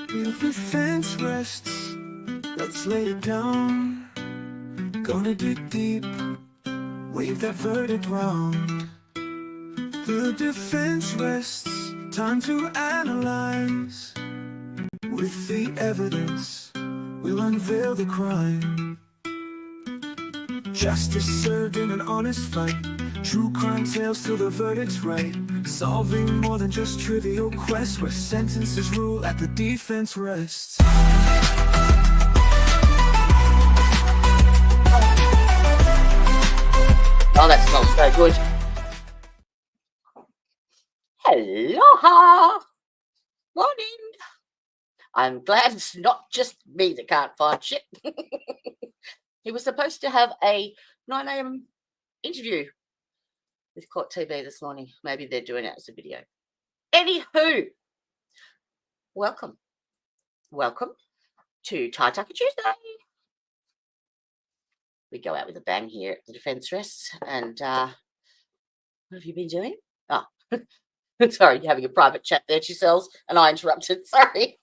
If the fence rests, let's lay it down. Gonna dig deep, wave that verdict round. The defense rests, time to analyze. With the evidence, we'll unveil the crime. Justice served in an honest fight. True crime tales till the verdict's right. Solving more than just trivial quests, where sentences rule at the defense rests. Oh, that smells so good. Aloha! Morning! I'm glad it's not just me that can't find shit. He was supposed to have a 9 a.m. interview with Court TV this morning. Maybe they're doing it as a video. Anywho, welcome to Tie Tucker Tuesday. We go out with a bang here at the defence rests. And what have you been doing? Oh, sorry, you're having a private chat there to yourselves, and I interrupted. Sorry.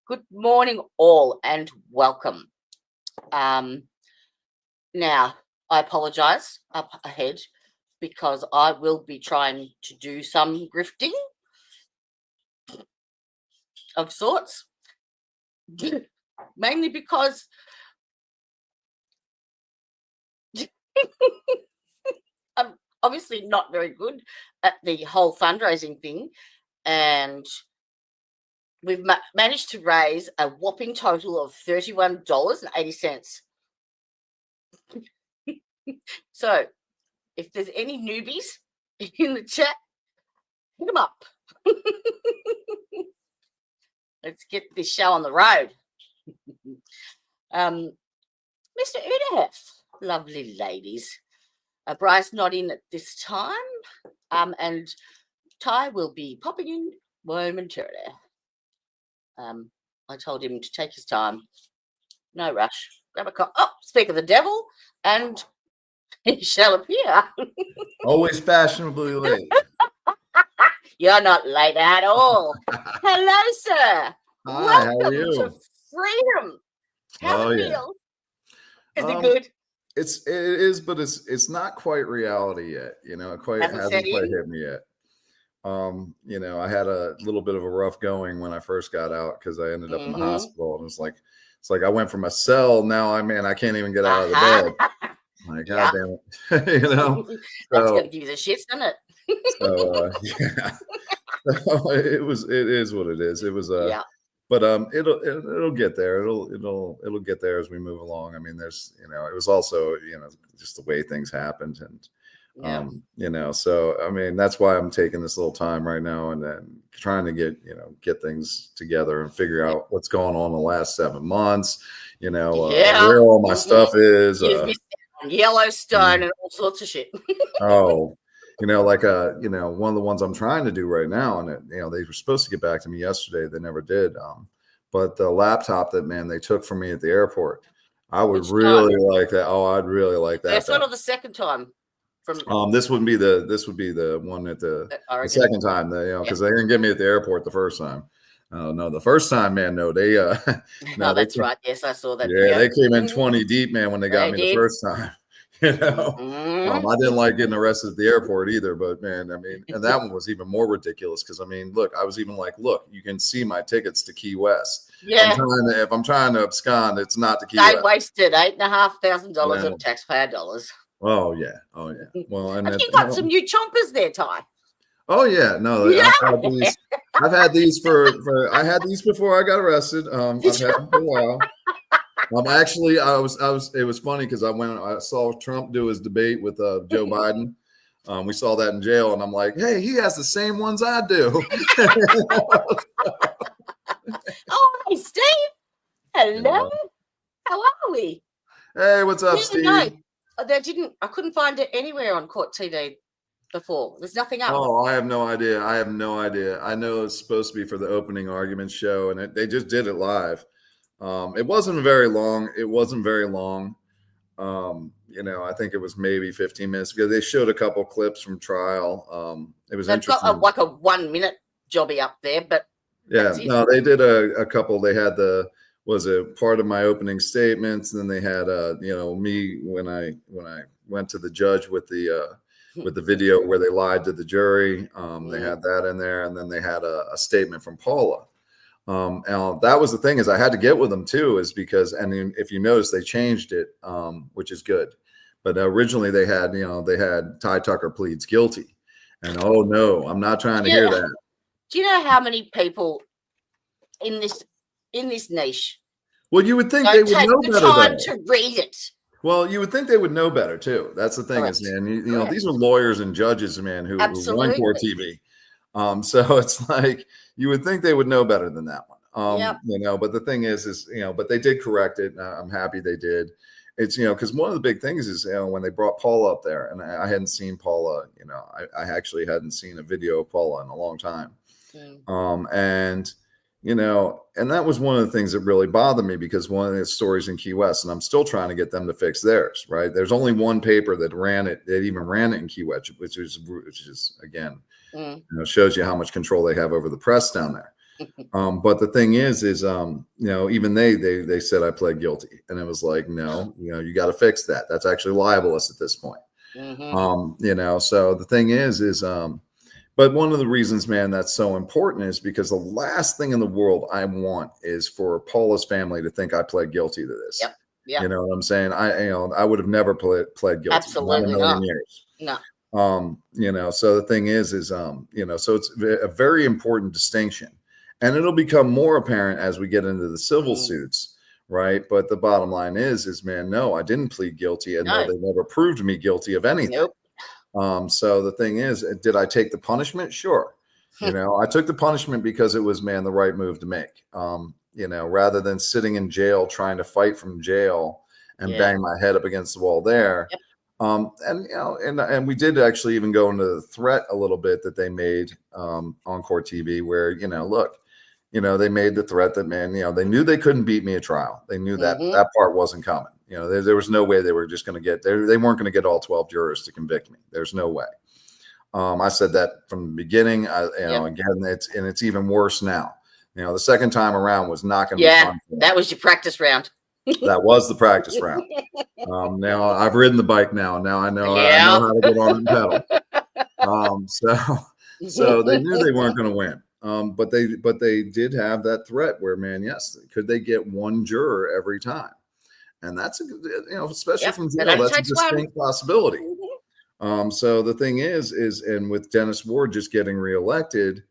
Good morning, all, and welcome. Now, I apologise up ahead because I will be trying to do some grifting of sorts, mainly because I'm obviously not very good at the whole fundraising thing, and we've managed to raise a whopping total of $31.80. So, if there's any newbies in the chat, hit them up. Let's get this show on the road. Mr. Udahef, lovely ladies. Bryce not in at this time, and Ty will be popping in momentarily. I told him to take his time. No rush. Grab a cup. Oh, speak of the devil, and he shall appear. Always fashionably late. You're not late at all. Hello, sir. Hi, Welcome how are you? to freedom. How it feel? Is it good? It is, but it's not quite reality yet. You know, it hasn't quite hit me yet. You know, I had a little bit of a rough going when I first got out because I ended up in the hospital, and it's like I went from a cell. Now I can't even get out of the bed. Like, God damn it. You know, that's gonna give you the shits, isn't it? So yeah. It is what it is. It was but it'll get there. It'll get there as we move along. I mean, there's, you know, it was also, you know, just the way things happened, and you know, so I mean, that's why I'm taking this little time right now and then trying to get things together and figure out what's going on the last 7 months, you know, where all my stuff is. Yellowstone and all sorts of shit. Oh, you know, like you know, one of the ones I'm trying to do right now, and you know, they were supposed to get back to me yesterday, they never did. But the laptop that they took from me at the airport, I would really like that. Oh, I'd really like that. That's sort of the second time. This would be the one at the second time, you know, because they didn't get me at the airport the first time. No, the first time, man, no, they no, that's right. Yes, I saw that. Yeah, they came in 20 deep, man, when they got me the first time. You know, I didn't like getting arrested at the airport either, but man, I mean, and that one was even more ridiculous because I mean, look, I was even like, look, you can see my tickets to Key West. Yeah, if I'm trying to abscond, it's not to Key West. They wasted $8,500 of taxpayer dollars. Oh yeah. Well, and you got some new chompers there, Ty. Oh yeah, no, I've had these for I had these before I got arrested. I've had them for a while. Actually, it was funny because I saw Trump do his debate with Joe Biden. We saw that in jail, and I'm like, hey, he has the same ones I do. Oh, hey, Steve. Hello. How are we? Hey, what's up, Steve? No, I couldn't find it anywhere on Court TV before. There's nothing up. Oh, I have no idea. I know it's supposed to be for the opening argument show, and they just did it live. It wasn't very long. You know, I think it was maybe 15 minutes because they showed a couple clips from trial. It was interesting. Got like a 1 minute jobby up there, but yeah, no, they did a couple. They had was it part of my opening statements, and then they had me when I went to the judge with the video where they lied to the jury. They had that in there, and then they had a statement from Paula. And that was the thing, is I had to get with them too, is because, and if you notice, they changed it, which is good. But originally they had Ty Tucker pleads guilty, and oh no, I'm not trying to hear that. Do you know how many people in this niche? Well, you would think they would know better. Time to read it. Well, you would think they would know better too. That's the thing, is, man, you know, these are lawyers and judges, man, who run Court TV. So it's like, you would think they would know better than that one. You know, but the thing is, you know, but they did correct it. I'm happy they did. It's, you know, because one of the big things is, you know, when they brought Paula up there, and I hadn't seen Paula, you know, I actually hadn't seen a video of Paula in a long time. And, you know, and that was one of the things that really bothered me, because one of the stories in Key West, and I'm still trying to get them to fix theirs, right? There's only one paper that ran it, that even ran it in Key West, which is again, you know, shows you how much control they have over the press down there. But the thing is, you know, even they said I pled guilty, and it was like, no, you know, you got to fix that. That's actually libelous at this point. You know, so the thing is, but one of the reasons, man, that's so important is because the last thing in the world I want is for Paula's family to think I pled guilty to this. You know what I'm saying? I would have never pled guilty. Absolutely not. Years. No. You know, so the thing is, you know, so it's a very important distinction, and it'll become more apparent as we get into the civil suits, right? But the bottom line is, man, no, I didn't plead guilty, and no, they never proved me guilty of anything. So the thing is, did I take the punishment? Sure. You know, I took the punishment because it was, man, the right move to make. You know, rather than sitting in jail trying to fight from jail and bang my head up against the wall there. And you know, and we did actually even go into the threat a little bit that they made on Court TV, where, you know, look, you know, they made the threat that, man, you know, they knew they couldn't beat me at trial. They knew that that part wasn't coming. You know, there was no way they were just going to get there. They weren't going to get all 12 jurors to convict me. There's no way. I said that from the beginning. You know, again, it's even worse now. You know, the second time around was not going to be fun. That was your practice round. That was the practice round. Now I've ridden the bike now. Now I know how to get on and pedal. So they knew they weren't going to win. But they did have that threat where, man, yes, could they get one juror every time? And that's a, you know, especially from jail, that's a distinct possibility. So the thing is, and with Dennis Ward just getting reelected,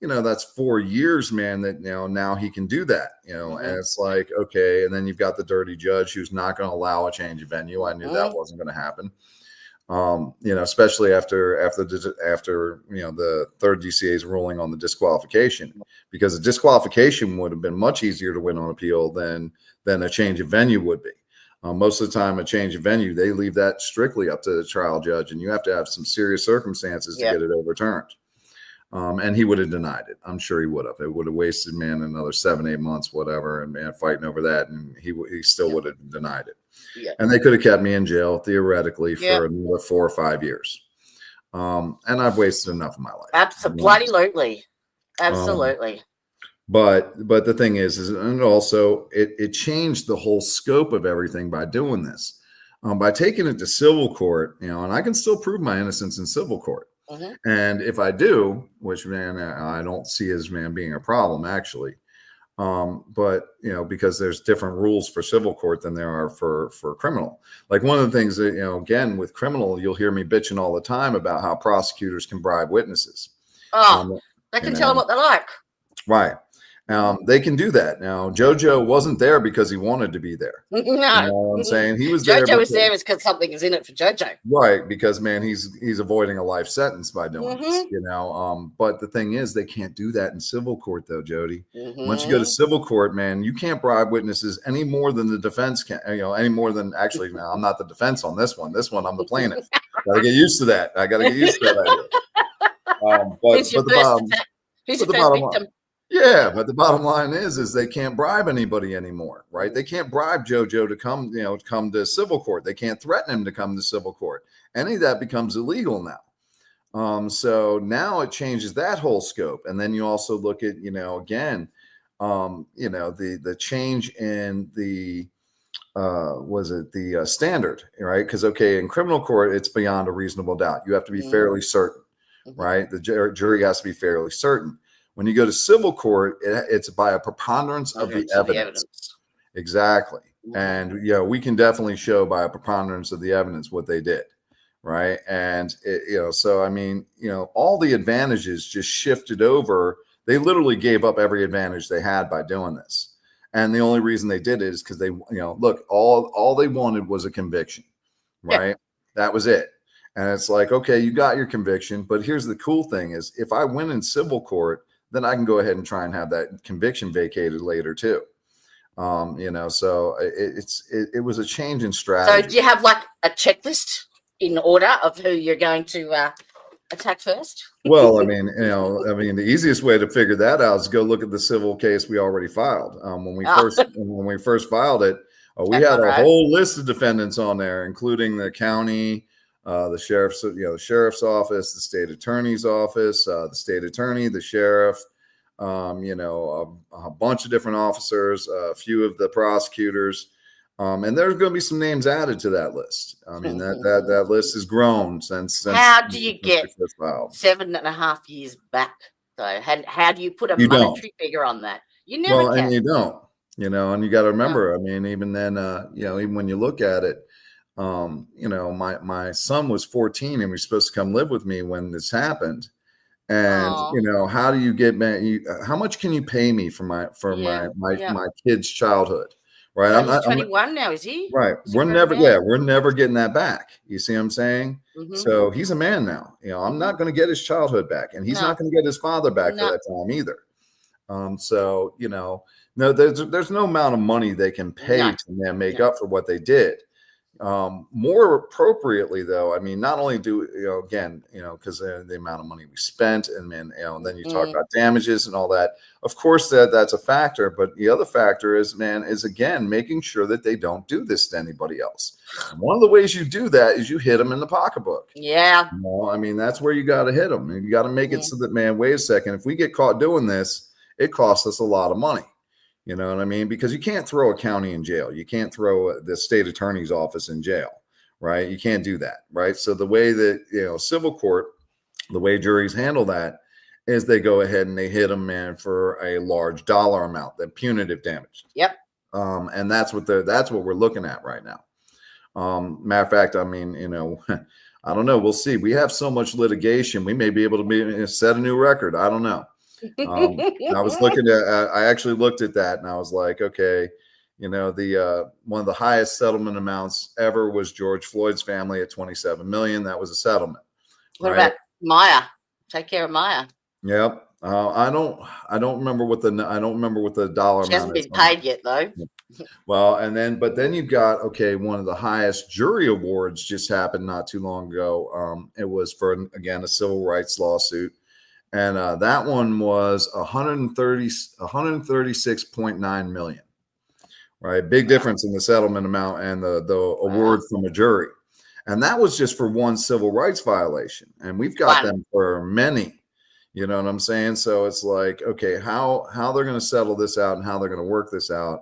you know, that's 4 years, man, that, you know, now he can do that, you know, and it's like, okay. And then you've got the dirty judge who's not going to allow a change of venue. I knew that wasn't going to happen. You know, especially after, you know, the third DCA's ruling on the disqualification, because the disqualification would have been much easier to win on appeal than a change of venue would be. Most of the time, a change of venue, they leave that strictly up to the trial judge, and you have to have some serious circumstances to get it overturned. And he would have denied it. I'm sure he would have. It would have wasted, man, another 7-8 months, whatever, and man, fighting over that, and he still would have denied it. And they could have kept me in jail theoretically for another 4 or 5 years. And I've wasted enough of my life. Absolutely. But the thing is and also it changed the whole scope of everything by doing this, by taking it to civil court, you know, and I can still prove my innocence in civil court. And if I do, which, man, I don't see as, man, being a problem actually. But, you know, because there's different rules for civil court than there are for criminal. Like, one of the things that, you know, again, with criminal, you'll hear me bitching all the time about how prosecutors can bribe witnesses. They can tell them what they like. Right. They can do that. Now, JoJo wasn't there because he wanted to be there. No. You know what I'm saying? He was there. JoJo was there because something is in it for JoJo. Right. Because, man, he's avoiding a life sentence by doing this, you know. But the thing is, they can't do that in civil court, though, Jody. Once you go to civil court, man, you can't bribe witnesses any more than the defense can, you know, any more than, actually, now, I'm not the defense on this one. This one, I'm the plaintiff. Got to get used to that. I got to get used to that. Who's your first victim? Yeah, but the bottom line is they can't bribe anybody anymore, right? They can't bribe JoJo to come, you know, come to civil court. They can't threaten him to come to civil court. Any of that becomes illegal now. So now it changes that whole scope. And then you also look at, again, the change in the, standard, right? Because, okay, in criminal court, it's beyond a reasonable doubt. You have to be fairly certain, right? The jury has to be fairly certain. When you go to civil court, it's by a preponderance of the evidence. Exactly. And, we can definitely show by a preponderance of the evidence what they did. Right. And, so, I mean, all the advantages just shifted over. They literally gave up every advantage they had by doing this. And the only reason they did it is because they, look, all they wanted was a conviction. Right. Yeah. That was it. And it's like, okay, you got your conviction. But here's the cool thing is if I win in civil court, then I can go ahead and try and have that conviction vacated later, too. So it was a change in strategy. So do you have like a checklist in order of who you're going to attack first? Well, I mean, the easiest way to figure that out is go look at the civil case we already filed. When we first filed it, we had a whole list of defendants on there, including the county, the sheriff's, the sheriff's office, the state attorney's office, the state attorney, the sheriff, a bunch of different officers, a few of the prosecutors. And there's going to be some names added to that list. I mean, that list has grown since. How do you get 7.5 years back, though? How do you put a monetary figure on that? You never can. And you don't, and you got to remember, I mean, even then, even when you look at it, my son was 14 and was supposed to come live with me when this happened. And, how do you get, how much can you pay me for my kid's childhood? Right. So he's 21 now, is he? Right. We're never getting that back. You see what I'm saying? So he's a man now. I'm not going to get his childhood back, and he's not going to get his father back for that time either. So, no, there's no amount of money they can pay to make up for what they did. More appropriately, though, I mean, not only do because the amount of money we spent, and then then you talk about damages and all that. Of course, that's a factor, but the other factor is again making sure that they don't do this to anybody else. And one of the ways you do that is you hit them in the pocketbook. Yeah. I mean, that's where you got to hit them. You got to make it so that, wait a second, if we get caught doing this, it costs us a lot of money. You know what I mean? Because you can't throw a county in jail. You can't throw the state attorney's office in jail, right? You can't do that, right? So the way that, civil court, the way juries handle that is they go ahead and they hit them, for a large dollar amount, the punitive damage. Yep. And that's what we're looking at right now. Matter of fact, I mean, I don't know. We'll see. We have so much litigation. We may be able to set a new record. I don't know. I was looking at, I actually looked at that and I was like, okay, the one of the highest settlement amounts ever was George Floyd's family at 27 million. That was a settlement. What about Maya? Take care of Maya. Yep. I don't remember what the dollar amount is. She hasn't been paid yet though. Well, but then you've got, one of the highest jury awards just happened not too long ago. It was for, again, a civil rights lawsuit. And that one was 136.9 million, right? Big difference in the settlement amount and the award from a jury. And that was just for one civil rights violation. And we've got them for many, you know what I'm saying? So it's like, okay, how they're going to settle this out and how they're going to work this out,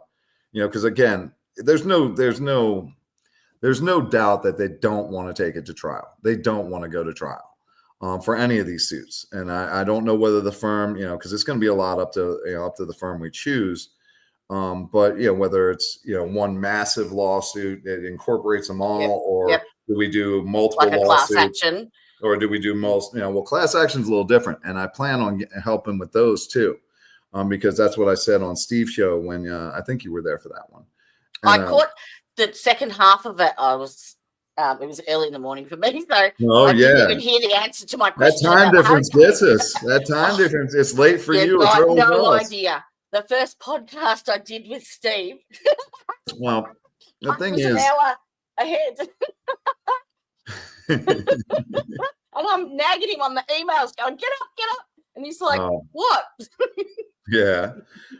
because again, there's no doubt that they don't want to take it to trial. They don't want to go to trial. For any of these suits. And I don't know whether the firm, because it's going to be a lot up to the firm we choose. But, whether it's, one massive lawsuit that incorporates them all, or do we do multiple lawsuits? Class action. Or do we do class action is a little different. And I plan on helping with those too. Because that's what I said on Steve's show when I think you were there for that one. And, I caught the second half of it. It was early in the morning for me, so I didn't even hear the answer to my question. That time difference gets us. That time difference. It's late for you. I have no idea. The first podcast I did with Steve. Well, the thing is, an hour ahead, and I'm nagging him on the emails, going, "Get up!" And he's like, "What?" Yeah.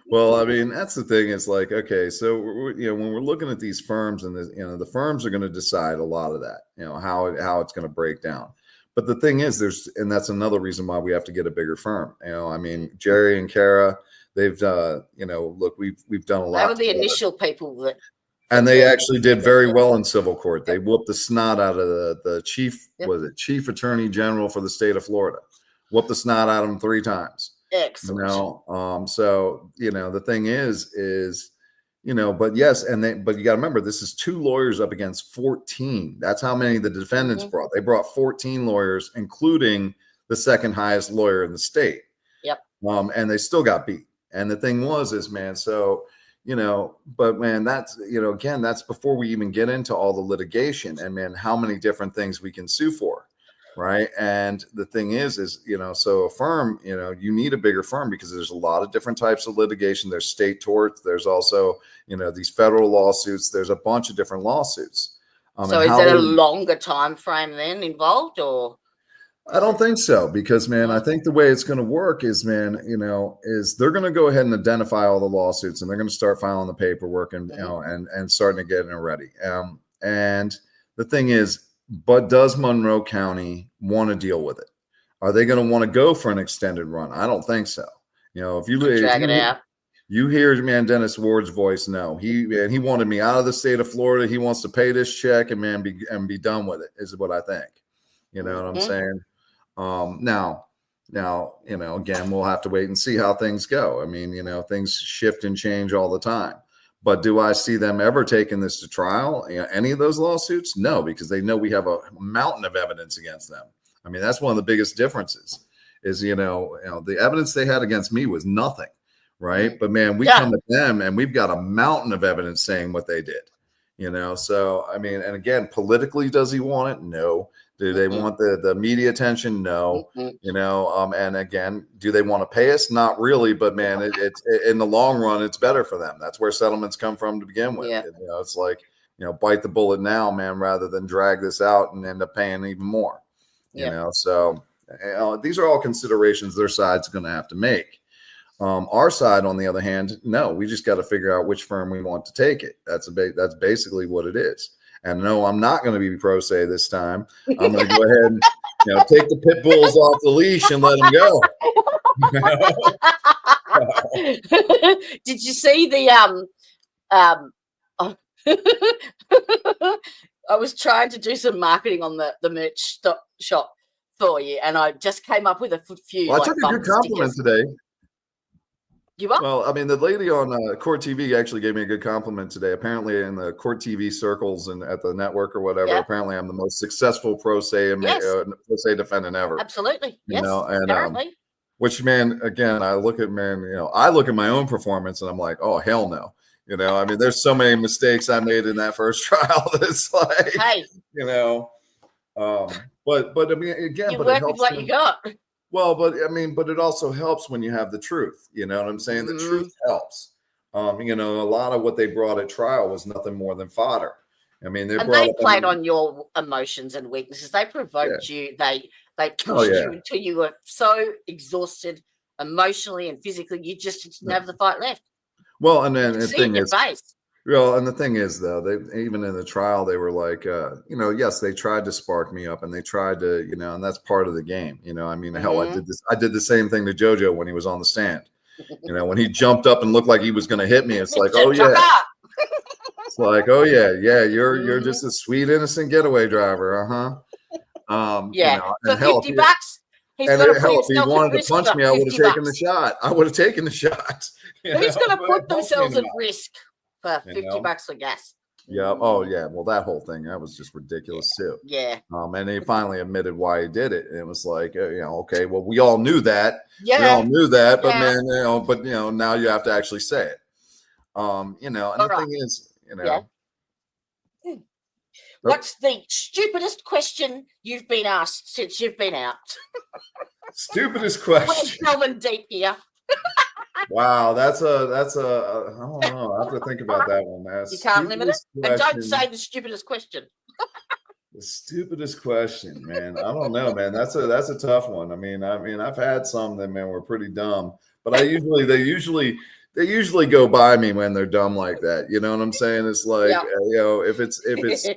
Well, I mean, that's the thing. It's like, okay, so when we're looking at these firms and the firms are going to decide a lot of that, how it's going to break down. But the thing is, and that's another reason why we have to get a bigger firm. I mean, Jerry and Kara, they've look, we've done a lot. They were the initial people that, and they actually did very well in civil court. They whooped the snot out of the chief, was it Chief Attorney General for the state of Florida? Whooped the snot out of him 3 times. Excellent. So the thing is, but yes, but you got to remember, this is 2 lawyers up against 14. That's how many the defendants brought. They brought 14 lawyers, including the second highest lawyer in the state. Yep. And they still got beat. And the thing is, man, so, but man, that's, again, that's before we even get into all the litigation and, man, how many different things we can sue for. Right. And the thing is, so a firm, you need a bigger firm because there's a lot of different types of litigation. There's state torts. There's also, these federal lawsuits. There's a bunch of different lawsuits. So is there a longer time frame then involved, or? I don't think so, because, man, I think the way it's going to work is, man, is they're going to go ahead and identify all the lawsuits, and they're going to start filing the paperwork and, and starting to get it ready. And the thing is, but does Monroe County want to deal with it? Are they going to want to go for an extended run? I don't think so. If you drag it out, you hear, man, Dennis Ward's voice. No, he wanted me out of the state of Florida. He wants to pay this check and, man, be done with it, is what I think. You know what I'm saying? Now, again, we'll have to wait and see how things go. I mean, things shift and change all the time. But do I see them ever taking this to trial? Any of those lawsuits? No, because they know we have a mountain of evidence against them. I mean, that's one of the biggest differences is, the evidence they had against me was nothing, right? But, man, we come at them and we've got a mountain of evidence saying what they did, So, I mean, and again, politically, does he want it? No. Do they want the media attention? No. And again, do they want to pay us? Not really, but, man, it's in the long run, it's better for them. That's where settlements come from to begin with. Yeah. It's like, bite the bullet now, man, rather than drag this out and end up paying even more. So these are all considerations their side's going to have to make. Our side, on the other hand, no, we just got to figure out which firm we want to take it. That's basically what it is. And no, I'm not going to be pro se this time. I'm going to go ahead and take the pit bulls off the leash and let them go. Did you see the I was trying to do some marketing on the merch shop for you, and I just came up with a few. Well, I took a good compliment today. You are? Well, I mean, the lady on Court TV actually gave me a good compliment today. Apparently, in the Court TV circles and at the network or whatever, apparently I'm the most successful pro se defendant ever. Absolutely, yes. And apparently. Which, man, again, I look at my own performance and I'm like, oh, hell no. I mean, there's so many mistakes I made in that first trial that it's like, hey, but I mean, again, you work with what you got. Well, but I mean, but it also helps when you have the truth. You know what I'm saying? The truth helps. A lot of what they brought at trial was nothing more than fodder. I mean, they played on your emotions and weaknesses. They provoked you. They pushed you until you were so exhausted emotionally and physically, you just didn't have the fight left. Well, and then the thing is, face. Well, and the thing is, though, they even in the trial, they were like, yes, they tried to spark me up, and they tried to, and that's part of the game. I mean, hell, I did the same thing to JoJo when he was on the stand. When he jumped up and looked like he was going to hit me, it's like, oh yeah, it's like, oh yeah, you're just a sweet innocent getaway driver, for $50. If he wanted to punch me, I would have taken the shot. Who's going to put themselves at risk for $50 for gas? Yeah. Oh, yeah. Well, that whole thing, that was just ridiculous too. Yeah. And he finally admitted why he did it. And it was like, okay, well, we all knew that. Yeah. We all knew that, but man, now you have to actually say it. And the thing is, What's the stupidest question you've been asked since you've been out? Stupidest question. We're delving deep here. Wow, that's a I don't know. I have to think about that one. You can't limit it. And don't say the stupidest question. The stupidest question, man. I don't know, man. That's a tough one. I mean, I've had some that, man, were pretty dumb, but they usually go by me when they're dumb like that. You know what I'm saying? It's like, if it's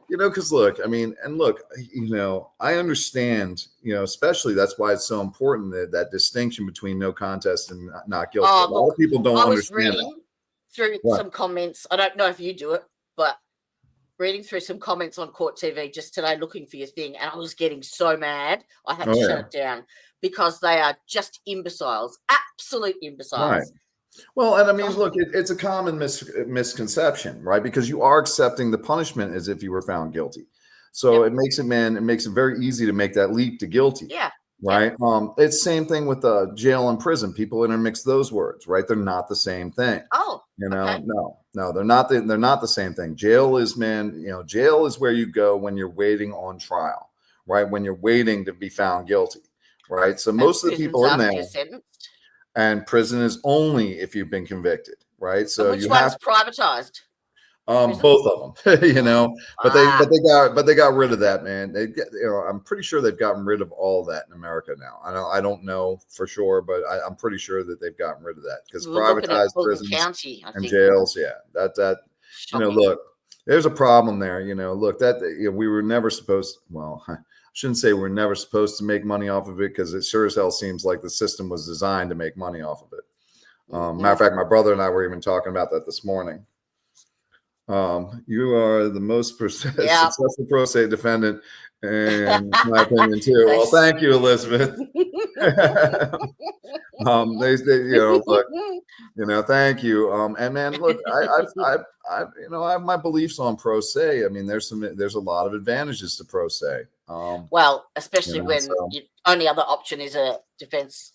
You know, because look, I mean, and look, you know, I understand, you know, especially that's why it's so important that distinction between no contest and not guilty. Oh, A lot of people don't I was understand that. reading through What? some comments. I don't know if you do it, but reading through some comments on Court TV just today, looking for your thing, and I was getting so mad. I had to shut it down because they are just imbeciles, absolute imbeciles. Right. Well, and I mean, look, it's a common misconception, right? Because you are accepting the punishment as if you were found guilty. So it makes it very easy to make that leap to guilty. Yeah. Right. It's same thing with jail and prison. People intermix those words, right? They're not the same thing. Oh, you know, okay. no, they're not. They're not the same thing. Jail is, jail is where you go when you're waiting on trial, right? When you're waiting to be found guilty, right? So most of the people in there, and prison is only if you've been convicted, right? So which one's privatized? Both of them, you know, but they got rid of that, man. I'm pretty sure they've gotten rid of all that in America now. I don't know for sure, but I'm pretty sure that they've gotten rid of that because privatized prisons and jails, that you know, look, there's a problem there. You know, look, that we were never supposed. Well, I shouldn't say we're never supposed to make money off of it because it sure as hell seems like the system was designed to make money off of it. Matter of fact, my brother and I were even talking about that this morning. You are the most successful pro se defendant, in my opinion, too. Well, thank you, Elizabeth. Thank you. And man, look, I have my beliefs on pro se. I mean, there's a lot of advantages to pro se. Well, especially when your only other option is a defense.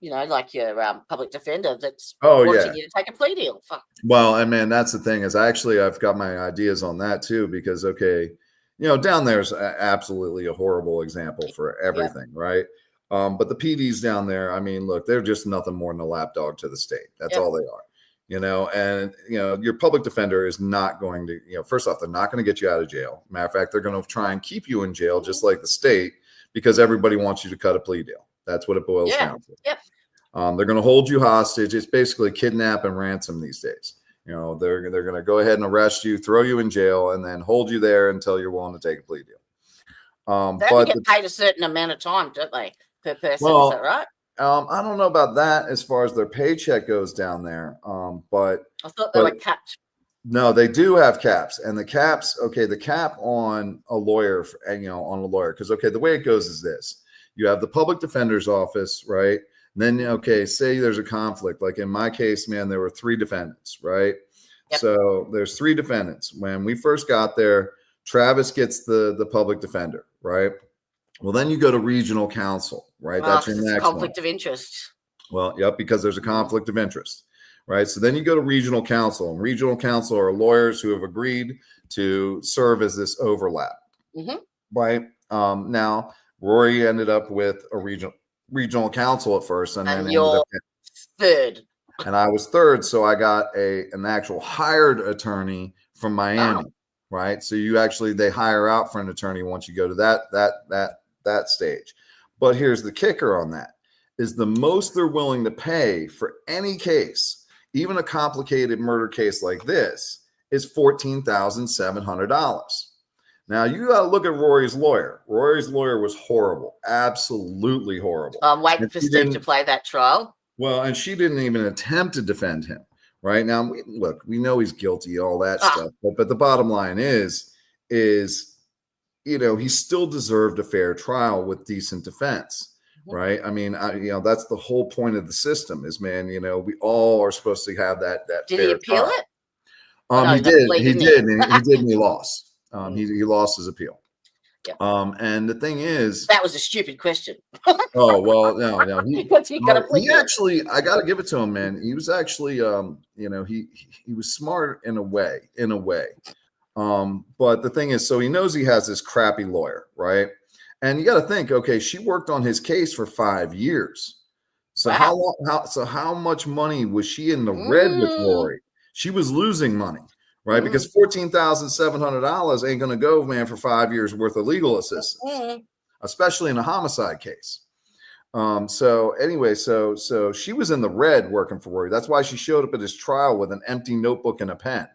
Like your public defender that's wanting you to take a plea deal. Fuck. Well, and man, that's the thing is I've got my ideas on that too, because, down there's absolutely a horrible example for everything, right? But the PDs down there, I mean, look, they're just nothing more than a lapdog to the state. That's all they are, and, your public defender is not going to, first off, they're not going to get you out of jail. Matter of fact, they're going to try and keep you in jail just like the state because everybody wants you to cut a plea deal. That's what it boils down to. Yep. They're going to hold you hostage. It's basically kidnap and ransom these days. They're going to go ahead and arrest you, throw you in jail, and then hold you there until you're willing to take a plea deal. They only get paid a certain amount of time, don't they, per person? Is that right? I don't know about that as far as their paycheck goes down there. But I thought they were capped. No, they do have caps, and the cap on a lawyer, because the way it goes is this. You have the public defender's office, right? And then, say there's a conflict. Like in my case, man, there were 3 defendants, right? Yep. So there's 3 defendants. When we first got there, Travis gets the public defender, right? Well, then you go to regional counsel, right? That's your next conflict of interest. Well, yep, because there's a conflict of interest, right? So then you go to regional counsel, and regional counsel are lawyers who have agreed to serve as this overlap, right? Now, Rory ended up with a regional counsel at first, and then you're third. And I was third, so I got an actual hired attorney from Miami, right? So they hire out for an attorney once you go to that stage. But here's the kicker on that: is the most they're willing to pay for any case, even a complicated murder case like this, is $14,700. Now, you got to look at Rory's lawyer. Rory's lawyer was horrible, absolutely horrible. I'm waiting for Steve to play that trial. Well, and she didn't even attempt to defend him. Right now, we know he's guilty, all that stuff. But the bottom line is he still deserved a fair trial with decent defense. Right? I mean, that's the whole point of the system is, man, we all are supposed to have that Did fair he appeal trial. it? He did, and he did, and he lost. He lost his appeal. Yeah. And the thing is, that was a stupid question. Oh, well, no. He actually, I got to give it to him, man. He was actually, he was smart in a way. But the thing is, so he knows he has this crappy lawyer, right? And you got to think, okay, she worked on his case for 5 years. So how much money was she in the red with Rory? She was losing money. Right, because $14,700 ain't going to go, man, for 5 years worth of legal assistance, especially in a homicide case. So anyway, so she was in the red working for Rory. That's why she showed up at his trial with an empty notebook and a pen.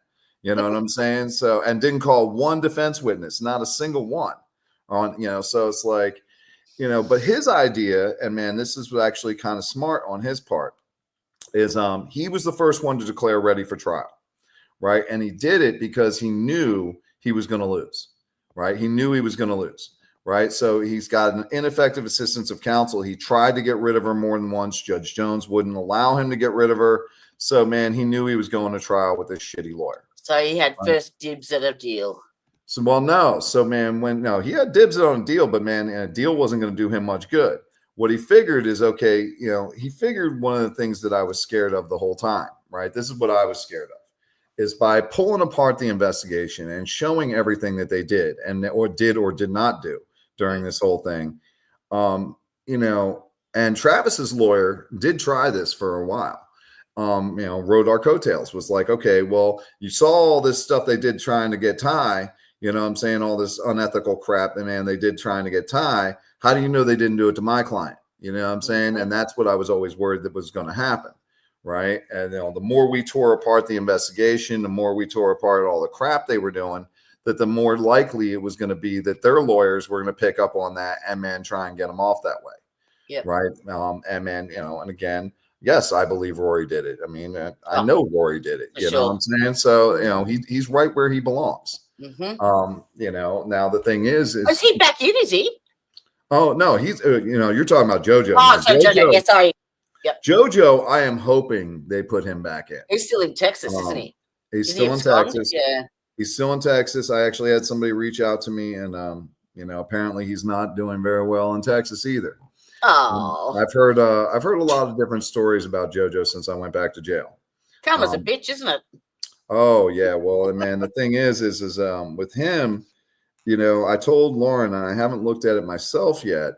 You know what I'm saying? So, and didn't call one defense witness, not a single one on, so it's like, but his idea, and man, this is actually kind of smart on his part, is he was the first one to declare ready for trial, right? And he did it because he knew he was going to lose, right? He knew he was going to lose, right? So he's got an ineffective assistance of counsel. He tried to get rid of her more than once. Judge Jones wouldn't allow him to get rid of her. So, man, he knew he was going to trial with this shitty lawyer. So he had first dibs at a deal. So, well, no. So, man, he had dibs on a deal, but man, a deal wasn't going to do him much good. What he figured is, okay, he figured one of the things that I was scared of the whole time, right? This is what I was scared of, is by pulling apart the investigation and showing everything that they did or did not do during this whole thing. And Travis's lawyer did try this for a while. Rode our coattails, was like, okay, well, you saw all this stuff they did trying to get Ty, I'm saying, all this unethical crap, and man, they did trying to get Ty. How do you know they didn't do it to my client? You know what I'm saying? And that's what I was always worried that was going to happen. Right. And the more we tore apart the investigation, the more we tore apart all the crap they were doing, that the more likely it was going to be that their lawyers were going to pick up on that and man, try and get them off that way. Yeah. Right. And man, and again, yes, I believe Rory did it. I mean, I know Rory did it. You know what I'm saying? So, he's right where he belongs. Mm-hmm. Now the thing is he back in? Is he? Oh no, he's you're talking about JoJo. Oh, so JoJo. Yes, sorry. Yep. JoJo, I am hoping they put him back in. He's still in Texas, isn't he? He's still in Texas. Yeah. He's still in Texas. I actually had somebody reach out to me, and apparently he's not doing very well in Texas either. Oh. I've heard a lot of different stories about JoJo since I went back to jail. Karma's a bitch, isn't it? Oh yeah. Well, man, the thing is with him, I told Lauren, and I haven't looked at it myself yet,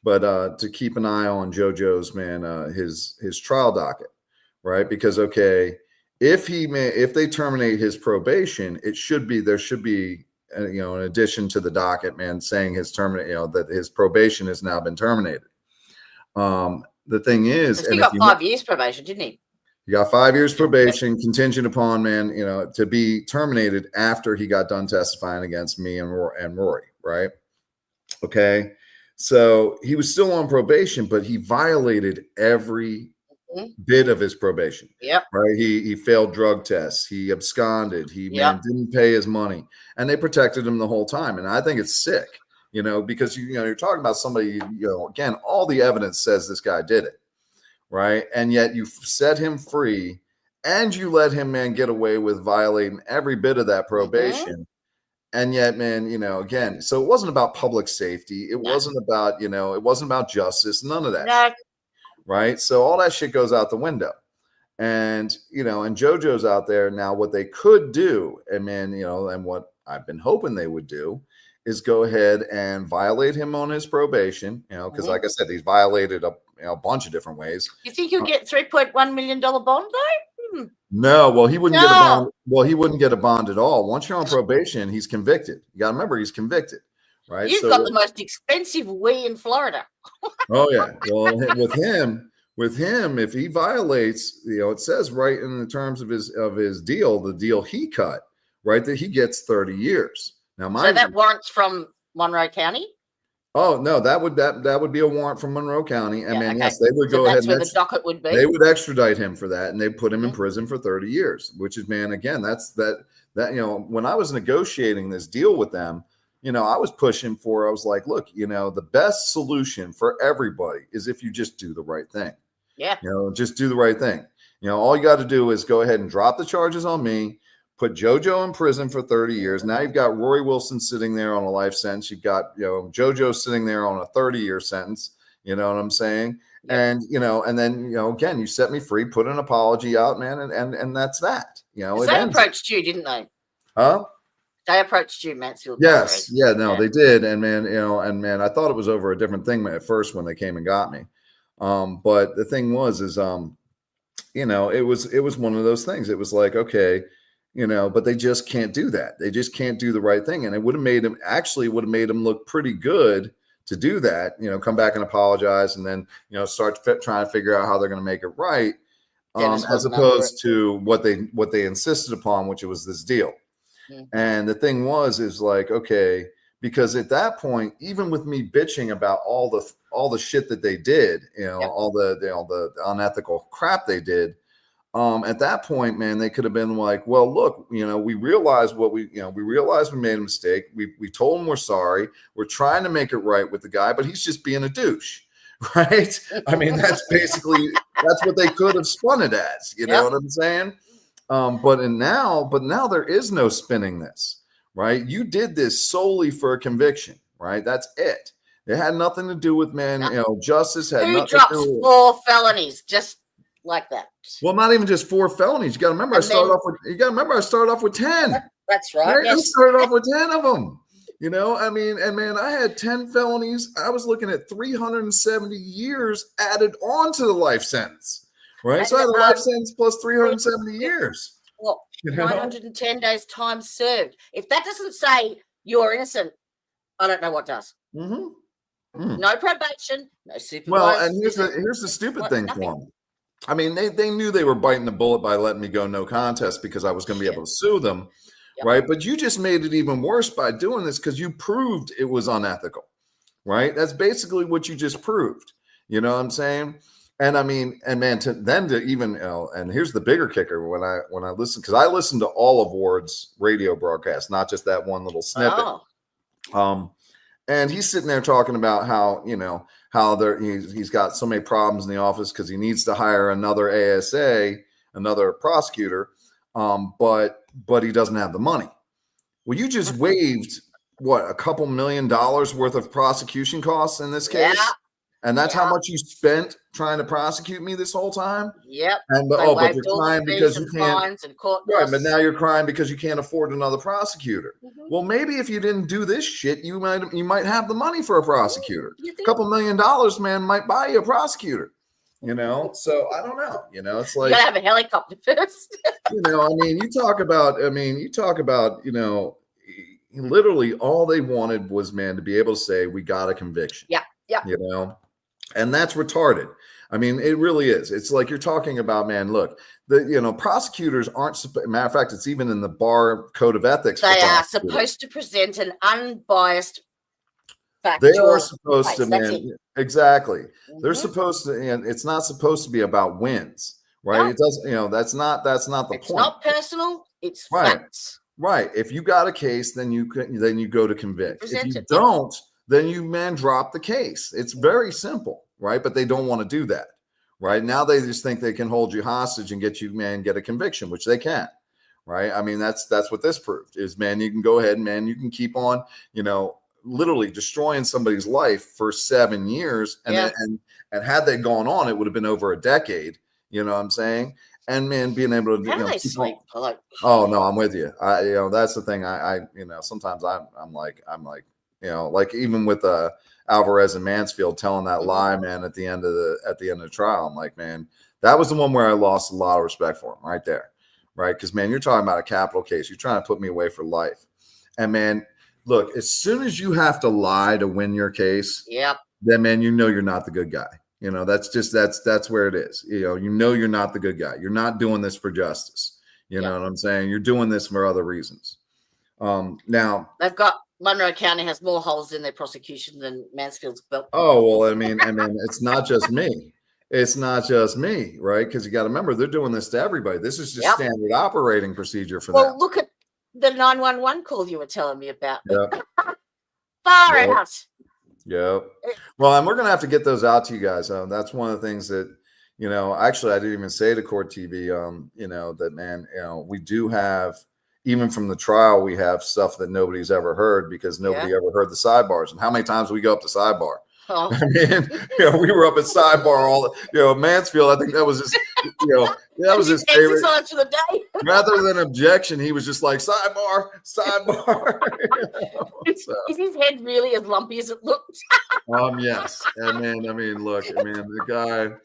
but to keep an eye on JoJo's, man, his trial docket, right? Because if they terminate his probation, there should be an addition to the docket, man, saying that his probation has now been terminated. The thing is, he got 5 years probation, didn't he? He got 5 years probation, contingent upon, man, to be terminated after he got done testifying against me and Rory, right? Okay. So he was still on probation, but he violated every bit of his probation. Yep. Right. He failed drug tests. He absconded. He didn't pay his money, and they protected him the whole time. And I think it's sick, because you're talking about somebody, again, all the evidence says this guy did it. Right. And yet you set him free and you let him, man, get away with violating every bit of that probation. And yet, man, again, so it wasn't about public safety. It wasn't about, it wasn't about justice, none of that. No. Right. So all that shit goes out the window. And, and JoJo's out there now. What they could do, and man, and what I've been hoping they would do is go ahead and violate him on his probation, because like I said, he's violated a bunch of different ways. You think he'll get $3.1 million bond though? No, well, he wouldn't get a bond. Well, he wouldn't get a bond at all. Once you're on probation, he's convicted. You got to remember, he's convicted, right? You've got the most expensive we in Florida. Oh yeah. Well, with him, if he violates, it says right in the terms of his deal, the deal he cut, right, that he gets 30 years. Now, so that warrants from Monroe County. Oh no, that would be a warrant from Monroe County. And yes, they would go ahead. That's where the docket would be. They would extradite him for that, and they put him in prison for 30 years. Which is, man, again, that when I was negotiating this deal with them, I was pushing for. I was like, look, the best solution for everybody is if you just do the right thing. Yeah. Just do the right thing. All you got to do is go ahead and drop the charges on me. Put JoJo in prison for 30 years. Now you've got Rory Wilson sitting there on a life sentence. You've got, JoJo sitting there on a 30-year sentence. You know what I'm saying? And, and then, again, you set me free, put an apology out, man. And that's that, they approached you, didn't they? Huh? They approached you, Mansfield. Yes. Yeah, no, they did. And man, I thought it was over a different thing at first when they came and got me. But the thing was, it was one of those things. It was like, okay, but they just can't do that. They just can't do the right thing. And it would have made him look pretty good to do that, come back and apologize and then, start trying to figure out how they're going to make it right. Dennis as wasn't up for opposed to what they insisted upon, which was this deal. And the thing is like, okay, because at that point, even with me bitching about all the shit that they did, all the unethical crap they did, at that point, man, they could have been like, well, look, we realized we realized we made a mistake. We told him we're sorry. We're trying to make it right with the guy, but he's just being a douche. Right. I mean, that's what they could have spun it as, you know what I'm saying? But now there is no spinning this, right? You did this solely for a conviction, right? That's it. It had nothing to do with justice had Who nothing drops to do with 4 felonies just like that? Well, not even just 4 felonies. You got to remember, I started off with 10. That's right. I started off with 10 of them. I mean, and man, I had 10 felonies. I was looking at 370 years added on to the life sentence, right? And, so I had a life sentence plus 370 years. Well, 910 days time served. If that doesn't say you're innocent, I don't know what does. No probation, no supervised. Well, and here's the stupid thing for them. I mean, they knew they were biting the bullet by letting me go no contest because I was going to be able to sue them. Right. But you just made it even worse by doing this because you proved it was unethical. Right. That's basically what you just proved. You know what I'm saying? And I mean, and man, and here's the bigger kicker when I listen, because I listened to all of Ward's radio broadcasts, not just that one little snippet. And he's sitting there talking about how, he's got so many problems in the office because he needs to hire another ASA, another prosecutor. But he doesn't have the money. Well, you just waived a couple $1 million worth of prosecution costs in this case. Yeah. And that's how much you spent trying to prosecute me this whole time. Yep. And but you're crying because you can't. Right, but now you're crying because you can't afford another prosecutor. Well, maybe if you didn't do this shit, you might have the money for a prosecutor. A couple $1 million, man, might buy you a prosecutor. So I don't know. It's like you gotta have a helicopter first. I mean, you talk about, literally all they wanted was, man, to be able to say we got a conviction. Yeah. And that's retarded. I mean, it really is. It's like you're talking about, man, look, prosecutors aren't, matter of fact, it's even in the bar code of ethics. They are supposed to present an unbiased factual They are supposed to, man. Exactly. They're supposed to, and it's not supposed to be about wins, right? No. It doesn't, that's not the point. It's not personal. It's right. Facts. Right. If you got a case, then you go to convict. If you don't, then you, man, drop the case. It's very simple, right? But they don't want to do that, right? Now they just think they can hold you hostage and get a conviction, which they can, right? I mean, that's what this proved is, man, you can go ahead and, man, you can keep on, literally destroying somebody's life for 7 years. And had they gone on, it would have been over a decade. You know what I'm saying? And man, being able to, how do they sleep? Oh no, I'm with you. That's the thing. I sometimes I'm like, like even with Alvarez and Mansfield telling that lie, man, at the end of the trial, I'm like, man, that was the one where I lost a lot of respect for him right there. Right. Because man, you're talking about a capital case. You're trying to put me away for life. And man, look, as soon as you have to lie to win your case, then man, you're not the good guy. That's where it is. You're not the good guy. You're not doing this for justice. You know what I'm saying? You're doing this for other reasons. Now they've got Monroe County has more holes in their prosecution than Mansfield's belt. Oh, well, I mean, it's not just me. It's not just me, right? Because you got to remember, they're doing this to everybody. This is just standard operating procedure for them. Well, look at the 911 call you were telling me about. Far out. Yeah. Well, and we're going to have to get those out to you guys. That's one of the things that, actually, I didn't even say to Court TV, that, man, we do have, even from the trial, we have stuff that nobody's ever heard because nobody ever heard the sidebars. And how many times we go up to sidebar? Oh. I mean, we were up at sidebar Mansfield, I think that was his, that was his favorite. For the day. Rather than objection, he was just like sidebar. Is his head really as lumpy as it looked? Yes. And man, I mean, look, the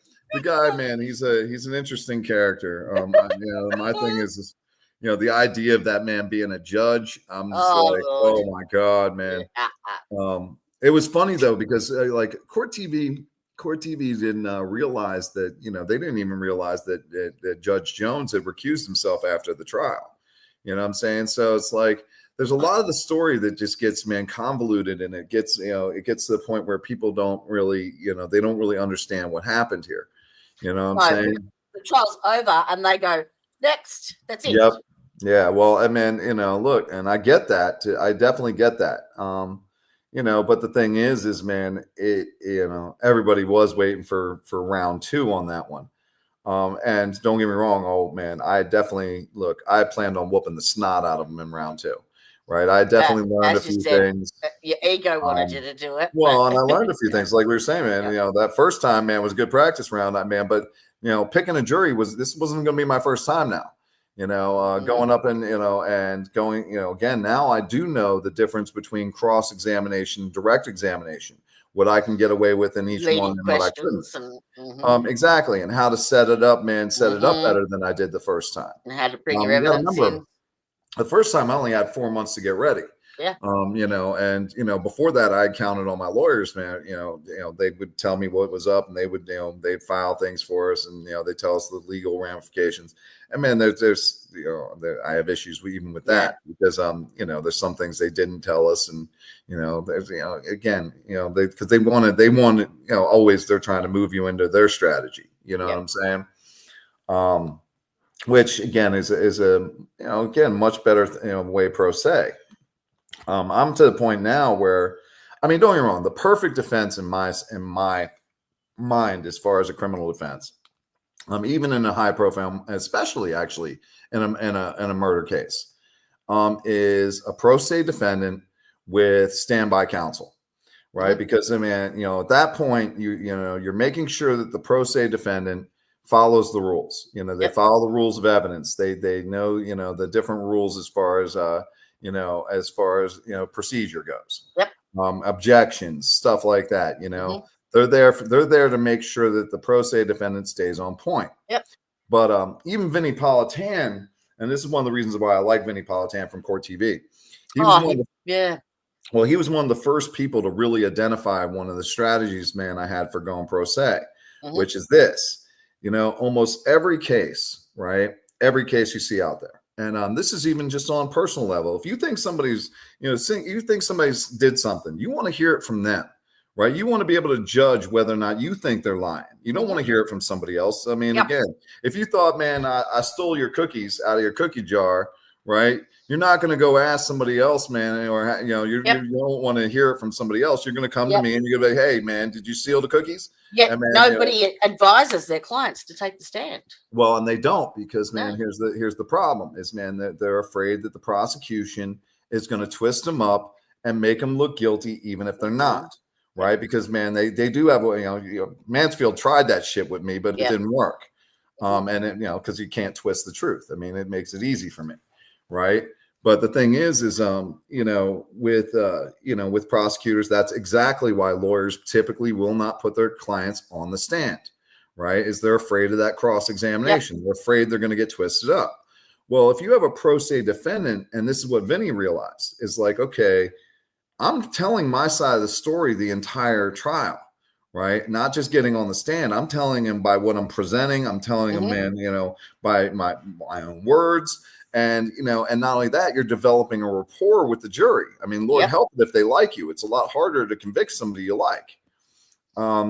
guy, man, he's an interesting character. My thing is the idea of that man being a judge. I'm just oh my God, man. It was funny though, because Court TV Court TV didn't realize that, they didn't even realize that Judge Jones had recused himself after the trial. You know what I'm saying? So it's like, there's a lot of the story that just gets, convoluted, and it gets to the point where people don't really, they don't really understand what happened here. You know what I'm saying? The trial's over and they go, next. That's it. Yep. Yeah. Well, I mean, look, and I get that. I definitely get that. But the thing is, man, everybody was waiting for round 2 on that one. And don't get me wrong. Oh man, I planned on whooping the snot out of them in round 2. Right. I definitely learned a few things. Your ego wanted you to do it. Well, and I learned a few things, like we were saying, man, that first time, man, was good practice round, man. But, picking a jury wasn't going to be my first time now, going up and going, again, now I do know the difference between cross-examination and direct examination, what I can get away with in each one and what I couldn't. Exactly. And how to set it up, set it up better than I did the first time. And how to bring your evidence in. The first time I only had 4 months to get ready. Yeah. Before that, I counted on my lawyers, man. They would tell me what was up, and they would, they'd file things for us, and they tell us the legal ramifications. And man, there's I have issues even with that, because there's some things they didn't tell us, and there's again, because they wanted, always they're trying to move you into their strategy. You know what I'm saying? Which again is a again much better way pro se. I'm to the point now where, I mean, don't get me wrong, the perfect defense in my mind, as far as a criminal defense, even in a high profile, especially actually in a murder case, is a pro se defendant with standby counsel, right? Because I mean, at that point, you're making sure that the pro se defendant follows the rules. They follow the rules of evidence. They know the different rules as far as procedure goes. Objections, stuff like that. They're there to make sure that the pro se defendant stays on point. But even Vinnie Politan, and this is one of the reasons why I like Vinnie Politan from Court TV. He was one of the first people to really identify one of the strategies, man, I had for going pro se, which is this. Almost every case, right? Every case you see out there. And this is even just on a personal level. If you think somebody's, you think somebody's did something, you want to hear it from them, right? You want to be able to judge whether or not you think they're lying. You don't want to hear it from somebody else. I mean, again, if you thought, man, I stole your cookies out of your cookie jar, right? You're not going to go ask somebody else, man, or you don't want to hear it from somebody else. You're going to come to me and you're going to be like, hey, man, did you steal the cookies? Yeah, nobody advises their clients to take the stand. Well, and they don't, because, man, here's the problem is, man, that they're afraid that the prosecution is going to twist them up and make them look guilty, even if they're not, right? Because, man, they do have, Mansfield tried that shit with me, but it didn't work. And it, because you can't twist the truth. I mean, it makes it easy for me, right? But the thing is with prosecutors, that's exactly why lawyers typically will not put their clients on the stand, right? Is they're afraid of that cross-examination. They're afraid they're going to get twisted up. Well, if you have a pro se defendant, and this is what Vinny realized, is like, okay, I'm telling my side of the story the entire trial, right? Not just getting on the stand. I'm telling him by what I'm presenting. I'm telling him, man, by my own words. And, and not only that, you're developing a rapport with the jury. I mean, Lord help it if they like you. It's a lot harder to convict somebody you like.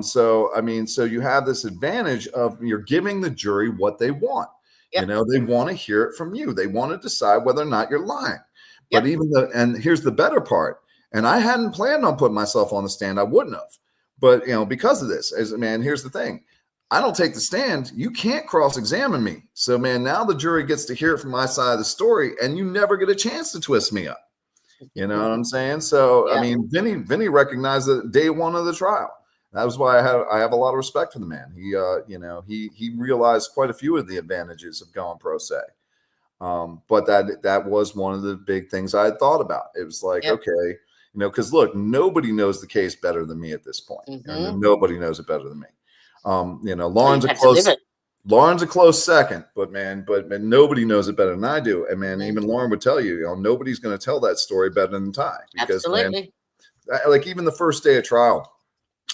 So you have this advantage of you're giving the jury what they want. They want to hear it from you. They want to decide whether or not you're lying. But and here's the better part. And I hadn't planned on putting myself on the stand. I wouldn't have. But, because of this, here's the thing. I don't take the stand. You can't cross-examine me. So, man, now the jury gets to hear it from my side of the story, and you never get a chance to twist me up. You know what I'm saying? So, I mean, Vinny recognized that day one of the trial. That was why I have a lot of respect for the man. He realized quite a few of the advantages of going pro se. But that was one of the big things I had thought about. It was like, okay, because look, nobody knows the case better than me at this point. And nobody knows it better than me. Lauren's a close second, but nobody knows it better than I do. And man, even Lauren would tell you, nobody's going to tell that story better than Ty. Because man, like even the first day of trial,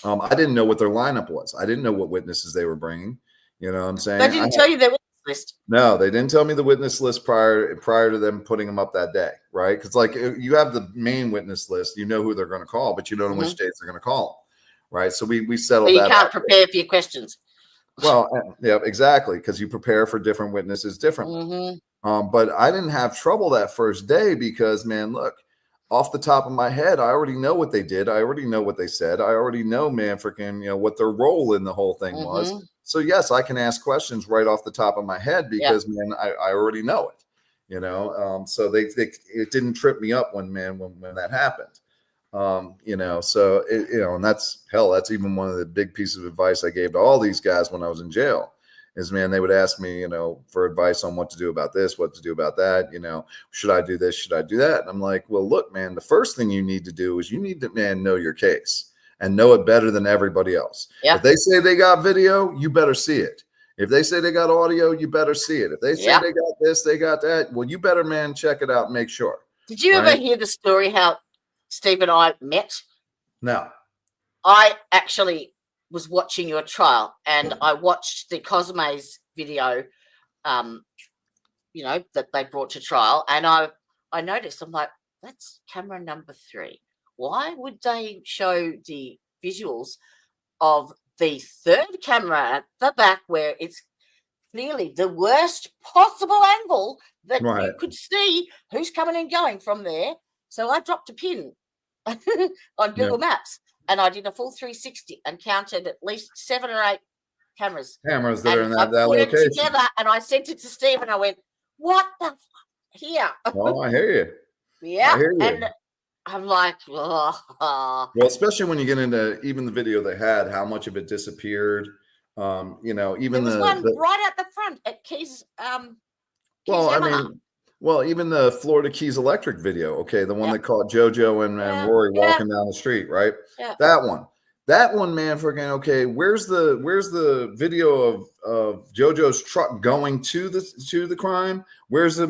I didn't know what their lineup was. I didn't know what witnesses they were bringing. You know what I'm saying? They didn't tell you their witness list. No, they didn't tell me the witness list prior to them putting them up that day, right? Because like you have the main witness list, you know who they're going to call, but you don't know which dates they're going to call them, right? So we settled so you that. You can't prepare for your questions. Well, yeah, exactly, because you prepare for different witnesses differently. But I didn't have trouble that first day because, man, look, off the top of my head, I already know what they did. I already know what they said. I already know, man, freaking, what their role in the whole thing was. So yes, I can ask questions right off the top of my head because, man, I already know it. So it didn't trip me up when that happened. So and that's even one of the big pieces of advice I gave to all these guys when I was in jail. Is, man, they would ask me, for advice on what to do about this, what to do about that. Should I do this? Should I do that? And I'm like, well, look, man, the first thing you need to do is you need to, man, know your case and know it better than everybody else. Yeah. If they say they got video, you better see it. If they say they got audio, you better see it. If they say they got this, they got that, well, you better, man, check it out and make sure. Did you ever hear the story how Steve and I met? No. I actually was watching your trial and I watched the Cosme's video, that they brought to trial. And I noticed, I'm like, that's camera number 3. Why would they show the visuals of the third camera at the back where it's clearly the worst possible angle that you could see who's coming and going from there? So I dropped a pin on Google Maps. And I did a full 360 and counted at least 7 or 8 cameras. Cameras that are in that put location. It together and I sent it to Steve and I went, what the fuck? Here. Oh, I hear you. Yeah. I hear you. And I'm like, well, especially when you get into even the video they had, how much of it disappeared. Even there was one right at the front at Keys. Even the Florida Keys Electric video, okay, the one that caught JoJo and Rory walking down the street, right? Yeah. That one, man, freaking okay. Where's the video of JoJo's truck going to the crime? Where's the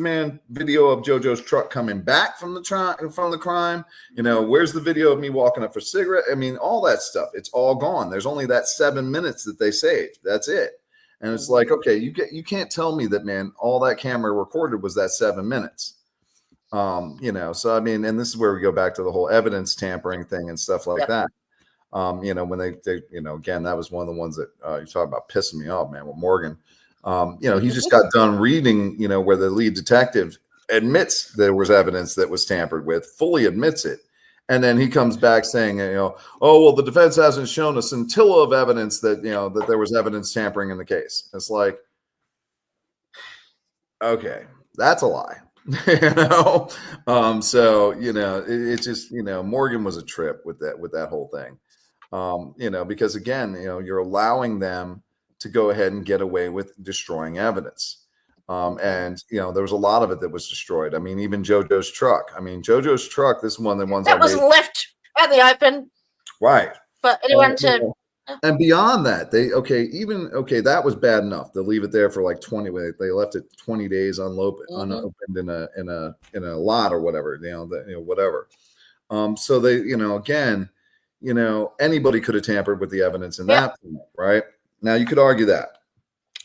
video of JoJo's truck coming back from the crime? Where's the video of me walking up for a cigarette? I mean, all that stuff. It's all gone. There's only that 7 minutes that they saved. That's it. And it's like, okay, you can't tell me that, man, all that camera recorded was that 7 minutes. So I mean, and this is where we go back to the whole evidence tampering thing and stuff like that. When they again, that was one of the ones that you talk about pissing me off, man, with Morgan. He just got done reading, where the lead detective admits there was evidence that was tampered with, fully admits it. And then he comes back saying, oh, well, the defense hasn't shown a scintilla of evidence that, that there was evidence tampering in the case. It's like, okay, that's a lie. It's just, Morgan was a trip with that whole thing. Because again, you're allowing them to go ahead and get away with destroying evidence. And there was a lot of it that was destroyed. I mean, even JoJo's truck. JoJo's truck, this is one of the ones that was left out the open. Right. For anyone to and beyond that, that was bad enough. They'll leave it there for like 20. They left it 20 days unopened in a lot or whatever, whatever. So they, again, anybody could have tampered with the evidence in that point, right? Now you could argue that.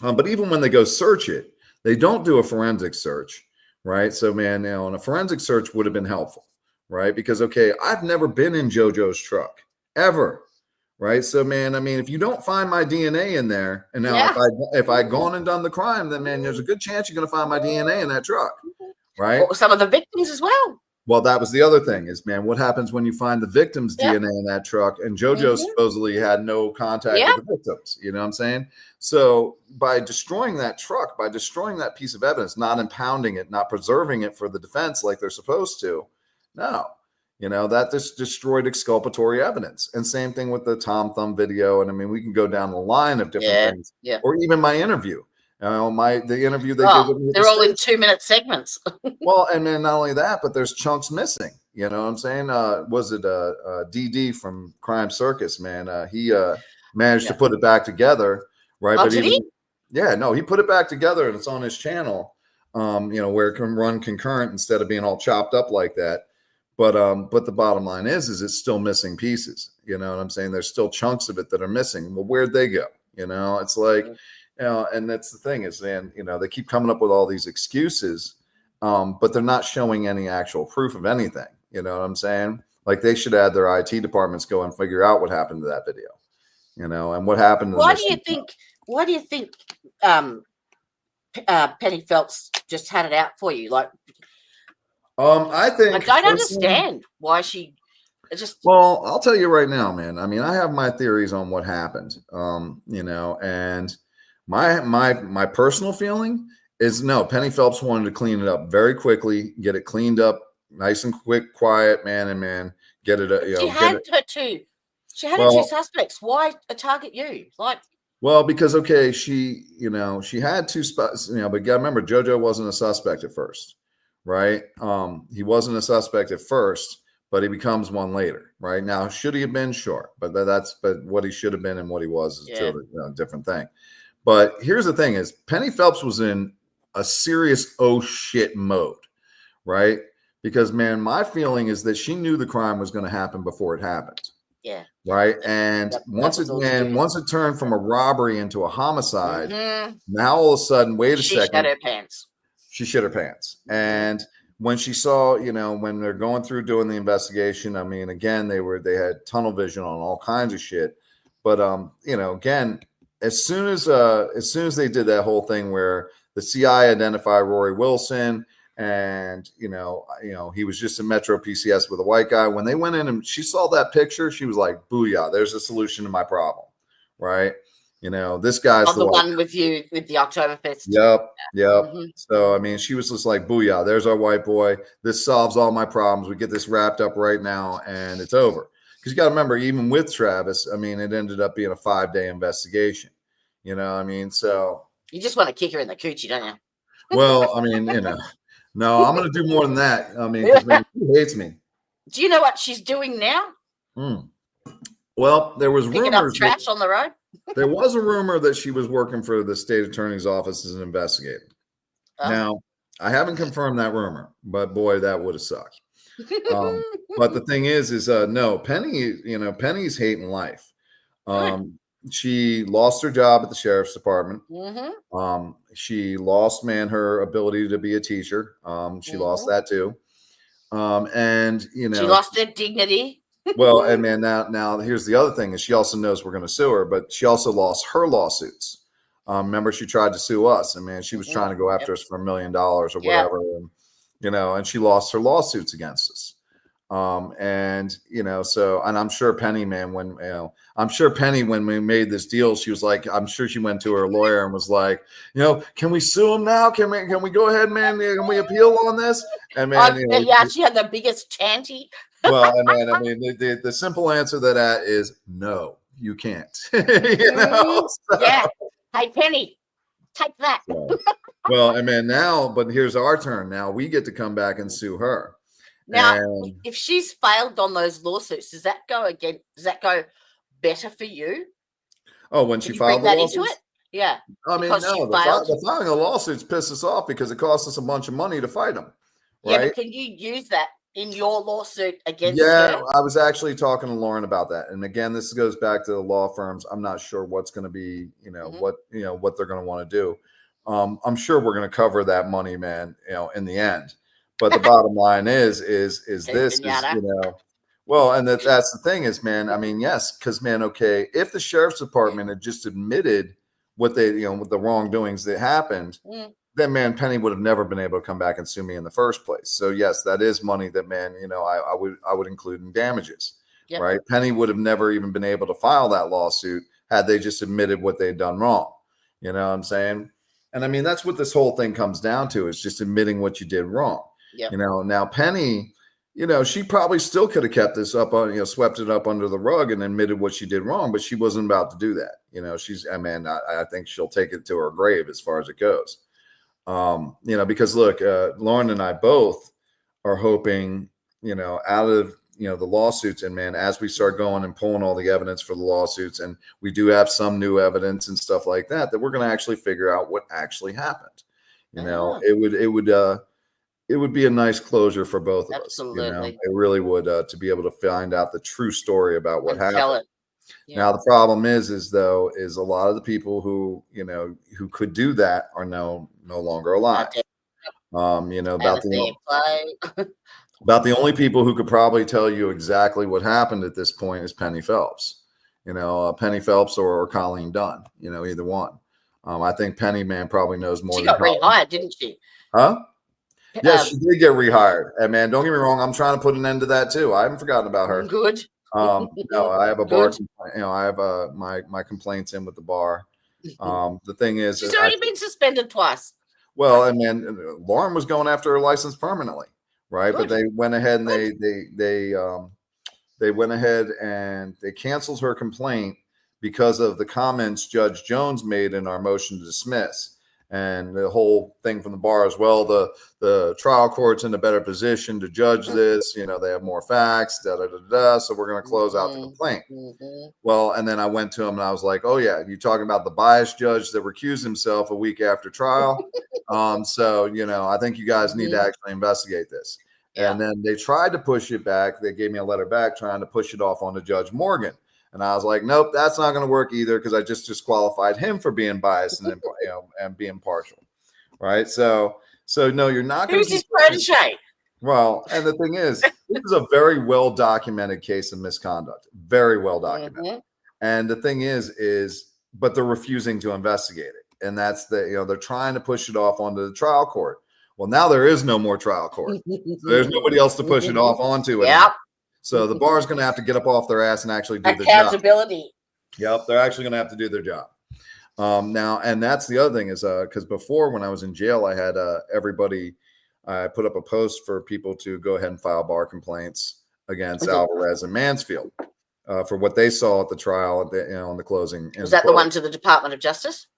But even when they go search it, they don't do a forensic search, right? So, man, and a forensic search would have been helpful, right? Because, okay, I've never been in JoJo's truck ever, right? So, man, I mean, if you don't find my DNA in there, and now if I'd gone and done the crime, then, man, there's a good chance you're going to find my DNA in that truck, right? Or some of the victims as well. Well, that was the other thing is, man, what happens when you find the victim's DNA in that truck? And JoJo supposedly had no contact with the victims. You know what I'm saying? So by destroying that truck, by destroying that piece of evidence, not impounding it, not preserving it for the defense like they're supposed to, that just destroyed exculpatory evidence. And same thing with the Tom Thumb video. And I mean, we can go down the line of different things, or even my interview. The interview they did with me. They're all in 2-minute segments. Well, and then not only that, but there's chunks missing. You know what I'm saying? Was it DD from Crime Circus, man? He managed to put it back together, right? Oh, But did he? Yeah, no, he put it back together, and it's on his channel. Where it can run concurrent instead of being all chopped up like that. But the bottom line is it's still missing pieces. You know what I'm saying? There's still chunks of it that are missing. Well, where'd they go? You know, it's like, you know, and that's the thing is, man, you know, they keep coming up with all these excuses, but they're not showing any actual proof of anything. You know what I'm saying? Like they should have their IT departments go and figure out what happened to that video, you know, and what happened. Why do you think Penny Phelps just had it out for you? Like, I think I don't understand why she just. Well, I'll tell you right now, man. I mean, I have my theories on what happened. You know, and my personal feeling is no. Penny Phelps wanted to clean it up very quickly, get it cleaned up, nice and quick, quiet, man. Get it. You know, she had her two. She had her two suspects. Why target you? Like. Well, because okay, she had two spots, you know, but you gotta remember JoJo wasn't a suspect at first, right? He wasn't a suspect at first, but he becomes one later, right? Now, should he have been? Sure, but what he should have been and what he was is a different thing. But here's the thing: is Penny Phelps was in a serious oh shit mode, right? Because man, my feeling is that she knew the crime was going to happen before it happened. Yeah. Right. And once it turned from a robbery into a homicide, now all of a sudden, wait a second. She shit her pants. She shit her pants. And when she saw, you know, when they're going through doing the investigation, I mean, again, they had tunnel vision on all kinds of shit. But you know, again, as soon as they did that whole thing where the CI identified Rory Wilson, and you know, he was just a Metro PCS with a white guy. When they went in and she saw that picture, she was like, "Booyah! There's a solution to my problem." Right? You know, this guy's the one with you with the Oktoberfest. Yep. So I mean, she was just like, "Booyah! There's our white boy. This solves all my problems. We get this wrapped up right now, and it's over." Because you got to remember, even with Travis, I mean, it ended up being a 5-day investigation. You know, I mean, so you just want to kick her in the coochie, don't you? Well, I mean, you know. No, I'm going to do more than that. I mean, because she hates me. Do you know what she's doing now? Well, there was picking rumors up trash on the road. There was a rumor that she was working for the state attorney's office as an investigator. Now, I haven't confirmed that rumor, but boy, that would have sucked. But the thing is no, Penny, you know, Penny's hating life. She lost her job at the sheriff's department. She lost, her ability to be a teacher. She lost that too. And you know, she lost her dignity. Well, and man, now here's the other thing is she also knows we're going to sue her, but she also lost her lawsuits. Remember, she tried to sue us, and man, she was trying to go after us for $1 million or whatever, and, you know, and she lost her lawsuits against us. And you know, so, and I'm sure Penny, man, when we made this deal, she was like, I'm sure she went to her lawyer and was like, you know, can we sue him now? Can we go ahead, man? Can we appeal on this? And man, you know, she had the biggest tanty. Well, I mean, the simple answer to that is no, you can't. You know? So, yeah. Hey, Penny, take that. Well, I mean, but here's our turn. Now we get to come back and sue her. Now, if she's failed on those lawsuits, does that go better for you? Oh, when she filed the lawsuits? Into it? Yeah. I mean, no, the filing of lawsuits pisses us off because it costs us a bunch of money to fight them. Right? Yeah, but can you use that in your lawsuit against her? I was actually talking to Lauren about that. And again, this goes back to the law firms. I'm not sure what's going to be, what they're going to want to do. I'm sure we're going to cover that money, man, in the end. But the bottom line is this, well, and that's the thing is, man, I mean, yes, because, man, okay, if the sheriff's department had just admitted what they, with the wrongdoings that happened, then, man, Penny would have never been able to come back and sue me in the first place. So, yes, that is money that, man, I would include in damages, right? Penny would have never even been able to file that lawsuit had they just admitted what they'd done wrong. You know what I'm saying? And I mean, that's what this whole thing comes down to, is just admitting what you did wrong. Now Penny, she probably still could have kept this up on, swept it up under the rug and admitted what she did wrong, but she wasn't about to do that. I think she'll take it to her grave as far as it goes. Because look, Lauren and I both are hoping, out of, the lawsuits, and man, as we start going and pulling all the evidence for the lawsuits, and we do have some new evidence and stuff like that, that we're going to actually figure out what actually happened. it would be a nice closure for both of us. You know, Absolutely. it really would, to be able to find out the true story about what And happened. tell it. Yeah. Now the problem is a lot of the people who, you know, who could do that are no longer alive. You know, about the only people who could probably tell you exactly what happened at this point is Penny Phelps. You know, Penny Phelps or Colleen Dunn. You know, either one. I think Penny, man, probably knows more. She got rehired, didn't she? Huh? Yes, she did get rehired. And man, don't get me wrong, I'm trying to put an end to that too. I haven't forgotten about her. Good. No, I have a bar. You know, I have my complaints in with the bar. The thing is, she's already been suspended twice. Well, and then Lauren was going after her license permanently, right? Good. But they went ahead and they went ahead and they canceled her complaint because of the comments Judge Jones made in our motion to dismiss. And the whole thing from the bar as well, the trial court's in a better position to judge this. You know, they have more facts, so we're going to close out the complaint. Well, and then I went to him and I was like, oh, yeah, you're talking about the biased judge that recused himself a week after trial. So, you know, I think you guys need to actually investigate this. Yeah. And then they tried to push it back. They gave me a letter back trying to push it off onto Judge Morgan. And I was like, nope, that's not going to work either, because I just disqualified him for being biased and and being partial, right? So no, you're not going to. Who's his protege? Well, and the thing is, this is a very well documented case of misconduct, very well documented. And the thing is, but they're refusing to investigate it, and that's they're trying to push it off onto the trial court. Well, now there is no more trial court. So there's nobody else to push it off onto. Yep. So the bar is going to have to get up off their ass and actually do their job. Accountability. Yep, they're actually going to have to do their job. Now, and that's the other thing is because before when I was in jail, I had everybody. I put up a post for people to go ahead and file bar complaints against Alvarez and Mansfield for what they saw at the trial on the closing. Was that the one to the Department of Justice?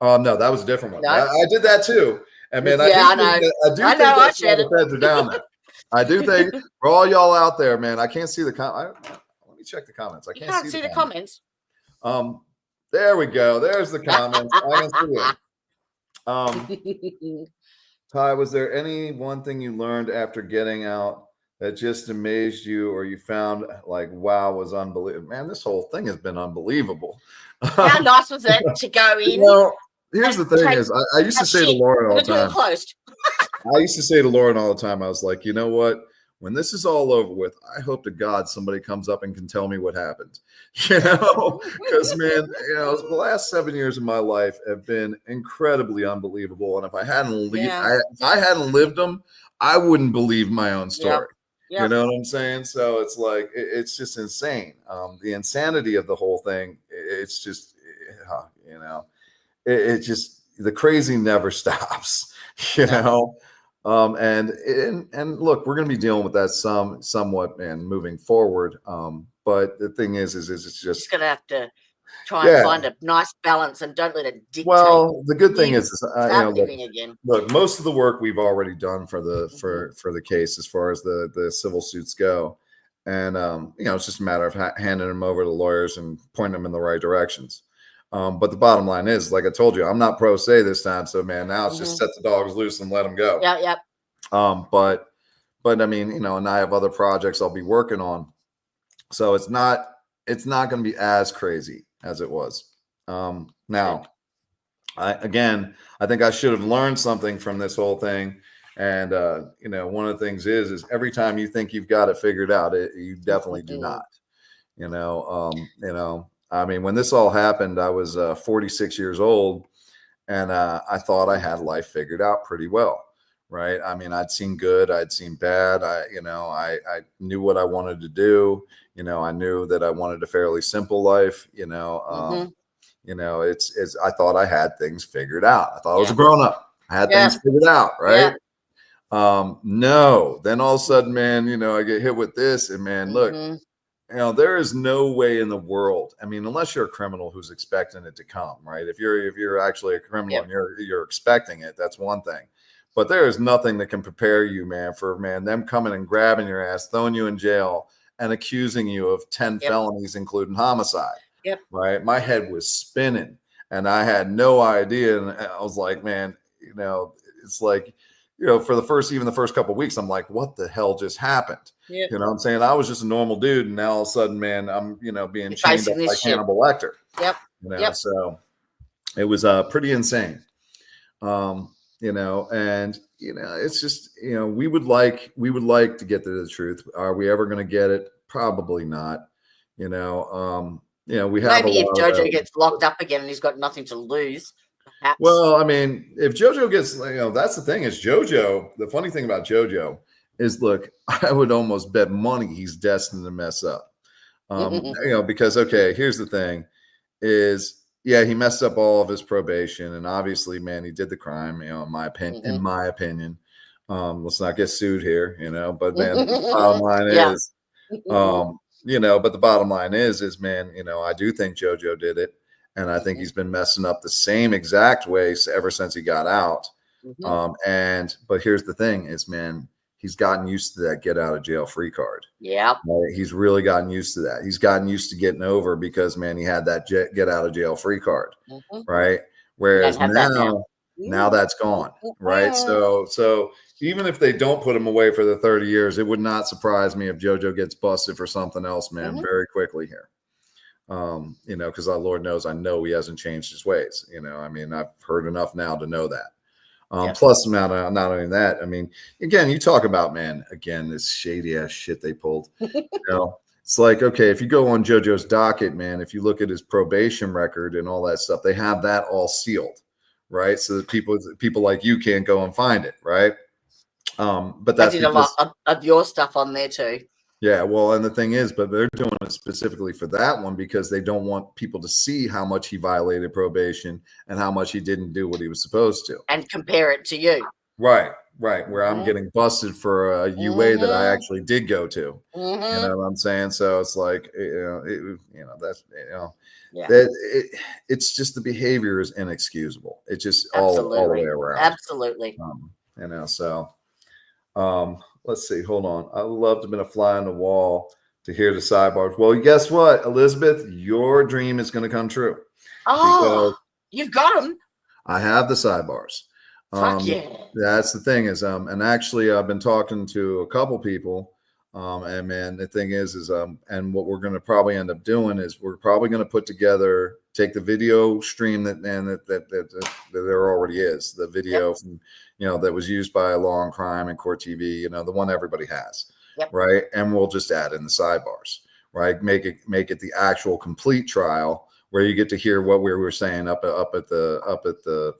No, that was a different one. No? I did that too. And man, I know. I shared it. The feds are down there. I do think for all y'all out there, man, I can't see the let me check the comments. I can't see the comments. There we go. There's the comments. I can see it. Ty, was there any one thing you learned after getting out that just amazed you, or you found like, wow, was unbelievable? Man, this whole thing has been unbelievable. How nice was it to go in? Well, here's the thing is, I used to say to Lauren all the time. I used to say to Lauren all the time, I was like, you know what? When this is all over with, I hope to God somebody comes up and can tell me what happened. You know, because man, the last 7 years of my life have been incredibly unbelievable. And if I hadn't lived them, I wouldn't believe my own story. Yep. You know what I'm saying? So it's like it's just insane. The insanity of the whole thing. It's just, it just the crazy never stops. You know. And look, we're going to be dealing with that somewhat and moving forward. But the thing is it's just going to have to try and find a nice balance and don't let it dictate. Well, the good thing is again. Look, most of the work we've already done for the case as far as the civil suits go. And, it's just a matter of handing them over to lawyers and pointing them in the right directions. But the bottom line is, like I told you, I'm not pro se this time. So man, now it's just set the dogs loose and let them go. Yeah. But I mean, and I have other projects I'll be working on. So it's not going to be as crazy as it was. Now, I think I should have learned something from this whole thing. And, one of the things is every time you think you've got it figured out, you definitely do not, I mean, when this all happened, I was 46 years old, and I thought I had life figured out pretty well, right? I mean, I'd seen good, I'd seen bad. I knew what I wanted to do. I knew that I wanted a fairly simple life. I thought I had things figured out. I thought I was a grown up. I had things figured out, right? No. Then all of a sudden, man, I get hit with this, and man, look. There is no way in the world. I mean, unless you're a criminal who's expecting it to come, right? If you're actually a criminal and you're expecting it, that's one thing. But there is nothing that can prepare you, man, for them coming and grabbing your ass, throwing you in jail, and accusing you of 10 felonies, including homicide. Yep. Right? My head was spinning, and I had no idea. And I was like, man, it's like for even the first couple of weeks, I'm like, what the hell just happened? Yeah. You know what I'm saying? I was just a normal dude, and now all of a sudden, man, I'm being You're chained facing up this like shit. Hannibal Lecter. Yep. So it was pretty insane. And it's just, we would like to get to the truth. Are we ever going to get it? Probably not. We have Maybe if of JoJo gets locked up again and he's got nothing to lose, perhaps. Well, I mean, if JoJo gets, that's the thing is JoJo. The funny thing about JoJo is, look, I would almost bet money he's destined to mess up. Because here's the thing is, yeah, he messed up all of his probation, and obviously, man, he did the crime. In my opinion, let's not get sued here, But man, the bottom line is, but the bottom line is, man, I do think JoJo did it, and I think he's been messing up the same exact ways ever since he got out. But here's the thing: is, man, he's gotten used to that get out of jail free card. Yeah. Right? He's really gotten used to that. He's gotten used to getting over because, man, he had that get out of jail free card. Right. Whereas now that's gone. Right. So even if they don't put him away for the 30 years, it would not surprise me if JoJo gets busted for something else, man, very quickly here. Because our Lord knows, I know he hasn't changed his ways. I mean, I've heard enough now to know that. Plus, not only that, I mean, again, you talk about, man, again, this shady ass shit they pulled. It's like, okay, if you go on JoJo's docket, man, if you look at his probation record and all that stuff, they have that all sealed, right? So that people like you can't go and find it, right? But that's a lot of your stuff on there too. Yeah, well, and the thing is, but they're doing it specifically for that one because they don't want people to see how much he violated probation and how much he didn't do what he was supposed to. And compare it to you. Right. Where I'm getting busted for a UA that I actually did go to. You know what I'm saying? So it's like, it's just the behavior is inexcusable. It's just all the way around. Absolutely. Let's see. Hold on. I would love to have been a fly on the wall to hear the sidebars. Well, guess what, Elizabeth? Your dream is going to come true. Oh, you've got them. I have the sidebars. Fuck yeah. That's the thing is, and actually, I've been talking to a couple people, and man, the thing is, and what we're going to probably end up doing is we're probably going to take the video stream that there already is, the video from, that was used by Law and Crime and Court TV, the one everybody has, right? And we'll just add in the sidebars, right? Make it the actual complete trial where you get to hear what we were saying up at the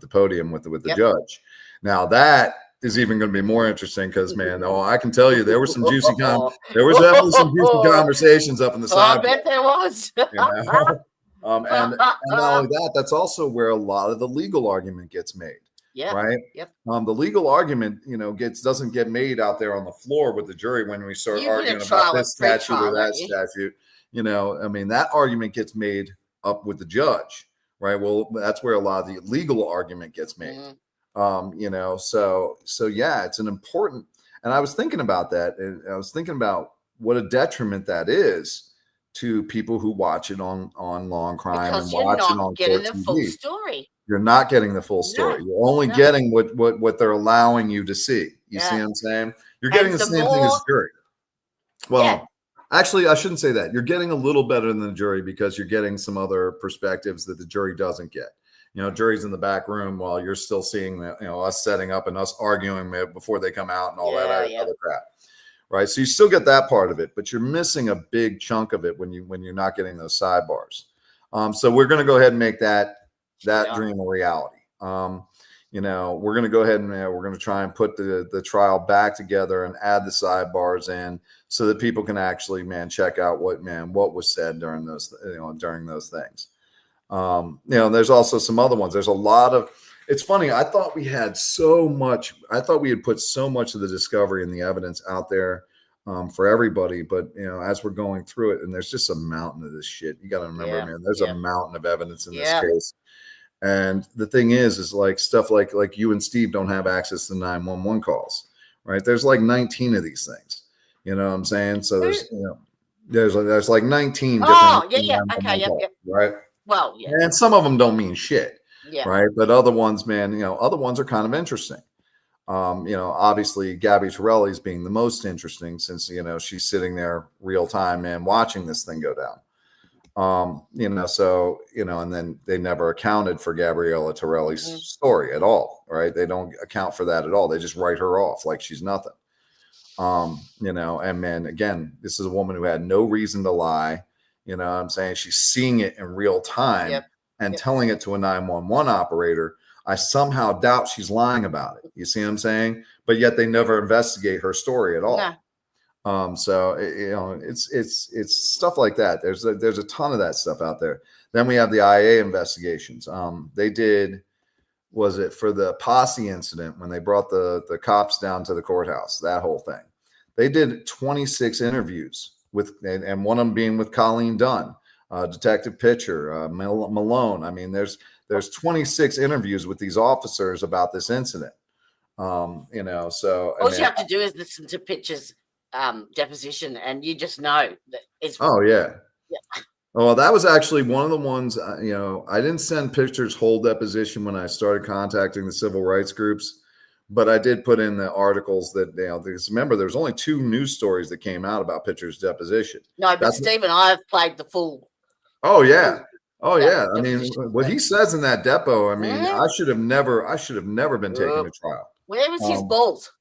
podium with the judge. Now that is even going to be more interesting because, man, I can tell you there was some juicy definitely some juicy conversations up in the side. I bet there was. And not only that, that's also where a lot of the legal argument gets made. Yeah. Right. Yep. The legal argument, doesn't get made out there on the floor with the jury when we start arguing about this statute or that statute. I mean, that argument gets made up with the judge. Right. Well, that's where a lot of the legal argument gets made. So yeah, it's an important. And I was thinking about that. And I was thinking about what a detriment that is to people who watch it on Law and Crime because and watch it on Court TV. You're not getting the full story. You're not getting the full story. You're only getting what they're allowing you to see. You see what I'm saying? You're getting the same thing as the jury. Well, actually, I shouldn't say that. You're getting a little better than the jury because you're getting some other perspectives that the jury doesn't get. Jury's in the back room while you're still seeing us setting up and us arguing before they come out and all that other crap. Right. So you still get that part of it, but you're missing a big chunk of it when you're not getting those sidebars. So we're going to go ahead and make that dream a reality. We're going to go ahead and we're going to try and put the trial back together and add the sidebars in so that people can actually, check out what was said during those things. There's also some other ones. There's a lot of, it's funny. I thought we had so much. I thought we had put so much of the discovery and the evidence out there for everybody. But, as we're going through it, and there's just a mountain of this shit. You got to remember, man, there's a mountain of evidence in this case. And the thing is like stuff like you and Steve don't have access to 911 calls, right? There's like 19 of these things. You know what I'm saying? So there's like 19 different calls, right? Well, and some of them don't mean shit, yeah. right? But other ones, man, other ones are kind of interesting. Obviously Gabby Torelli's being the most interesting since, she's sitting there real time and watching this thing go down. And then they never accounted for Gabriella Torelli's story at all, right? They don't account for that at all. They just write her off like she's nothing. And man, again, this is a woman who had no reason to lie. You know what I'm saying? She's seeing it in real time and telling it to a 911 operator. I somehow doubt she's lying about it. You see what I'm saying? But yet they never investigate her story at all. No. It's stuff like that. There's a ton of that stuff out there. Then we have the IA investigations. They did, was it for the posse incident when they brought the cops down to the courthouse, that whole thing. They did 26 interviews and one of them being with Colleen Dunn, Detective Pitcher, Malone. I mean, there's 26 interviews with these officers about this incident. So all you have to do is listen to Pitcher's deposition, and you just know that it's. Oh yeah. Well, that was actually one of the ones. I didn't send Pitcher's whole deposition when I started contacting the civil rights groups, but I did put in the articles that because remember, there's only 2 news stories that came out about Pitcher's deposition. No, but Steve and I have played the full. Oh yeah. Oh yeah. I mean, what he says in that depo. I mean, I should have never been taken to trial. Where was his balls?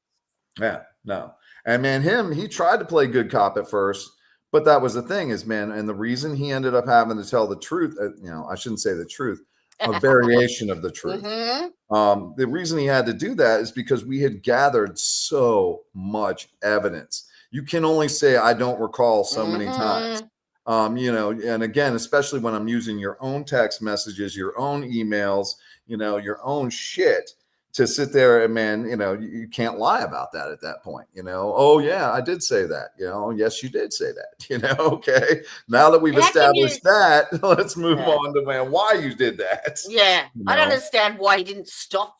Yeah. No. And man, he tried to play good cop at first, but that was the thing is, man, and the reason he ended up having to tell the truth, I shouldn't say the truth, a variation of the truth. The reason he had to do that is because we had gathered so much evidence. You can only say, I don't recall so many times. And again, especially when I'm using your own text messages, your own emails, your own shit to sit there and man, you can't lie about that at that point, oh yeah, I did say that, yes, you did say that, okay. Now that we've established that, let's move on to man, why you did that. Yeah. I don't understand why he didn't stop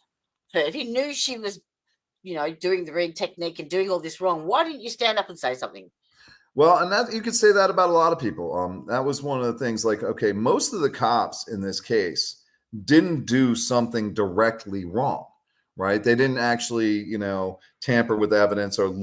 her. If he knew she was, doing the read technique and doing all this wrong, why didn't you stand up and say something? Well, and that you could say that about a lot of people. That was one of the things like, okay, most of the cops in this case didn't do something directly wrong, right? They didn't actually, tamper with evidence or,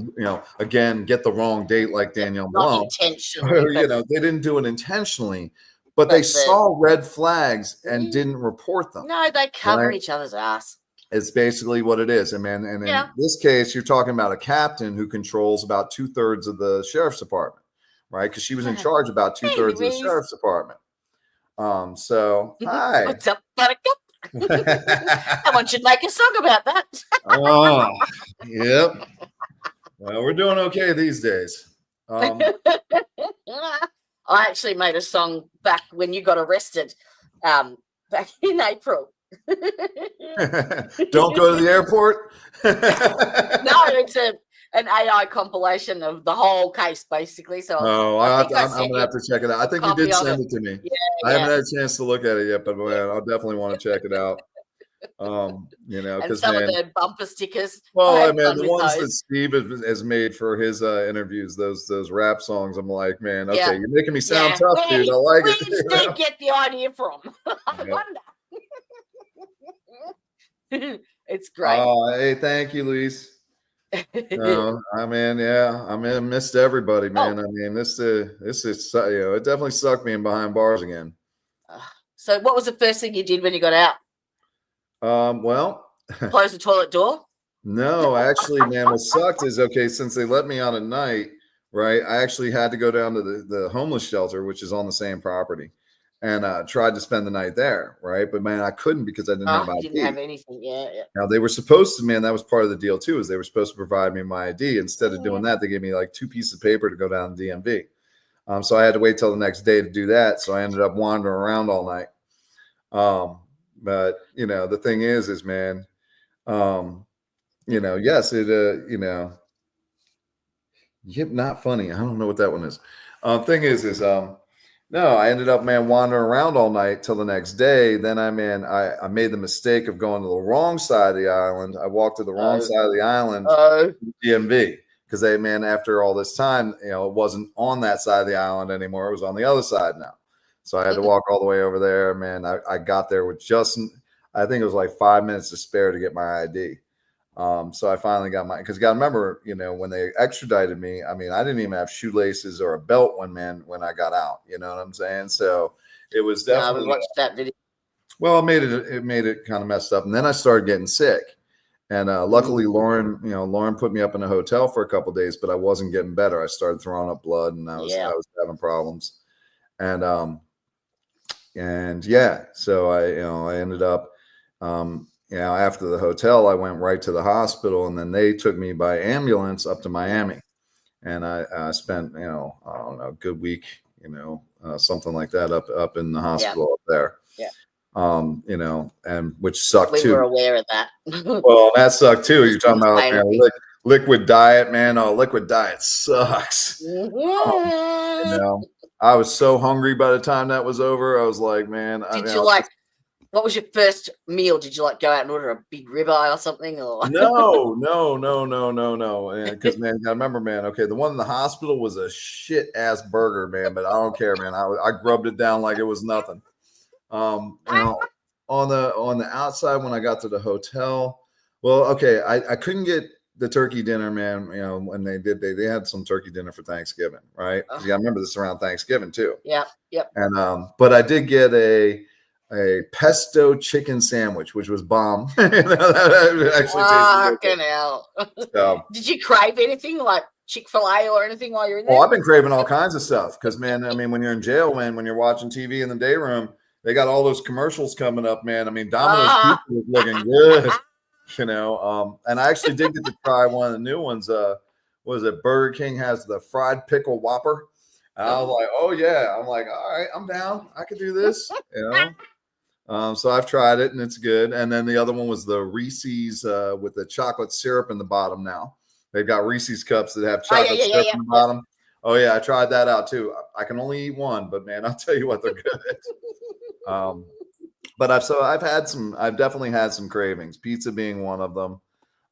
again, get the wrong date like Danielle Malone. Intentionally. They didn't do it intentionally, but they saw red flags and didn't report them. No, they cover each other's ass. It's basically what it is. And in this case, you're talking about a captain who controls about 2/3 of the sheriff's department, right? Because she was in charge about 2/3 of the sheriff's department. So, hi. What's up, buttercup? Someone should make a song about that. Oh, yep. Well, we're doing okay these days. I actually made a song back when you got arrested, back in April. Don't go to the airport. No, it's an AI compilation of the whole case, basically. So I'm gonna have to check it out. I think you did send it to me. I haven't had a chance to look at it yet, but man, I'll definitely want to check it out. And some of the bumper stickers. Well, man, the ones that Steve has made for his interviews, those rap songs, I'm like, man, okay, you're making me sound tough, dude. I like it. Where did you get the idea from? I wonder. It's great. Oh, hey, thank you, Luis. I missed everybody, man. I mean, this is it definitely sucked being behind bars again. So, what was the first thing you did when you got out? Well, close the toilet door. No, actually, man, what sucked is since they let me out at night, right? I actually had to go down to the homeless shelter, which is on the same property, and tried to spend the night there, right? But man, I couldn't because I didn't have ID. Didn't have anything. Yeah. Now they were supposed to, man. That was part of the deal too. Is they were supposed to provide me my ID. Instead of doing that, they gave me like 2 pieces of paper to go down to DMV. So I had to wait till the next day to do that. So I ended up wandering around all night. But the thing is, man, yes, it, not funny. I don't know what that one is. Thing is, no, I ended up, man, wandering around all night till the next day. Then I made the mistake of going to the wrong side of the island. I walked to the wrong side of the island, DMV, because after all this time, it wasn't on that side of the island anymore. It was on the other side now. So I had to walk all the way over there, man. I got there with I think it was like 5 minutes to spare to get my ID. So I finally got because you got to remember, when they extradited me, I mean, I didn't even have shoelaces or a belt when I got out. You know what I'm saying? So it was definitely. I watched that video. Well, it made it kind of messed up, and then I started getting sick. And luckily, Lauren put me up in a hotel for a couple of days, but I wasn't getting better. I started throwing up blood, and I was having problems. And so I ended up. After the hotel, I went right to the hospital, and then they took me by ambulance up to Miami, and I spent, I don't know, a good week, something like that up in the hospital up there. Yeah. And which sucked too. We were aware of that. Well, that sucked too. You're talking about liquid diet, man. Oh, liquid diet sucks. I was so hungry by the time that was over. I was like, man. What was your first meal? Did you go out and order a big ribeye or something? Or No. Because man, I remember, man. Okay, the one in the hospital was a shit ass burger, man. But I don't care, man. I grubbed it down like it was nothing. On the outside when I got to the hotel, well, okay, I couldn't get the turkey dinner, man. When they had some turkey dinner for Thanksgiving, right? Because you got to remember this is around Thanksgiving too. Yeah, yep. And but I did get a pesto chicken sandwich, which was bomb. That actually tasted hell. So, did you crave anything like Chick-fil-A or anything while you're in there? Oh, I've been craving all kinds of stuff because, man, I mean, when you're in jail, man, when you're watching TV in the day room, they got all those commercials coming up, man. I mean, Domino's Pizza was looking good, and I actually did get to try one of the new ones. Was it Burger King has the fried pickle Whopper? And I was like, oh yeah. I'm like, all right, I'm down. I could do this, So I've tried it and it's good. And then the other one was the Reese's with the chocolate syrup in the bottom. Now they've got Reese's cups that have chocolate syrup in the bottom. Oh yeah, I tried that out too. I can only eat one, but man, I'll tell you what, they're good. But I've definitely had some cravings. Pizza being one of them.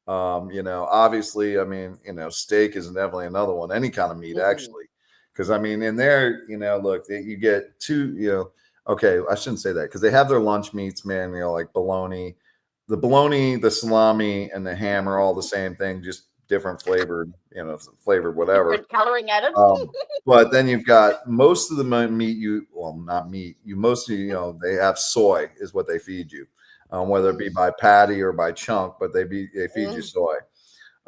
Obviously, I mean, steak is definitely another one. Any kind of meat, actually, because I mean, in there, look, you get two, okay, I shouldn't say that because they have their lunch meats, man. Like bologna, the salami, and the ham are all the same thing, just different flavored, whatever. Different coloring added. But then you've got most of the meat. Not meat. They have soy is what they feed you, whether it be by patty or by chunk. But they feed you soy.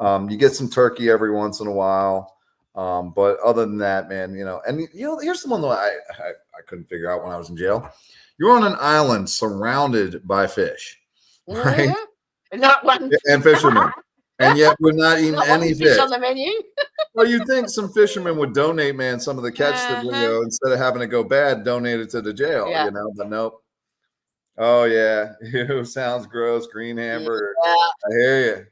You get some turkey every once in a while. But other than that, man, here's the one that I couldn't figure out when I was in jail. You're on an island surrounded by fish, right? Not one. And fishermen. And yet we're not eating any fish on the menu. Well, you'd think some fishermen would donate, man, some of the catch that instead of having to go bad, donate it to the jail, but nope. Oh yeah. Sounds gross. Green hamburger. Yeah.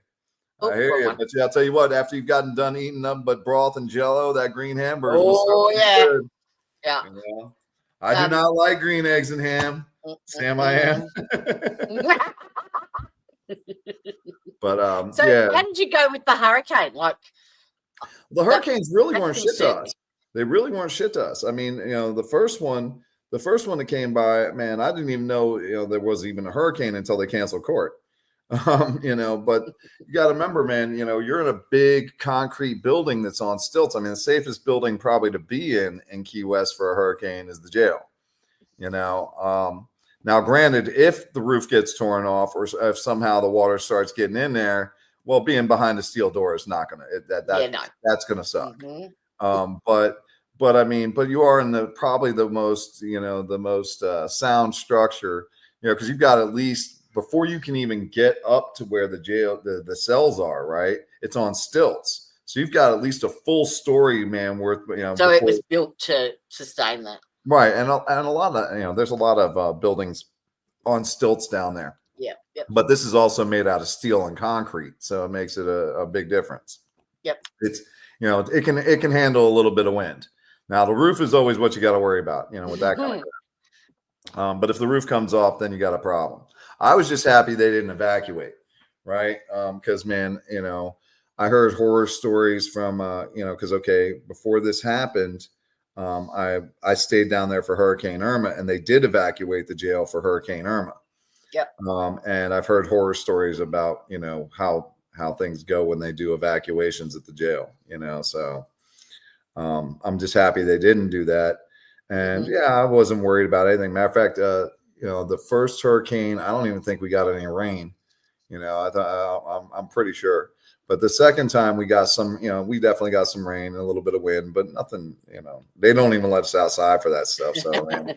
I hear you. But I'll tell you what, after you've gotten done eating nothing but broth and jello, that green hamburger. Oh yeah. Good. Yeah. I do not like green eggs and ham. Sam, I am. But how did you go with the hurricane? The hurricanes really weren't shit to us. They really weren't shit to us. I mean, the first one that came by, man, I didn't even know there was even a hurricane until they canceled court. But you got to remember, man, you're in a big concrete building that's on stilts. I mean, the safest building probably to be in Key West for a hurricane is the jail. Now, granted, if the roof gets torn off or if somehow the water starts getting in there, well, being behind a steel door is not going to, that's going to suck. Mm-hmm. But I mean, you are in probably the most sound structure, because you've got at least, before you can even get up to where the jail, the cells are, right? It's on stilts. So you've got at least a full story, man, worth, So it was built to sustain that. Right. And a lot of, there's a lot of buildings on stilts down there. Yeah. Yep. But this is also made out of steel and concrete. So it makes it a big difference. Yep. It's, it can handle a little bit of wind. Now the roof is always what you got to worry about, with that kind of thing. But if the roof comes off, then you got a problem. I was just happy they didn't evacuate. Right. Because, man, I heard horror stories from, because, before this happened, I stayed down there for Hurricane Irma, and they did evacuate the jail for Hurricane Irma. Yep. And I've heard horror stories about, how how things go when they do evacuations at the jail, so I'm just happy they didn't do that. And yeah, I wasn't worried about anything. Matter of fact, the first hurricane, I don't even think we got any rain. I thought I'm pretty sure. But the second time we got some, we definitely got some rain and a little bit of wind, but nothing, they don't even let us outside for that stuff. So it's kind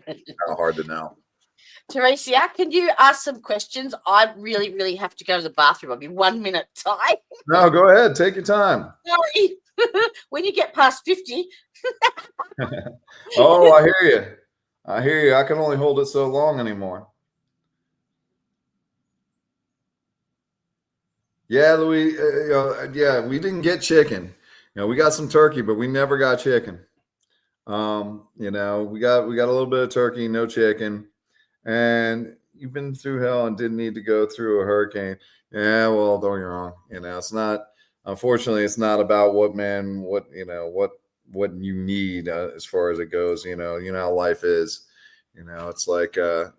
of hard to know. Teresia, can you ask some questions? I really, really have to go to the bathroom. I'll be 1 minute time. No, go ahead. Take your time. Sorry. When you get past 50. Oh, I hear you. I hear you. I can only hold it so long anymore. Yeah, Louis. We didn't get chicken. We got some turkey, but we never got chicken. We got a little bit of turkey, no chicken. And you've been through hell and didn't need to go through a hurricane. Yeah, well, don't get wrong. It's not. Unfortunately, it's not about what you need as far as it goes. You know how life is. It's like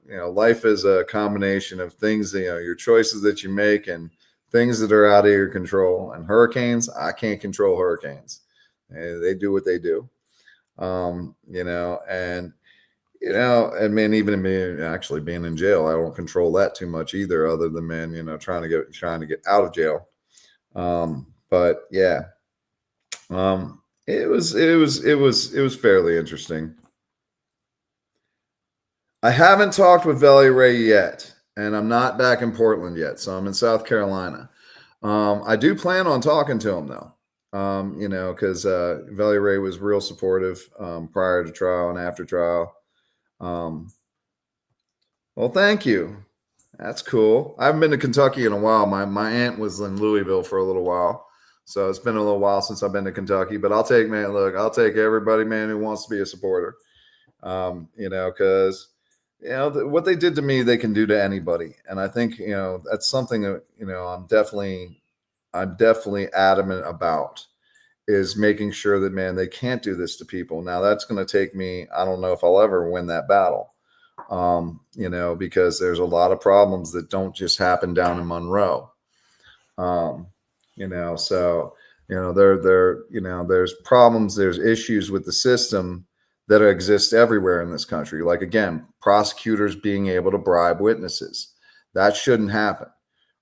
life is a combination of things. Your choices that you make and things that are out of your control. And hurricanes, I can't control hurricanes. They do what they do. And I mean, even me actually being in jail, I don't control that too much either, other than trying to get out of jail. But yeah, it was fairly interesting. I haven't talked with Valley Ray yet, and I'm not back in Portland yet, so I'm in South Carolina. I do plan on talking to him though. Because Valley Ray was real supportive prior to trial and after trial. Well, thank you. That's cool. I haven't been to Kentucky in a while. My aunt was in Louisville for a little while, so it's been a little while since I've been to Kentucky. But I'll take everybody, man, who wants to be a supporter. Because what they did to me, they can do to anybody, and I think that's something that I'm definitely adamant about, is making sure that, man, they can't do this to people. Now that's going to take me, I don't know if I'll ever win that battle, because there's a lot of problems that don't just happen down in Monroe. There's problems, there's issues with the system that exist everywhere in this country. Like, again, prosecutors being able to bribe witnesses. That shouldn't happen.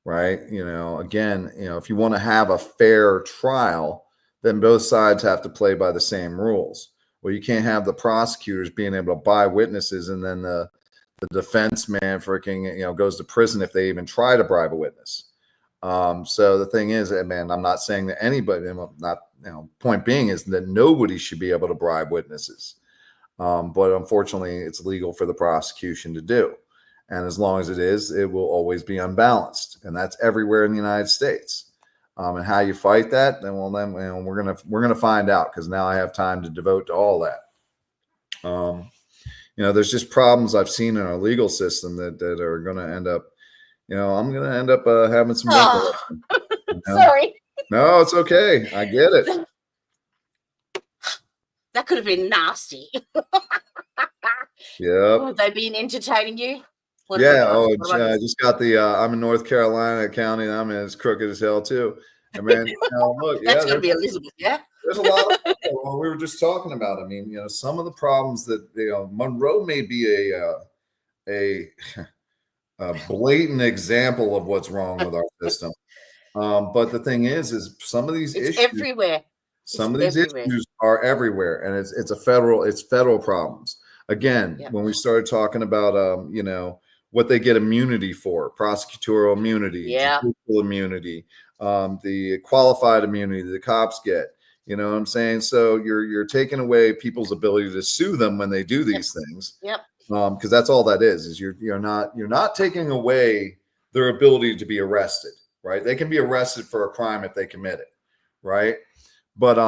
Right. If you want to have a fair trial, then both sides have to play by the same rules. Well, you can't have the prosecutors being able to buy witnesses and then the defense man freaking, goes to prison if they even try to bribe a witness. So the thing is, man, I'm not saying that anybody, point being is that nobody should be able to bribe witnesses. But unfortunately, it's legal for the prosecution to do. And as long as it is, it will always be unbalanced. And that's everywhere in the United States. And how you fight that, then we're gonna find out, because now I have time to devote to all that. There's just problems I've seen in our legal system that are gonna end up, I'm gonna end up having some. Sorry. No, it's okay. I get it. That could have been nasty. Yeah. Have they been entertaining you? I just got I'm in North Carolina County, and I'm as crooked as hell too. And man, look, that's gonna be Elizabeth, yeah. There's a lot of well, we were just talking about. I mean, some of the problems that Monroe may be a blatant example of what's wrong with our system. But the thing is some of these issues everywhere. Some of these issues are everywhere, and it's federal problems. Again, when we started talking about what they get immunity for, prosecutorial immunity, judicial immunity, the qualified immunity the cops get. You know what I'm saying? So you're taking away people's ability to sue them when they do these things. Yep. Because that's all that is you're not taking away their ability to be arrested, right? They can be arrested for a crime if they commit it, right? But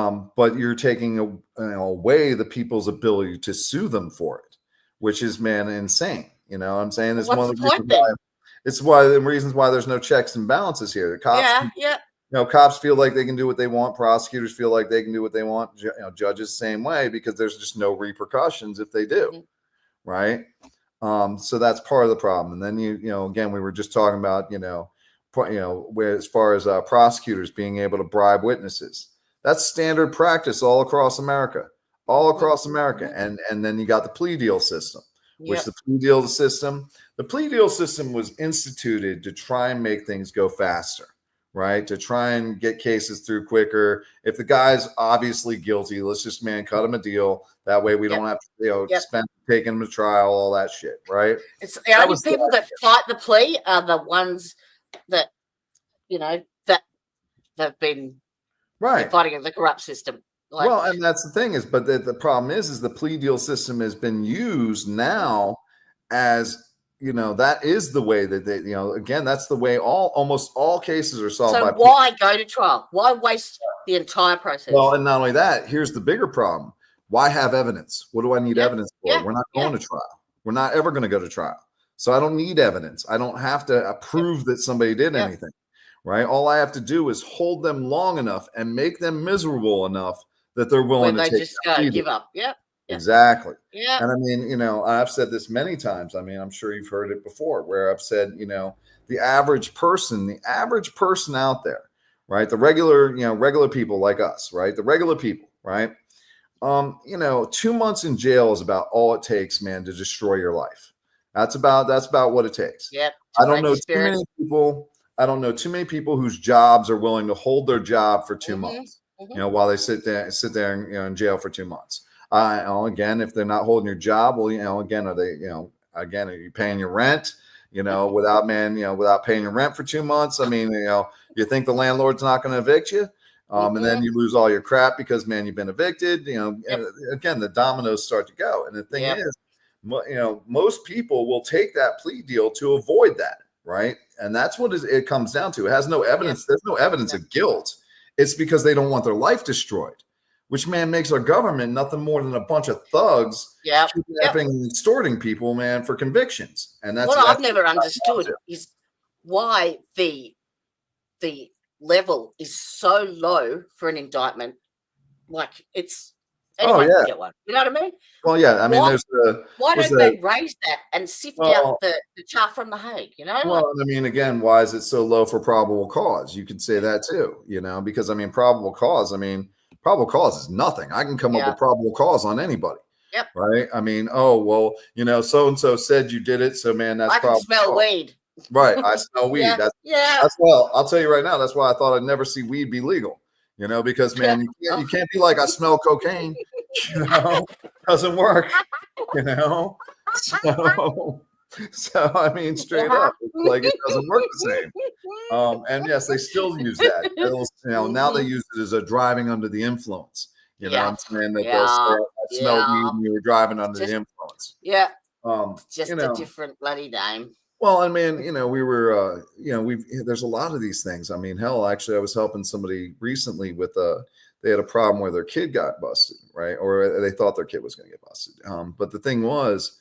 you're taking away the people's ability to sue them for it, which is, man, insane. You know what I'm saying? It's one of the reasons why there's no checks and balances here. The cops, cops feel like they can do what they want. Prosecutors feel like they can do what they want. Judges same way, because there's just no repercussions if they do, right? So that's part of the problem. And then again, we were just talking about where as far as prosecutors being able to bribe witnesses. That's standard practice all across America, and then you got the plea deal system, which the plea deal system was instituted to try and make things go faster, right? To try and get cases through quicker. If the guy's obviously guilty, let's just cut him a deal. That way we don't have to spend taking him to trial, all that shit, right? It's the only people that fight the plea are the ones that that have been fighting the corrupt system. Well, and that's the thing but the problem is the plea deal system has been used now as that is the way that they again, that's the way almost all cases are solved. So why go to trial? Why waste the entire process? Well, and not only that, here's the bigger problem. Why have evidence? What do I need evidence for? We're not going to trial. We're not ever going to go to trial. So I don't need evidence. I don't have to prove that somebody did anything, right? All I have to do is hold them long enough and make them miserable enough that they're willing to just give up. Yep. Exactly. Yeah. And I mean, I've said this many times. I mean, I'm sure you've heard it before, where I've said, the average person out there, right? The regular people like us, right? The regular people, right? 2 months in jail is about all it takes, man, to destroy your life. That's about what it takes. Yep. I don't know too many people whose jobs are willing to hold their job for 2 months. While they sit there in jail for 2 months. Again, if they're not holding your job, well, again, are you paying your rent? Without paying your rent for 2 months. I mean, you think the landlord's not going to evict you, and then you lose all your crap because, man, you've been evicted. Again, the dominoes start to go. And the thing is, most people will take that plea deal to avoid that, right? And that's what it comes down to. It has no evidence. There's no evidence of guilt. It's because they don't want their life destroyed, which, man, makes our government nothing more than a bunch of thugs kidnapping and extorting people, man, for convictions. And that's what I've never understood is why the level is so low for an indictment. Like anyone can get one. You know what I mean? Well, yeah. I mean, why don't they raise that and sift out the chaff from the Hague? Well, I mean, again, why is it so low for probable cause? You could say that too. Because I mean, probable cause is nothing. I can come up with probable cause on anybody. Yep. Right. I mean, so and so said you did it. So, man, that's probable. I can smell weed. Right. I smell weed. That's well. I'll tell you right now. That's why I thought I'd never see weed be legal. Because, man, you can't be like, I smell cocaine. Doesn't work. So I mean, straight up, it's like it doesn't work the same. And yes, they still use that. Now they use it as a driving under the influence. What I'm saying? That they'll say, I smelled weed when you were driving under the influence. Yeah. Just a different bloody name. Well, I mean, we were, there's a lot of these things. I mean, hell, actually, I was helping somebody recently with they had a problem where their kid got busted, right? Or they thought their kid was going to get busted. But the thing is,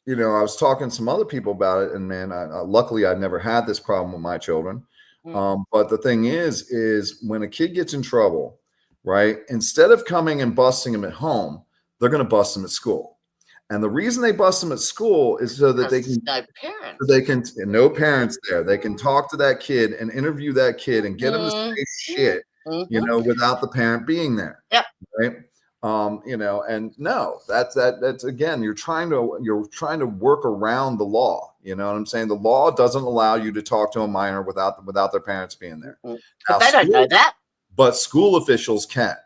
I was talking to some other people about it, and man, luckily I never had this problem with my children. But the thing is when a kid gets in trouble, right? Instead of coming and busting him at home, they're going to bust him at school. And the reason they bust them at school is so that they can no parents there. They can talk to that kid and interview that kid and get him to say shit, without the parent being there. Yep. Right. And no, that's again, you're trying to work around the law. You know what I'm saying? The law doesn't allow you to talk to a minor without their parents being there. But they don't know that. But school officials can.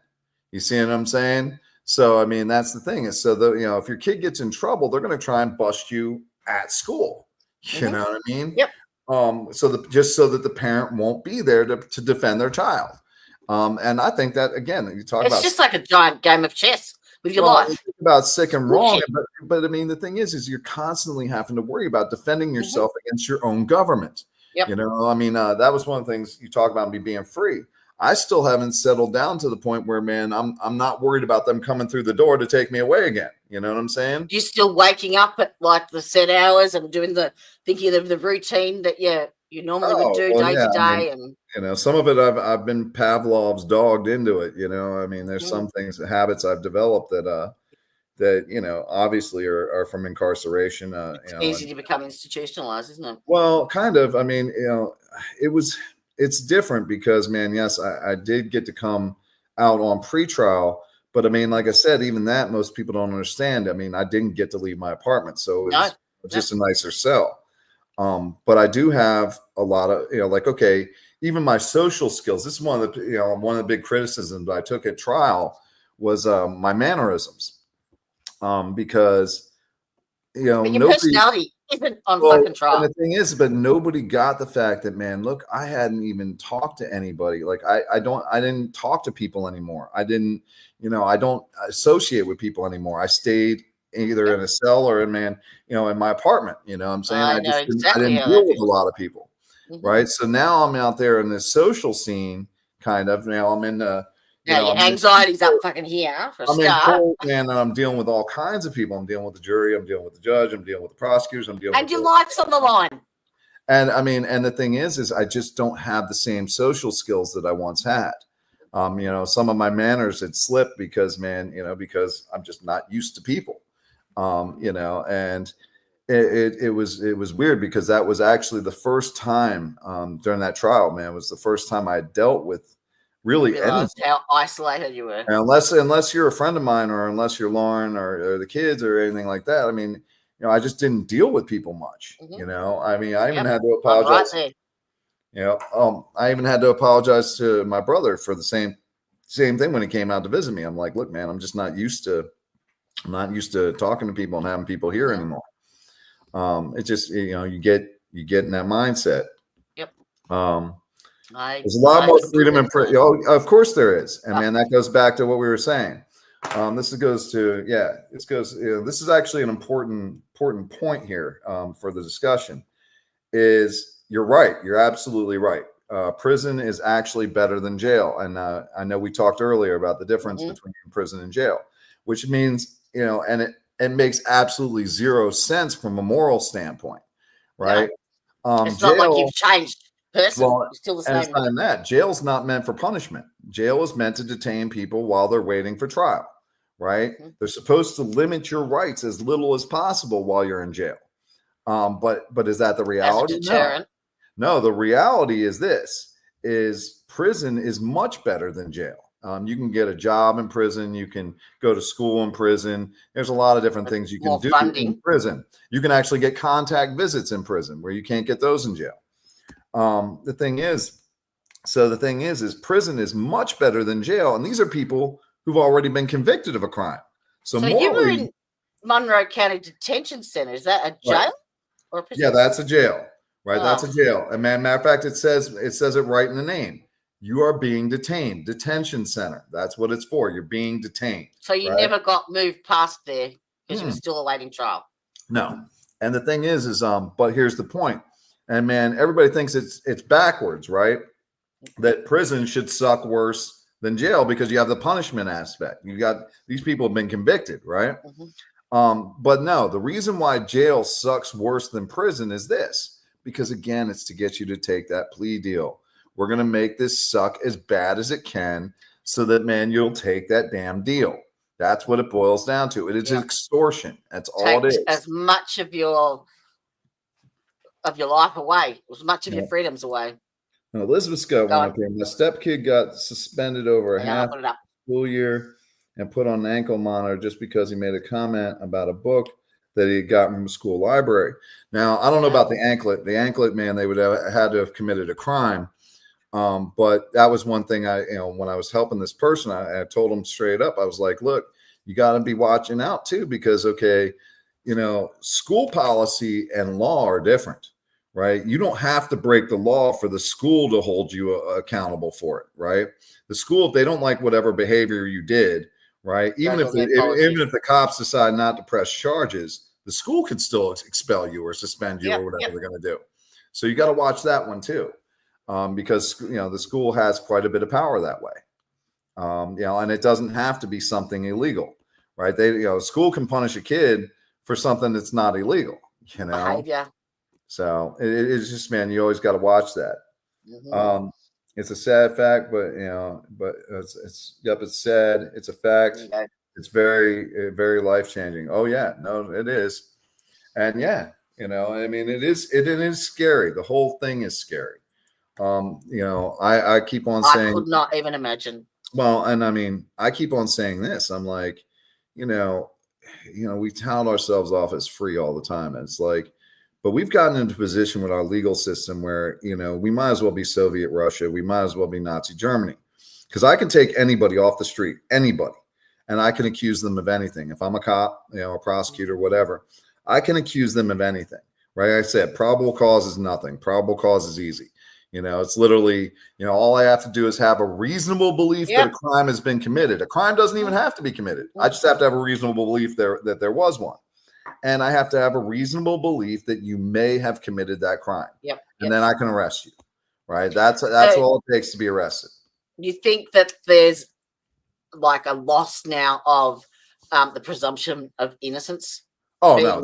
You see what I'm saying? So, I mean, that's the thing is, if your kid gets in trouble, they're going to try and bust you at school. You know what I mean? Yep. Just so that the parent won't be there to defend their child. And I think that, again, it's just like a giant game of chess with your life. About sick and wrong. But I mean, the thing is you're constantly having to worry about defending yourself against your own government. Yep. I mean, that was one of the things you talk about me being free. I still haven't settled down to the point where, man, I'm not worried about them coming through the door to take me away again. You know what I'm saying? You're still waking up at like the set hours and thinking of the routine that you normally would do day to day. And some of it I've been Pavlov's dogged into it. I mean, there's some things, habits I've developed that that, you know, obviously are from incarceration. It's easy to become institutionalized, isn't it? Well, kind of. I mean, you know, it's different because, man, yes, I did get to come out on pretrial, but I mean, like I said, even that most people don't understand. I mean, I didn't get to leave my apartment, so it was just a nicer cell. But I do have a lot of, you know, like, okay, even my social skills. This is one of the, you know, one of the big criticisms I took at trial was my mannerisms. Because, you know, but your personality isn't on fucking trial. And the thing is, but nobody got the fact that, man, look, I hadn't even talked to anybody. Like I didn't talk to people anymore. I didn't, you know, I don't associate with people anymore. I stayed either in a cell or in my apartment. You know what I'm saying? I didn't deal with a lot of people. Right. So now I'm out there in this social scene, kind of. Now I'm in your anxiety's up fucking here. And I'm dealing with all kinds of people. I'm dealing with the jury. I'm dealing with the judge. I'm dealing with the prosecutors. I'm dealing with your life's on the line. And I mean, and the thing is I just don't have the same social skills that I once had. You know, some of my manners had slipped because, man, you know, because I'm just not used to people. You know, and it was weird because that was actually the first time during that trial, man, was the first time I dealt with really how isolated you were. Unless you're a friend of mine, or unless you're Lauren or the kids or anything like that. I mean, you know, I just didn't deal with people much. You know, I mean, I even had to apologize. You know, I even had to apologize to my brother for the same thing when he came out to visit me. I'm like, look, man, I'm just not used to talking to people and having people here anymore. It just, you know, you get in that mindset. Yep. There's a lot more freedom in prison. Oh, of course there is. And man, that goes back to what we were saying. This is actually an important point here for the discussion. Is you're right. You're absolutely right. Prison is actually better than jail. And I know we talked earlier about the difference between prison and jail, which means, you know, and it makes absolutely zero sense from a moral standpoint, right? It's not like you've changed. Well, still the same. And it's not that. Jail's not meant for punishment. Jail is meant to detain people while they're waiting for trial, right? They're supposed to limit your rights as little as possible while you're in jail. But is that the reality? As a deterrent. No, the reality is prison is much better than jail. You can get a job in prison. You can go to school in prison. There's a lot of different things you can do in prison. You can actually get contact visits in prison where you can't get those in jail. The thing is prison is much better than jail. And these are people who've already been convicted of a crime. So you were in Monroe County Detention Center. Is that a jail or a prison? Yeah, that's a jail, right? That's a jail. And matter of fact, it says it right in the name. You are being detained. Detention center. That's what it's for. You're being detained. So you never got moved past there because you were still awaiting trial. No. And the thing is but here's the point. And man, everybody thinks it's backwards, right? That prison should suck worse than jail because you have the punishment aspect. You got these people have been convicted, right? But no, the reason why jail sucks worse than prison is this, because again, it's to get you to take that plea deal. We're going to make this suck as bad as it can so that, man, you'll take that damn deal. That's what it boils down to. It is extortion. That's all it is. As much of your life away, as much of your freedoms away. Now, Elizabeth's got one up here. My stepkid got suspended over a half school year and put on an ankle monitor just because he made a comment about a book that he got from the school library. Now, I don't know about the anklet. The anklet, man, they would have had to have committed a crime. But that was one thing when I was helping this person, I told him straight up, I was like, look, you got to be watching out too, because, school policy and law are different, right? You don't have to break the law for the school to hold you accountable for it, right? The school, if they don't like whatever behavior you did, right? Even if the cops decide not to press charges, the school could still expel you or suspend you or whatever they're going to do. So you got to watch that one too. Because the school has quite a bit of power that way, and it doesn't have to be something illegal, right? School can punish a kid for something that's not illegal, So it's just, man, you always got to watch that. It's a sad fact, but it's sad. It's a fact. It's very, very life changing. Oh yeah, no, it is. And yeah, I mean, it is scary. The whole thing is scary. I keep on I saying, could not even imagine. well, and I mean, I keep on saying this. I'm like, we tout ourselves off as free all the time. And it's like, but we've gotten into a position with our legal system where, we might as well be Soviet Russia. We might as well be Nazi Germany, because I can take anybody off the street, anybody, and I can accuse them of anything. If I'm a cop, a prosecutor, whatever, I can accuse them of anything, right? I said, probable cause is nothing. Probable cause is easy. It's literally, all I have to do is have a reasonable belief that a crime has been committed. A crime doesn't even have to be committed. I just have to have a reasonable belief that there was one. And I have to have a reasonable belief that you may have committed that crime. And then I can arrest you, right? That's all it takes to be arrested. You think that there's like a loss now of the presumption of innocence? Oh, no,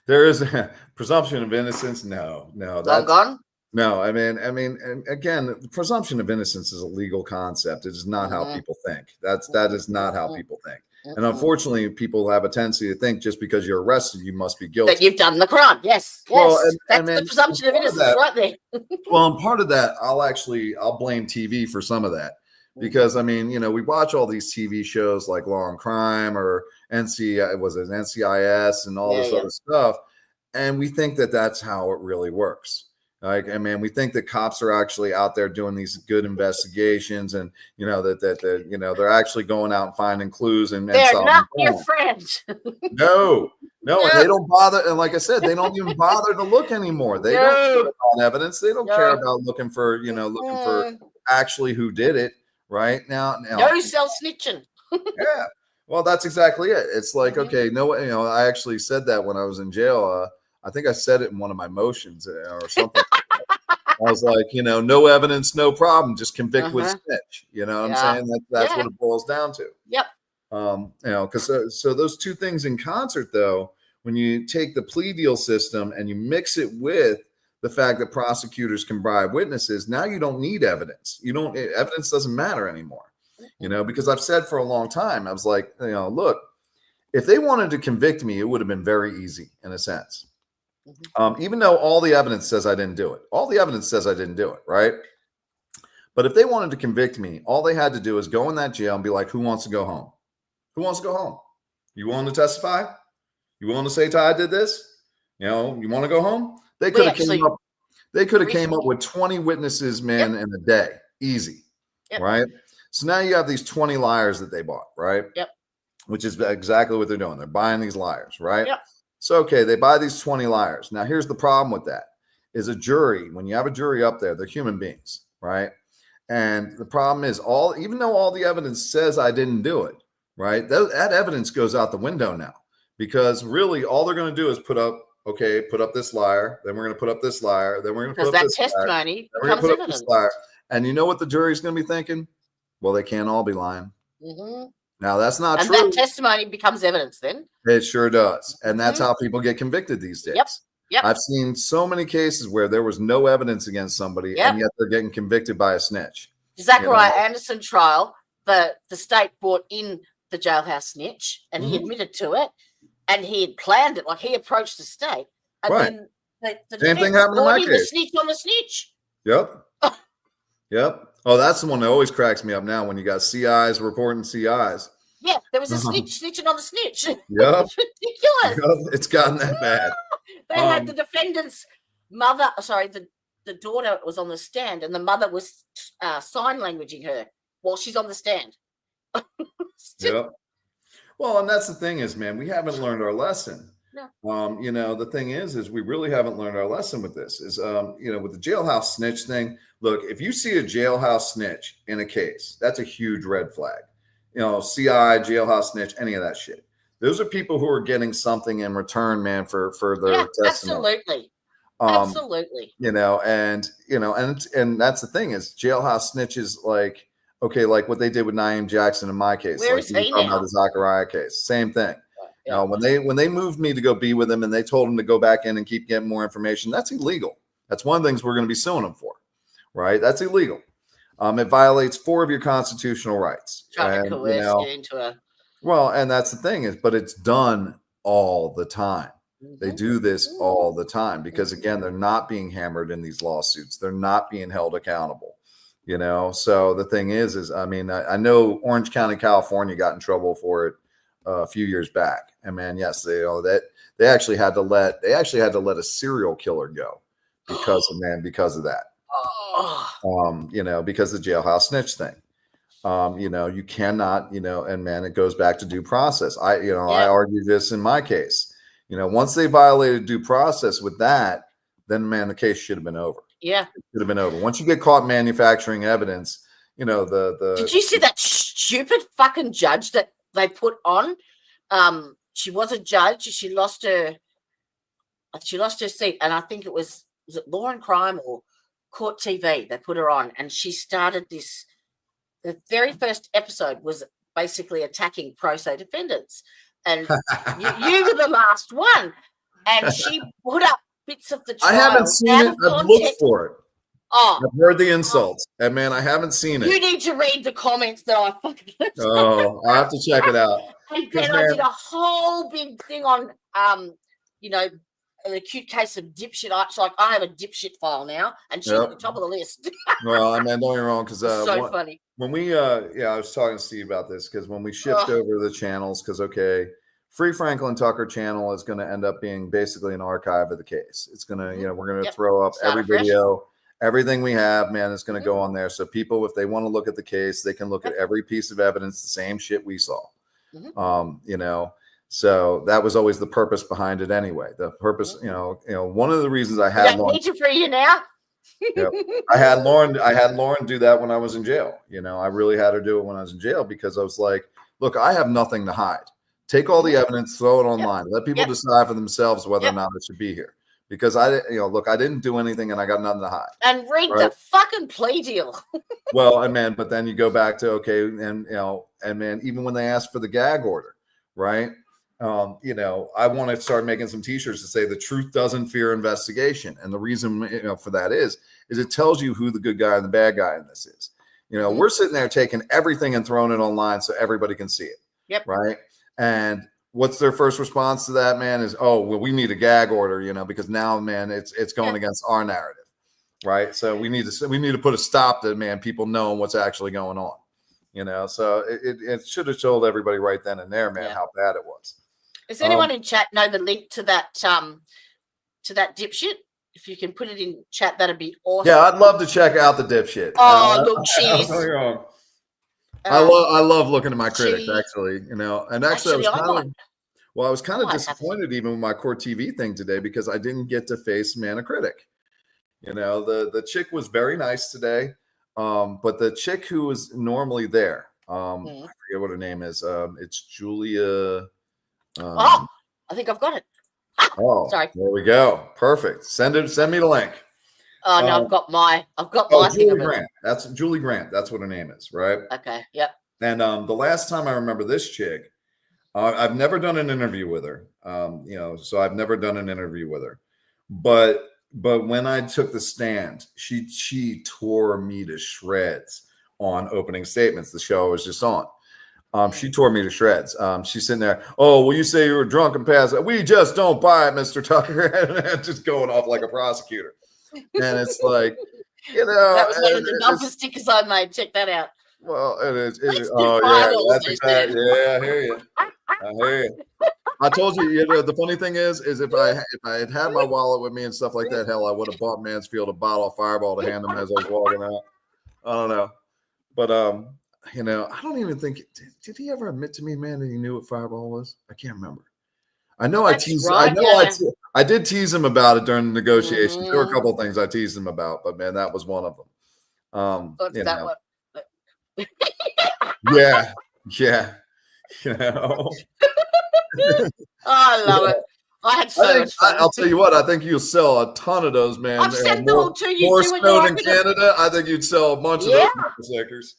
there is a presumption of innocence. No, that's gone. No, I mean, and again, the presumption of innocence is a legal concept. It is not how people think. That is not how people think. And unfortunately, people have a tendency to think just because you're arrested, you must be guilty. That you've done the crime. Yes. Well, that's the presumption of innocence right there. Well, and part of that, I'll blame TV for some of that. Because I mean, we watch all these TV shows like Law and Crime or NCIS and all this other stuff, and we think that that's how it really works. Like, I mean, we think that cops are actually out there doing these good investigations, and that they're actually going out and finding clues and they're not your friends. No, and they don't bother. And like I said, they don't even bother to look anymore. They don't look on evidence. They don't care about looking for actually who did it. Right now, no self-snitching. Yeah, well, that's exactly it. It's like, okay, I actually said that when I was in jail. I think I said it in one of my motions or something. I was like, no evidence, no problem. Just convict with snitch. You know what I'm saying? That's what it boils down to. Yep. Because so those two things in concert, though, when you take the plea deal system and you mix it with the fact that prosecutors can bribe witnesses, now you don't need evidence. Evidence doesn't matter anymore, because I've said for a long time, I was like, look, if they wanted to convict me, it would have been very easy in a sense. Even though all the evidence says I didn't do it. Right. But if they wanted to convict me, all they had to do is go in that jail and be like, who wants to go home? Who wants to go home? You willing to testify? You willing to say, Ty, I did this? You want to go home? They could have came up with 20 witnesses, man, in a day. Easy. Right? So now you have these 20 liars that they bought, right? Yep. Which is exactly what they're doing. They're buying these liars, right? Yep. So, okay, they buy these 20 liars. Now, here's the problem with that is a jury, when you have a jury up there, they're human beings, right? And the problem is even though all the evidence says I didn't do it, right? That evidence goes out the window now, because really all they're going to do is put up this liar, then we're going to put up this liar, then we're going to put up this testimony liar, becomes evidence. And you know what the jury's going to be thinking? Well, they can't all be lying. Now, that's not true. And that testimony becomes evidence then. It sure does. And that's how people get convicted these days. Yep. I've seen so many cases where there was no evidence against somebody, and yet they're getting convicted by a snitch. Zachariah Anderson trial, the state brought in the jailhouse snitch, and he admitted to it, and he had planned it. Like, he approached the state, and then the same thing happened in my case. The snitch on the snitch. Yep. Yep. Oh, that's the one that always cracks me up now, when you got CIs reporting CIs. Yeah, there was a snitch snitching on the snitch. Yep. It's ridiculous. Yep. It's gotten that bad. They had the defendant's mother, the daughter was on the stand, and the mother was sign languaging her while she's on the stand. Yep. Well, and that's the thing is, man, we haven't learned our lesson. No. The thing is we really haven't learned our lesson with this. Is with the jailhouse snitch thing. Look, if you see a jailhouse snitch in a case, that's a huge red flag. CI, jailhouse snitch, any of that shit. Those are people who are getting something in return, man, for their testimony. Absolutely. And that's the thing is jailhouse snitches, like what they did with Naeem Jackson in my case. Where is he now? About the Zachariah case, same thing. When they moved me to go be with him and they told him to go back in and keep getting more information, that's illegal. That's one of the things we're going to be suing him for, right? That's illegal. It violates 4 of your constitutional rights. Trying to coerce you into a Well, and that's the thing is, but it's done all the time. They do this all the time because again, they're not being hammered in these lawsuits. They're not being held accountable, you know? So the thing is I mean, I know Orange County, California got in trouble for it a few years back. And man, yes, they actually had to let a serial killer go because of that. You know, because of the jailhouse snitch thing. You know, you cannot, you know, and man, it goes back to due process. I argue this in my case. You know, once they violated due process with that, then man, the case should have been over. Yeah. It should have been over. Once you get caught manufacturing evidence, you know, Did you see that stupid fucking judge that they put on? She was a judge. She lost her seat. And I think was it Law and Crime or Court TV? They put her on and she started this. The very first episode was basically attacking pro se defendants. And you were the last one. And she put up bits of the trial. I haven't seen it. I've looked for it. Oh, I've heard the insults. And man, I haven't seen it. You need to read the comments that I fucking left. Oh, I have to check it out. And then I did a whole big thing on, you know, an acute case of dipshit. So like, I have a dipshit file now, and she's at the top of the list. Well, I mean, don't get me wrong, because so funny. When we, I was talking to Steve about this because when we shift over the channels, because Free Franklin Tucker channel is going to end up being basically an archive of the case. It's going to, you know, we're going to throw up every video, everything we have, man, is going to go on there. So people, if they want to look at the case, they can look at every piece of evidence, the same shit we saw. You know. So that was always the purpose behind it anyway. The purpose, you know, one of the reasons I had Lauren, need to free you now. I had Lauren do that when I was in jail. You know, I really had her do it when I was in jail because I was like, look, I have nothing to hide. Take all the evidence, throw it online. Let people decide for themselves whether or not it should be here. Because I didn't do anything and I got nothing to hide. And read the fucking plea deal. Well, man, but then you go back to, okay, and, you know, and man, even when they asked for the gag order, right? You know, I want to start making some t-shirts to say the truth doesn't fear investigation. And the reason, you know, for that is it tells you who the good guy and the bad guy in this is. You know, we're sitting there taking everything and throwing it online so everybody can see it. Yep. Right. And what's their first response to that, man, is, oh, well, we need a gag order, you know, because now, man, it's going against our narrative. Right. So we need to put a stop to, man, people knowing what's actually going on. You know, so it should have told everybody right then and there, man, how bad it was. Does anyone in chat know the link to that dipshit? If you can put it in chat, that'd be awesome. Yeah, I'd love to check out the dipshit. Oh, look, cheese. I love looking at my critics, actually. You know, and actually I was kind of disappointed even with my Court TV thing today because I didn't get to face man a critic. You know, the chick was very nice today, but the chick who was normally there, I forget what her name is. It's Julia. I think I've got it. Sorry. There we go. Perfect. Send me the link. Oh no, I've got my Julie Grant. That's Julie Grant. That's what her name is, right? Okay. Yep. And the last time I remember this chick, I've never done an interview with her. You know, so I've never done an interview with her. But when I took the stand, she tore me to shreds on opening statements. The show I was just on. She tore me to shreds. She's sitting there. Oh, well, you say you were drunk and passed. We just don't buy it, Mr. Tucker. And just going off like a prosecutor. And it's like, you know. That was one of the bumper stickers I made. Check that out. Well, it is. Oh, yeah. That's exactly. Yeah, I hear you. I told you, you know, the funny thing is if I had my wallet with me and stuff like that, hell, I would have bought Mansfield a bottle of Fireball to hand him as I was walking out. I don't know. But, you know, I don't even think did he ever admit to me, man, that he knew what Fireball was? I can't remember. I know I teased. Right, I did tease him about it during the negotiations. There were a couple of things I teased him about, but man, that was one of them. You know. Yeah. You know. I love it. I had so much fun. I'll tell you what. I think you'll sell a ton of those, man. I've sent them all to you. More snow in Canada. I think you'd sell a bunch of those stickers.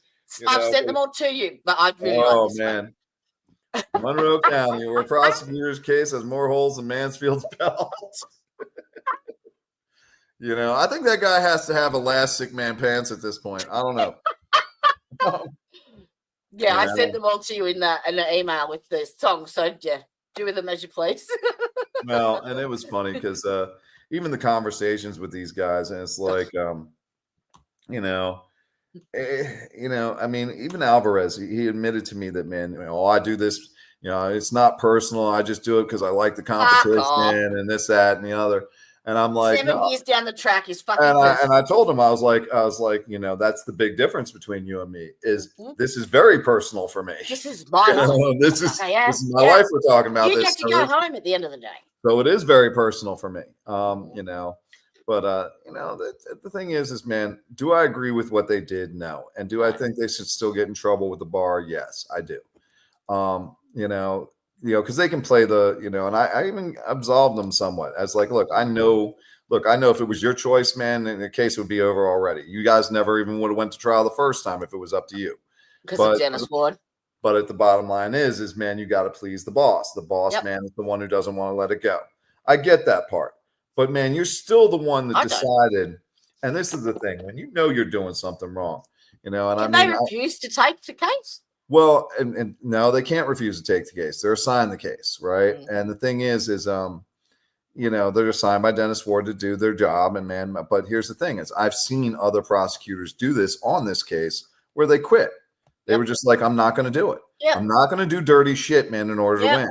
I've sent them all to you, but I'd really like this man. Monroe County, where prosecutor's case has more holes than Mansfield's belt. You know, I think that guy has to have elastic man pants at this point. I don't know. Yeah, I sent them all to you in the email with the song. So yeah, do with them as you please. Well, and it was funny because even the conversations with these guys, and it's like, you know, I mean, even Alvarez, he admitted to me that, man, I do this, it's not personal. I just do it because I like the competition and this, that, and the other. And I'm like, 7 years down the track is fucking and I told him, I was like, that's the big difference between you and me is this is very personal for me. This is my life. This is my life we're talking about. You get to go home at the end of the day. So it is very personal for me. But the thing is, man, do I agree with what they did? No. And do I think they should still get in trouble with the bar? Yes, I do. Because they can play and I even absolved them somewhat as like, look, I know if it was your choice, man, then the case would be over already. You guys never even would have went to trial the first time if it was up to you. Because of Dennis Ward. But at the bottom line is, man, you got to please the boss. The boss, man, is the one who doesn't want to let it go. I get that part. But, man, you're still the one that decided. And this is the thing. When you're doing something wrong, and they refuse to take the case? Well, and no, they can't refuse to take the case. They're assigned the case, right? Mm-hmm. And the thing is they're assigned by Dennis Ward to do their job. And, man, but here's the thing is I've seen other prosecutors do this on this case where they quit. They were just like, I'm not going to do it. Yeah. I'm not going to do dirty shit, man, in order to win.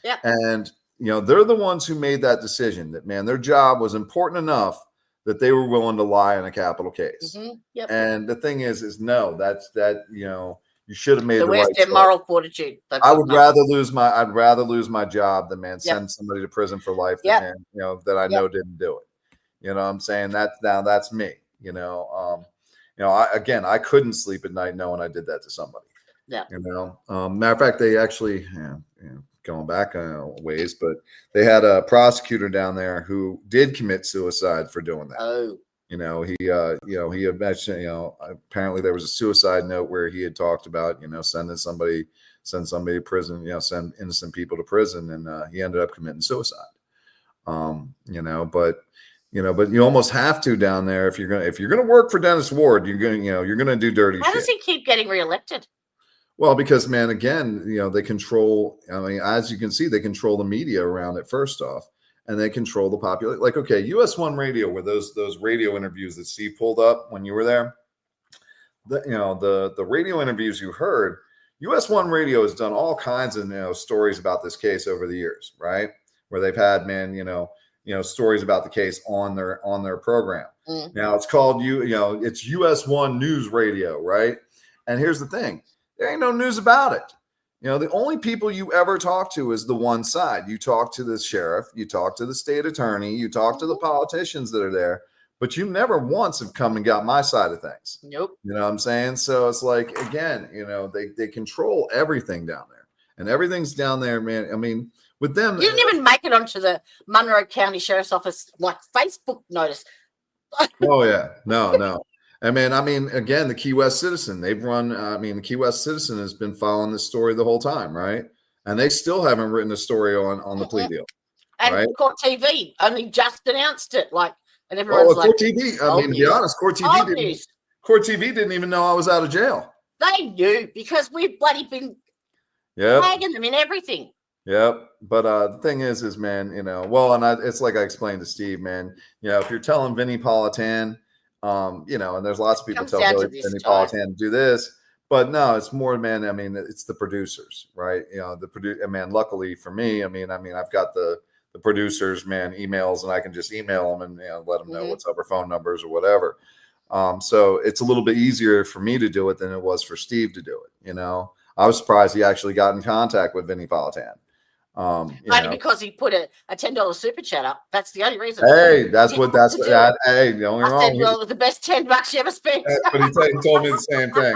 Yeah. And, they're the ones who made that decision that, man, their job was important enough that they were willing to lie in a capital case. Mm-hmm. Yep. And the thing is no, you should have made the where's right their choice. Moral fortitude? I'd rather lose my job than, man, send somebody to prison for life that, man, that I know didn't do it. You know what I'm saying? That's me, I couldn't sleep at night knowing I did that to somebody. Yeah. Matter of fact, they actually, going back a ways, but they had a prosecutor down there who did commit suicide for doing that. Oh. He had mentioned, apparently there was a suicide note where he had talked about, send somebody to prison, send innocent people to prison, and he ended up committing suicide. But you almost have to down there if you're gonna work for Dennis Ward, you're gonna do dirty shit. How does he keep getting reelected? Well, because, man, again, they control. I mean, as you can see, they control the media around it first off, and they control the population. Like, okay, US One Radio, where those radio interviews that Steve pulled up when you were there, the radio interviews you heard, US One Radio has done all kinds of stories about this case over the years, right? Where they've had, man, stories about the case on their program. Mm-hmm. Now it's called it's US One News Radio, right? And here's the thing. There ain't no news about it. The only people you ever talk to is the one side. You talk to the sheriff, you talk to the state attorney, you talk to the politicians that are there, but you never once have come and got my side of things. Nope. You know what I'm saying? So it's like, again, they control everything down there, and everything's down there, man. I mean, with them, you didn't even make it onto the Monroe County Sheriff's Office Facebook notice. Oh yeah, no. I mean, again, the Key West Citizen, they've run, the Key West Citizen has been following this story the whole time, right? And they still haven't written a story on the plea deal. And right? Court TV only just announced it, and everyone's like, Court TV, to be honest, Court TV didn't even know I was out of jail. They knew because we've bloody been tagging them in everything. Yep. But the thing is, man, it's like I explained to Steve, man, if you're telling Vinnie Politan, and there's lots of people tell Vinnie Politan to do this, but no, it's more, man. I mean, it's the producers, right? Man, luckily for me, I mean, I've got the producers, man, emails, and I can just email them and let them know what's up, or phone numbers or whatever. So it's a little bit easier for me to do it than it was for Steve to do it. I was surprised he actually got in contact with Vinnie Politan. Only because he put a $10 super chat up. That's the only reason. Hey, hey, don't get me wrong. I said, well, it was the best $10 you ever spent. But he told me the same thing.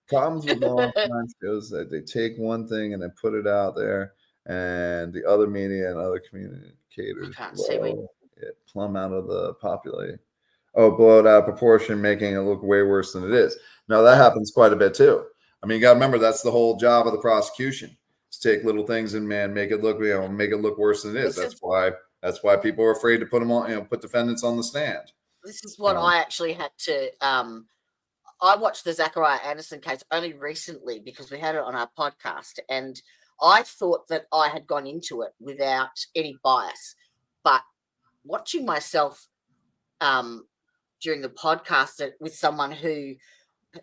Problems with long-time shows that they take one thing and then put it out there, and the other media and other communicators blow it plumb out of the population. Blow it out of proportion, making it look way worse than it is. Now, that happens quite a bit, too. I mean, you got to remember, that's the whole job of the prosecution. Take little things and, man, make it look worse than it is. That's why people are afraid to put them on, put defendants on the stand. This is what I actually had to I watched the Zachariah Anderson case only recently because we had it on our podcast, and I thought that I had gone into it without any bias. But watching myself during the podcast with someone who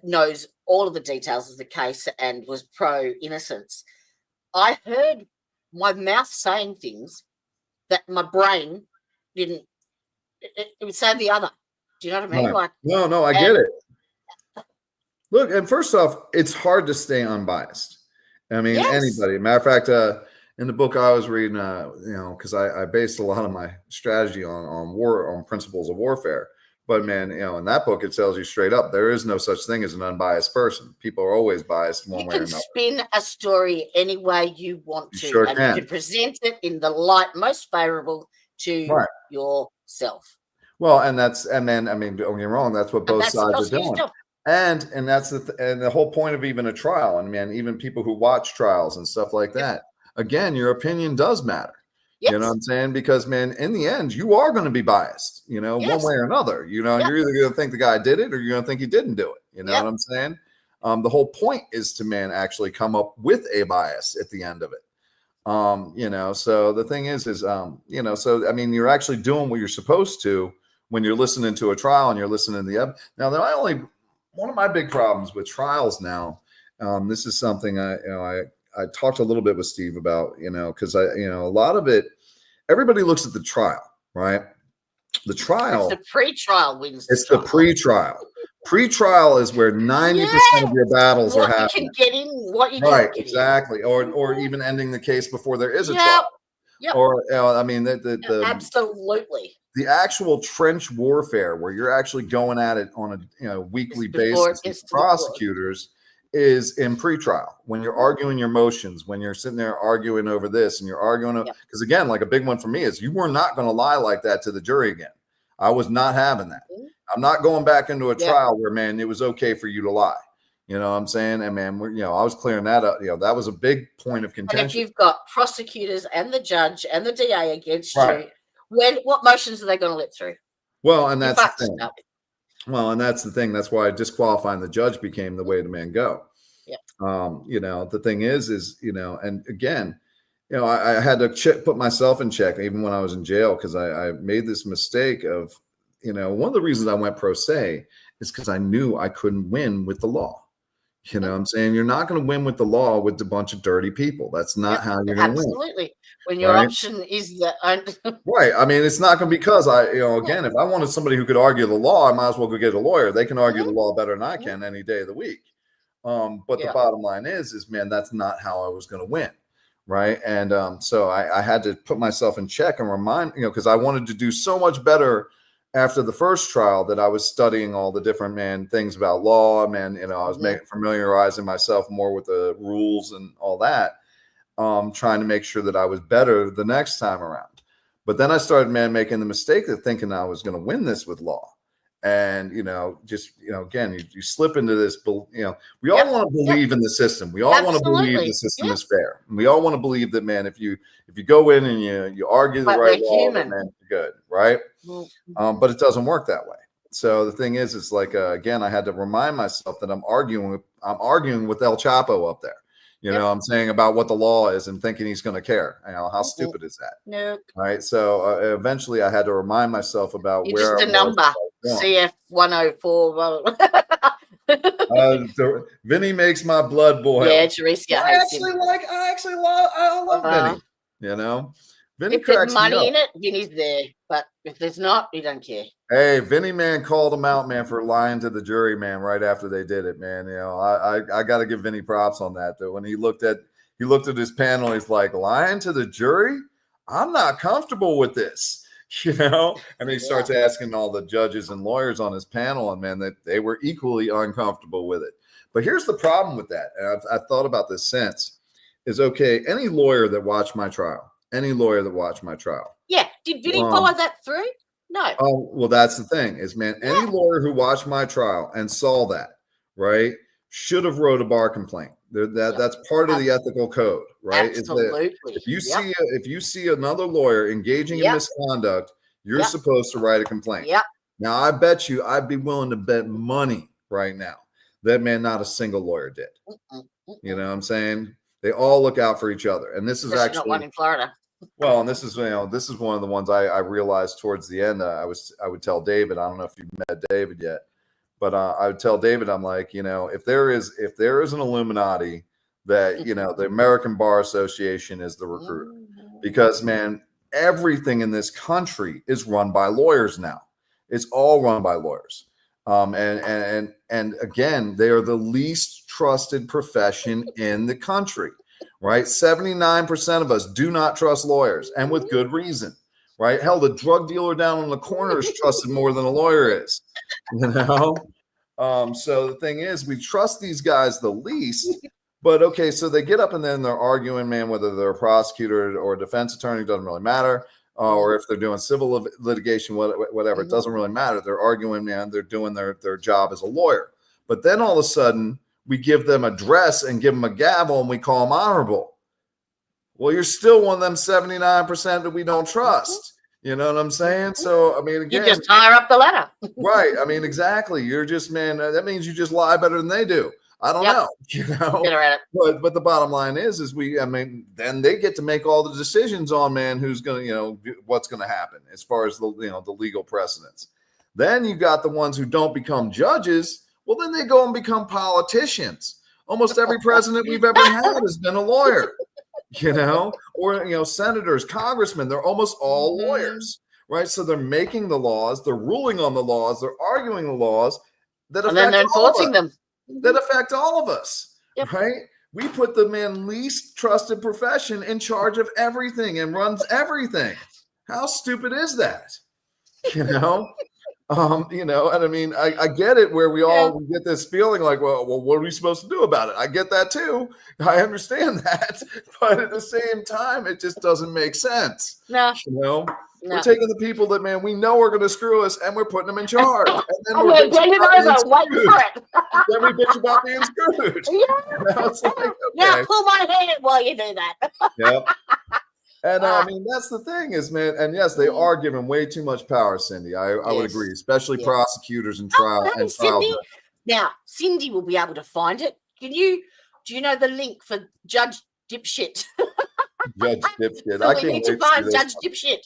knows all of the details of the case and was pro innocence, I heard my mouth saying things that my brain didn't. It would say the other. Do you know what I mean? Right. Like, no, I get it. Look, and first off, it's hard to stay unbiased. I mean, anybody. Matter of fact, in the book I was reading, because I based a lot of my strategy on principles of warfare. But man, in that book, it tells you straight up, there is no such thing as an unbiased person. People are always biased one way or another. You can spin a story any way you want to, sure and can. you can present it in the light most favorable to yourself. Well, and then I mean, don't get me wrong, that's what both sides are doing. And that's and the whole point of even a trial, and man, even people who watch trials and stuff like that. Again, your opinion does matter. Yes. You know what I'm saying? Because man, in the end, you are going to be biased, one way or another. You're either going to think the guy did it or you're going to think he didn't do it. You know what I'm saying? The whole point is to actually come up with a bias at the end of it. So the thing is so I mean, you're actually doing what you're supposed to when you're listening to a trial and you're listening to the now. One of my big problems with trials now, this is something I talked a little bit with Steve about, because a lot of it, everybody looks at the trial, right? The trial, it's the pre-trial wins. It's the pre-trial. Pre-trial is where 90% of your battles are happening. You can get in, what you right, exactly, or even ending the case before there is a trial. Yep. Or I mean, the absolutely. The actual trench warfare, where you're actually going at it on a weekly basis with prosecutors, is in pretrial. When you're arguing your motions, when you're sitting there arguing over this, and you're arguing because again, like a big one for me is you were not going to lie like that to the jury again. I was not having that. I'm not going back into a trial where man, it was okay for you to lie. You know what I'm saying? And man, I was clearing that up. That was a big point of contention. And if you've got prosecutors and the judge and the DA against you, what motions are they going to let through? Well, and that's the thing. Well, and that's the thing. That's why disqualifying the judge became the way to man go. Yeah. The thing is, and again, I had to put myself in check even when I was in jail, because I made this mistake of, one of the reasons I went pro se is because I knew I couldn't win with the law. You know what I'm saying? You're not going to win with the law with a bunch of dirty people. That's not how you're going to win. Absolutely. When your option is the right. I mean, it's not going to be because again, if I wanted somebody who could argue the law, I might as well go get a lawyer. They can argue the law better than I can any day of the week. But the bottom line is man, that's not how I was going to win. Right. And so I had to put myself in check and remind, because I wanted to do so much better after the first trial that I was studying all the different things about law, I was familiarizing myself more with the rules and all that, trying to make sure that I was better the next time around. But then I started making the mistake of thinking I was going to win this with law. And, again, you slip into this, we all want to believe in the system. We all want to believe the system is fair. And we all want to believe that, man, if you go in and you argue the right law, then you're good, right? But it doesn't work that way. So the thing is, it's like, again, I had to remind myself that I'm arguing with El Chapo up there. You know what I'm saying, about what the law is and thinking he's going to care. How stupid is that? No. Right. So eventually I had to remind myself about You're just a number. CF 104. Vinny makes my blood boil. Yeah, Teresa. I love Vinny. Vinny if there's money in it, Vinny's there. But if there's not, we don't care. Hey, Vinny, man, called him out, man, for lying to the jury, man, right after they did it, man. I got to give Vinny props on that. Though, when he looked at his panel, he's like, lying to the jury? I'm not comfortable with this, And he starts asking all the judges and lawyers on his panel, and man, that they were equally uncomfortable with it. But here's the problem with that, and I've thought about this since, is okay, any lawyer that watched my trial. Yeah. Did Vinny follow that through? No. Oh, well, that's the thing is, man, any lawyer who watched my trial and saw that, right, should have wrote a bar complaint. That's part of the ethical code, right? Absolutely. If you see another lawyer engaging in misconduct, you're supposed to write a complaint. Yep. Now, I bet you I'd be willing to bet money right now that, man, not a single lawyer did. Mm-mm, You mm-mm. know what I'm saying? They all look out for each other. And this is Especially not one actually, in Florida. well, and this is, this is one of the ones I realized towards the end. I would tell David, I don't know if you've met David yet, but I would tell David, I'm like, if there is an Illuminati, that, the American Bar Association is the recruiter, because, man, everything in this country is run by lawyers now. It's all run by lawyers. And again, they are the least trusted profession in the country, right? 79% of us do not trust lawyers, and with good reason, right? Hell, the drug dealer down on the corner is trusted more than a lawyer is, So the thing is, we trust these guys the least. But okay, so they get up and then they're arguing, man, whether they're a prosecutor or a defense attorney, doesn't really matter. Or if they're doing civil litigation, whatever, it doesn't really matter. They're arguing, man, they're doing their job as a lawyer. But then all of a sudden, we give them a dress and give them a gavel and we call them honorable. Well, you're still one of them 79% that we don't trust. You know what I'm saying? So, I mean, again, you just higher up the ladder. Right. I mean, exactly. You're just, man, that means you just lie better than they do. I don't know, Better at it. but the bottom line is then they get to make all the decisions on, man, who's going to, what's going to happen as far as the legal precedents. Then you got the ones who don't become judges. Well, then they go and become politicians. Almost every president we've ever had has been a lawyer, or, senators, congressmen, they're almost all lawyers, right? So they're making the laws, they're ruling on the laws, they're arguing the laws that affect, and then they're enforcing them. That affect all of us, right? We put the least trusted profession in charge of everything and runs everything. How stupid is that? And I mean, I get it where we get this feeling like, well, what are we supposed to do about it? I get that too. I understand that. But at the same time, it just doesn't make sense. No. We're taking the people that, man, we know are going to screw us, and we're putting them in charge. And then we're getting over, waiting for it. Then we bitch about being screwed. It's like, okay. Now pull my hand while you do that. Yep. And I mean, that's the thing is, man, and yes, they are given way too much power, Cindy. I would agree, especially prosecutors and trial. Cindy. Now, Cindy will be able to find it. Do you know the link for Judge Dipshit? Judge Dipshit. I can't need to find Judge Dipshit.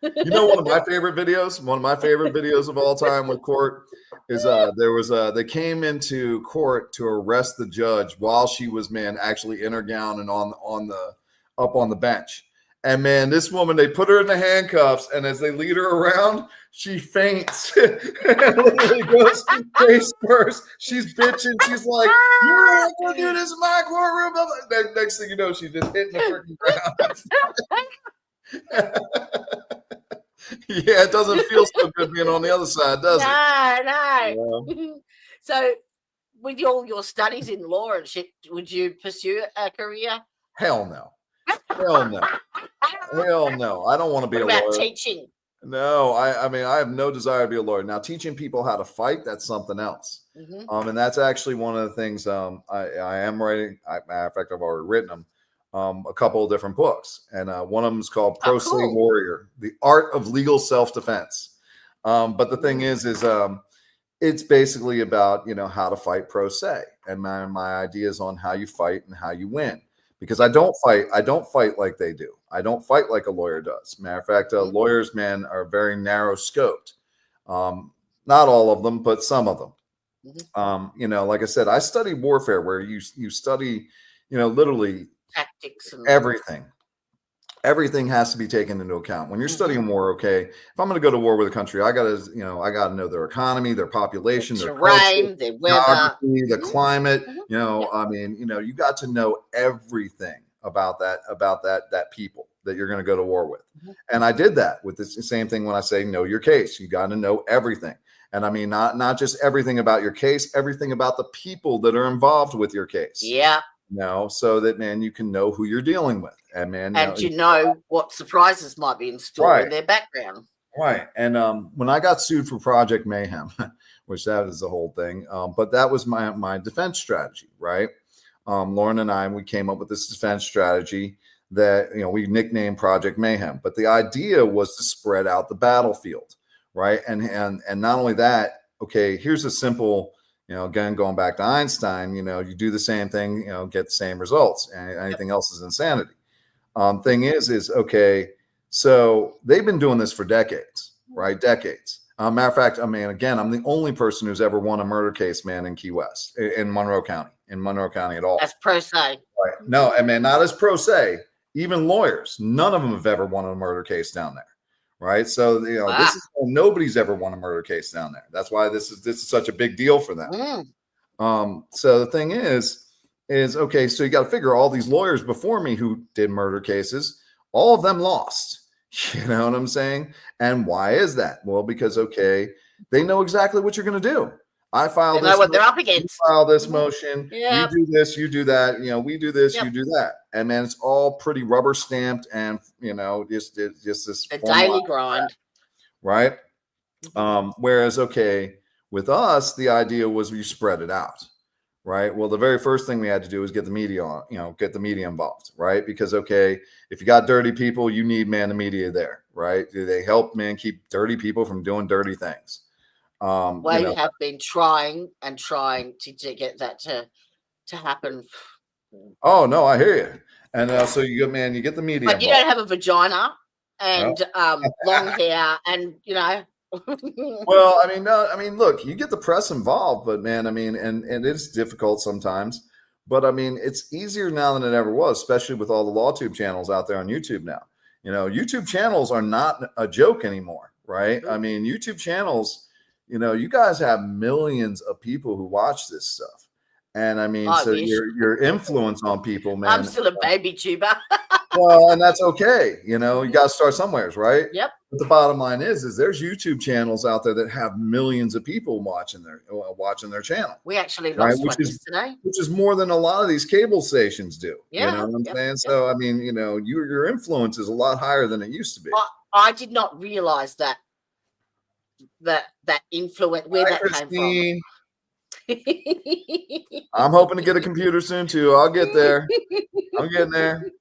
One of my favorite videos of all time with court is they came into court to arrest the judge while she was, man, actually in her gown and up on the bench. And, man, this woman, they put her in the handcuffs, and as they lead her around, she faints and literally goes face first. She's bitching. She's like, "You're not going to do this in my courtroom." Next thing you know, she's just hitting the freaking ground. Yeah, it doesn't feel so good being on the other side, does it? No. Yeah. So, with all your studies in law and shit, would you pursue a career? Hell no. Hell no. Hell no. I don't want to be a lawyer. What about teaching? No, I mean, I have no desire to be a lawyer. Now, teaching people how to fight, that's something else. And that's actually one of the things I am writing. Matter of fact, I've already written them. A couple of different books, and one of them is called Pro Se Warrior: The Art of Legal Self-Defense. But the thing is it's basically about how to fight pro se, and my ideas on how you fight and how you win. Because I don't fight like they do. I don't fight like a lawyer does. Matter of fact, lawyers, man, are very narrow scoped. Not all of them, but some of them. Like I said, I study warfare, where you study, literally tactics and everything has to be taken into account when you're studying war. Okay, if I'm going to go to war with a country, I gotta know their economy, their population, their terrain, culture, their weather, the climate. I mean, you got to know everything about that people that you're going to go to war with. And I did that with this same thing when I say know your case. You got to know everything. And I mean, not just everything about your case, everything about the people that are involved with your case. Yeah. So that, man, you can know who you're dealing with. And, man, what surprises might be in store in their background. Right. And when I got sued for Project Mayhem, which that is the whole thing, but that was my defense strategy, right? Lauren and we came up with this defense strategy that, we nicknamed Project Mayhem. But the idea was to spread out the battlefield, right? And not only that, okay, here's a simple again, going back to Einstein, you do the same thing, get the same results, and anything else is insanity. Thing is okay, so they've been doing this for decades, right? Decades. Matter of fact, I mean, again, I'm the only person who's ever won a murder case, man, in Key West, in Monroe County at all. That's pro se. Right. No, I mean, not as pro se. Even lawyers, none of them have ever won a murder case down there, right? So this is nobody's ever won a murder case down there. That's why this is such a big deal for them. So the thing is okay. So you got to figure all these lawyers before me who did murder cases, all of them lost. You know what I'm saying? And why is that? Well, because they know exactly what you're going to do. I filed this. What they're up against. You file this motion. Yep. You do this. You do that. We do this. You do that. And man, it's all pretty rubber stamped, and just this a daily grind, right? Whereas with us, the idea was we spread it out, right? Well, the very first thing we had to do was get the media on, get the media involved, right? Because if you got dirty people, you need the media there, right? They help keep dirty people from doing dirty things. You have been trying to get that to happen. Oh no, I hear you. And so you get the media, but you don't have a vagina and long hair, and Well, I mean, look, you get the press involved, but man, and it's difficult sometimes. But it's easier now than it ever was, especially with all the LawTube channels out there on YouTube now. YouTube channels are not a joke anymore, right? I mean, YouTube channels. You guys have millions of people who watch this stuff. And so your influence on people, man. I'm still a baby tuber. Well, and that's okay. You got to start somewhere, right? Yep. But the bottom line is there's YouTube channels out there that have millions of people watching their channel. We actually lost one yesterday. Which is more than a lot of these cable stations do. Yeah. You know what I'm saying? So, your influence is a lot higher than it used to be. I did not realize that influence, where that came from. I'm hoping to get a computer soon too. I'll get there. I'm getting there.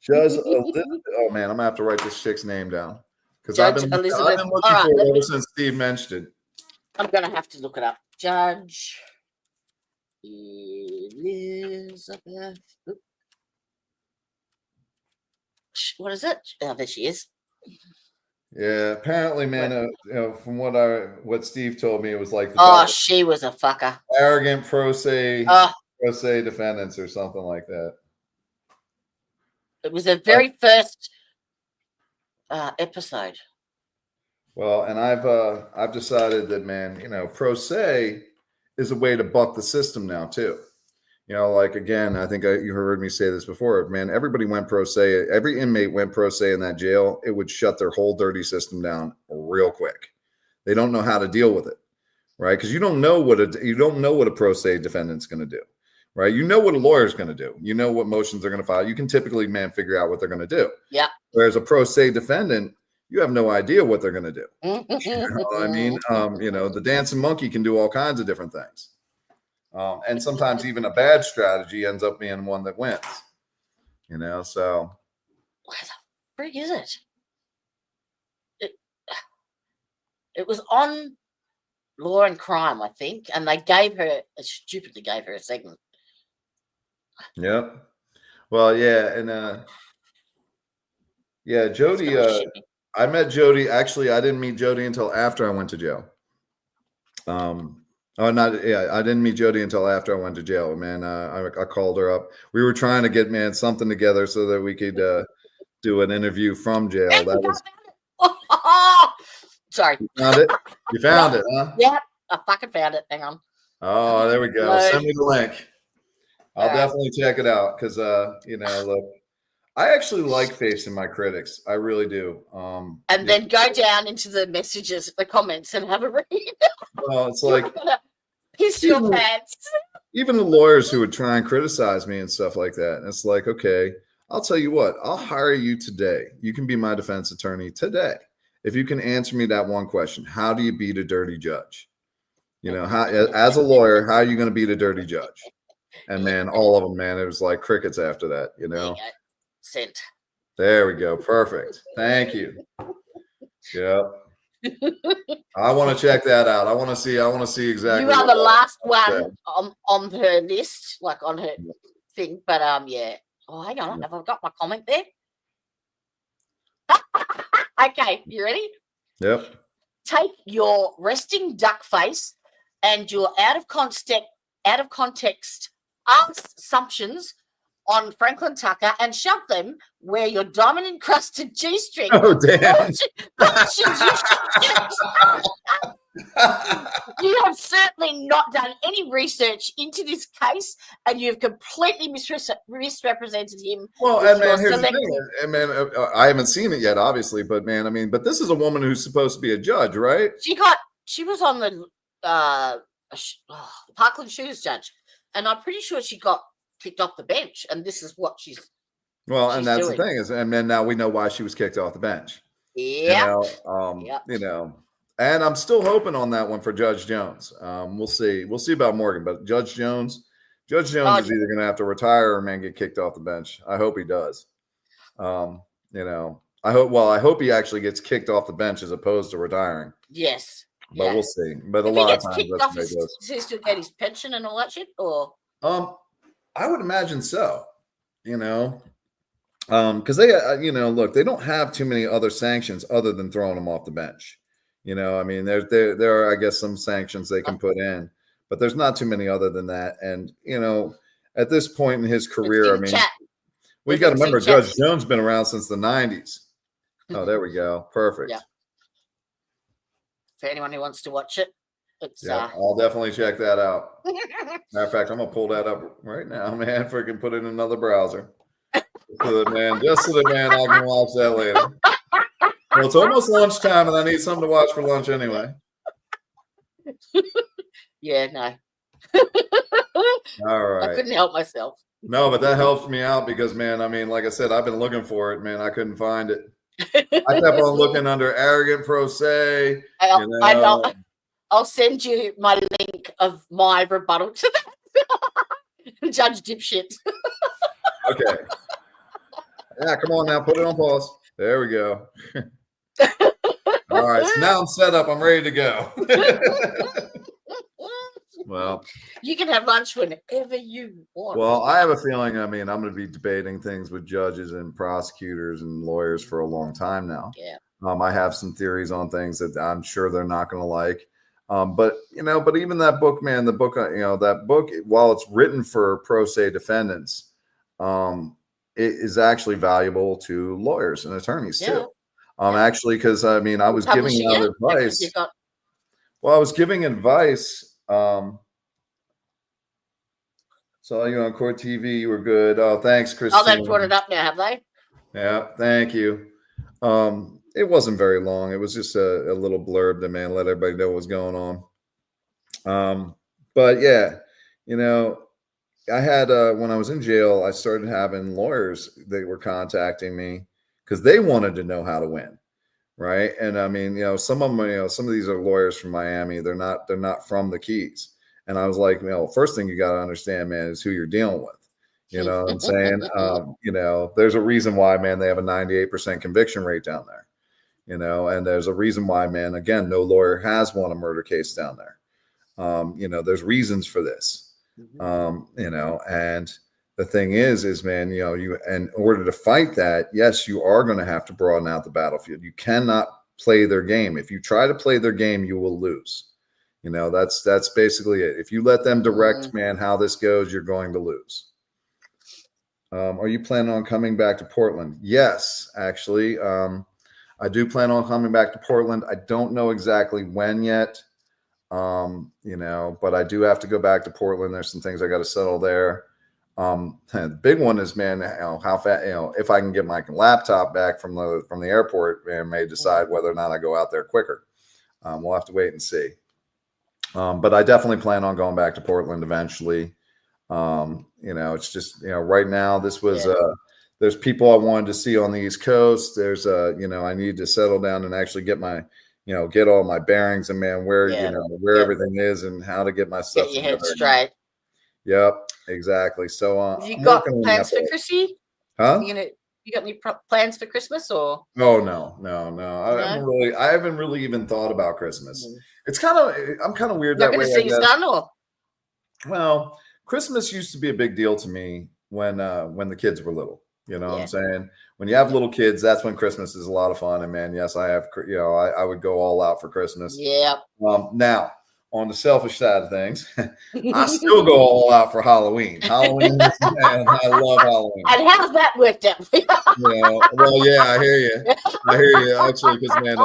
Oh man, I'm gonna have to write this chick's name down because I've been looking for it ever since Steve mentioned it. I'm gonna have to look it up. Judge Elizabeth. What is it? Oh, there she is. Yeah, apparently, man. From what Steve told me, it was like she was a fucker. Arrogant pro se defendants or something like that. It was the very first episode. Well, and I've decided that, man, pro se is a way to buck the system now too. Again, I think you heard me say this before, man, everybody went pro se. Every inmate went pro se in that jail. It would shut their whole dirty system down real quick. They don't know how to deal with it, right? Because you don't know what a pro se defendant's going to do, right? You know what a lawyer's going to do. You know what motions they're going to file. You can typically, figure out what they're going to do. Yeah. Whereas a pro se defendant, you have no idea what they're going to do. You know what I mean? The dancing monkey can do all kinds of different things. And sometimes even a bad strategy ends up being one that wins, so. Where the frig is it? It was on Law and Crime, I think, and they stupidly gave her a segment. Yep. Well, yeah. And, Jody, I met Jody. Actually, I didn't meet Jody until after I went to jail. I didn't meet Jody until after I went to jail, man. I called her up. We were trying to get, something together so that we could do an interview from jail. That was. Sorry. You found it, huh? Yeah, I fucking found it. Hang on. Oh, there we go. Send me the link. I'll definitely check it out because, look, I actually like facing my critics. I really do. And then go down into the messages, the comments, and have a read. Well, it's like piss your pants. Even the lawyers who would try and criticize me and stuff like that. And it's like, okay, I'll tell you what, I'll hire you today. You can be my defense attorney today. If you can answer me that one question, how do you beat a dirty judge? How, as a lawyer, how are you going to beat a dirty judge? And man, all of them, man, it was like crickets after that, Sent. There we go. Perfect. Thank you. Yep. I want to check that out. I want to see exactly. You are the last one on her list, like on her thing. But yeah. Oh, hang on. Have I got my comment there? Okay, you ready? Yep. Take your resting duck face and your out of context assumptions on Franklin Tucker and shove them where your diamond encrusted G-string. Oh, damn. You have certainly not done any research into this case, and you've completely misrepresented him. Well, and man, here's the thing. And man, I haven't seen it yet, obviously, but man, I mean, but this is a woman who's supposed to be a judge, right? She was on the Parkland shooters judge, and I'm pretty sure she got kicked off the bench, and this is what she's and that's doing. The thing is, and then now we know why she was kicked off the bench. Yeah, you know, and I'm still hoping on that one for Judge Jones. We'll see about Morgan, but Judge Jones is either going to have to retire or man get kicked off the bench. I hope he does. You know, I hope he actually gets kicked off the bench as opposed to retiring. Yes, but we'll see. But a lot of times, does he still get his pension and all that shit, or I would imagine so, you know, because they, you know, look, they don't have too many other sanctions other than throwing them off the bench. You know, I mean, there are, I guess, some sanctions they can put in, but there's not too many other than that. And, you know, at this point in his career, I mean, we got to remember Judge Jones been around since the 90s. Oh, there we go. Perfect. Yeah. For anyone who wants to watch it. I'll definitely check that out. Matter of fact, I'm gonna pull that up right now, man. If I can put it in another browser, just so that man, I can watch that later. Well, it's almost lunchtime, and I need something to watch for lunch anyway. Yeah, no. All right. I couldn't help myself. No, but that helps me out because, man, I mean, like I said, I've been looking for it, man. I couldn't find it. I kept on looking under arrogant pro se. I'll send you my link of my rebuttal to that. Judge dipshit. Okay. Yeah, come on now. Put it on pause. There we go. All right. So now I'm set up. I'm ready to go. Well, you can have lunch whenever you want. Well, I have a feeling, I mean, I'm going to be debating things with judges and prosecutors and lawyers for a long time now. Yeah. I have some theories on things that I'm sure they're not going to like. But, you know, but even that book, man, that book, while it's written for pro se defendants, it is actually valuable to lawyers and attorneys too. Actually, because I mean, I was giving out advice. Well, I was giving advice. Saw you on Court TV. You were good. Oh, thanks, Christine. Oh, they brought it up now, have they? Yeah, thank you. It wasn't very long. It was just a little blurb to let everybody know what's going on. But yeah, you know, I had when I was in jail, I started having lawyers that were contacting me because they wanted to know how to win, right? And I mean, you know, some of them, you know, some of these are lawyers from Miami. They're not from the Keys. And I was like, you know, first thing you got to understand, man, is who you're dealing with. You know what I'm saying? You know, there's a reason why, man, they have a 98% conviction rate down there. You know, and there's a reason why, man, again, no lawyer has won a murder case down there. You know, there's reasons for this. You know, and the thing is, man, you know, in order to fight that, yes, you are going to have to broaden out the battlefield. You cannot play their game. If you try to play their game, you will lose. You know, that's basically it. If you let them direct, man, how this goes, you're going to lose. Are you planning on coming back to Portland? Yes, actually. I do plan on coming back to Portland. I don't know exactly when yet, you know, but I do have to go back to Portland. There's some things I got to settle there. The big one is, man, you know, how fast, you know, if I can get my laptop back from the airport, and may decide whether or not I go out there quicker. We'll have to wait and see. But I definitely plan on going back to Portland eventually. You know, it's just, you know, right now this was, there's people I wanted to see on the East Coast. There's you know, I need to settle down and actually get my, you know, get all my bearings and, man, where, you know, where everything is and how to get my stuff get your head straight. Yep, exactly. So you got plans for Chrissy? Huh? You know, You got any plans for Christmas or? Oh no. I haven't really even thought about Christmas. It's kind of, I'm kind of weird You're that way. going to see your son or? Well, Christmas used to be a big deal to me when the kids were little. You know what I'm saying? When you have little kids, that's when Christmas is a lot of fun. And man, yes, I have. You know, I would go all out for Christmas. Yeah. Now, on the selfish side of things, I still go all out for Halloween. Halloween, man, I love Halloween. And how's that worked out? Well, yeah, I hear you. Actually, because man,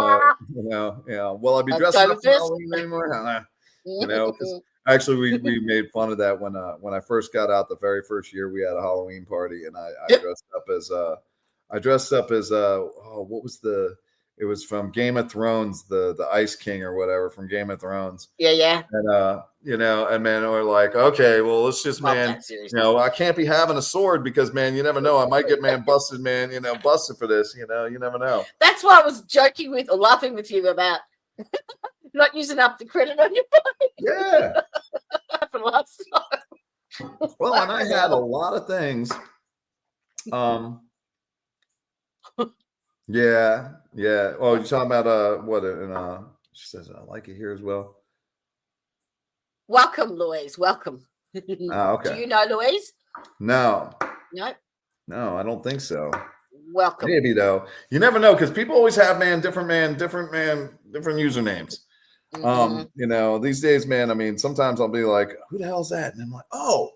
will I be dressing up for Halloween anymore? You know, because actually, we made fun of that when I first got out the very first year. We had a Halloween party, and I dressed up as what was it was from Game of Thrones, the Ice King or whatever from Game of Thrones. Yeah. And and man, we're like, okay, well, let's just, man, I can't be having a sword because, man, you never know, I might get busted for this. You never know. That's why I was joking with or laughing with you about not using up the credit on your body. Yeah. For last time. Well, and I had a lot of things. Yeah. Oh, you're talking about what? And she says, I like it here as well. Welcome, Louise. Welcome. Okay. Do you know Louise? No, No, I don't think so. Welcome. Maybe though. You never know because people always have different usernames. These days, man, I mean, sometimes I'll be like, who the hell's that? And I'm like, oh,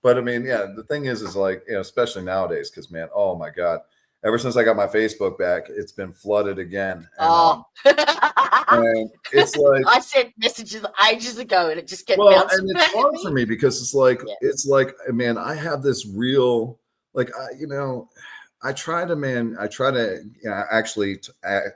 but I mean, yeah, the thing is like, especially nowadays, because man, oh my God, ever since I got my Facebook back, it's been flooded again. And, and it's like I sent messages ages ago and it just kept bouncing and back it's hard for me because it's like, man, I have this real, like, I try to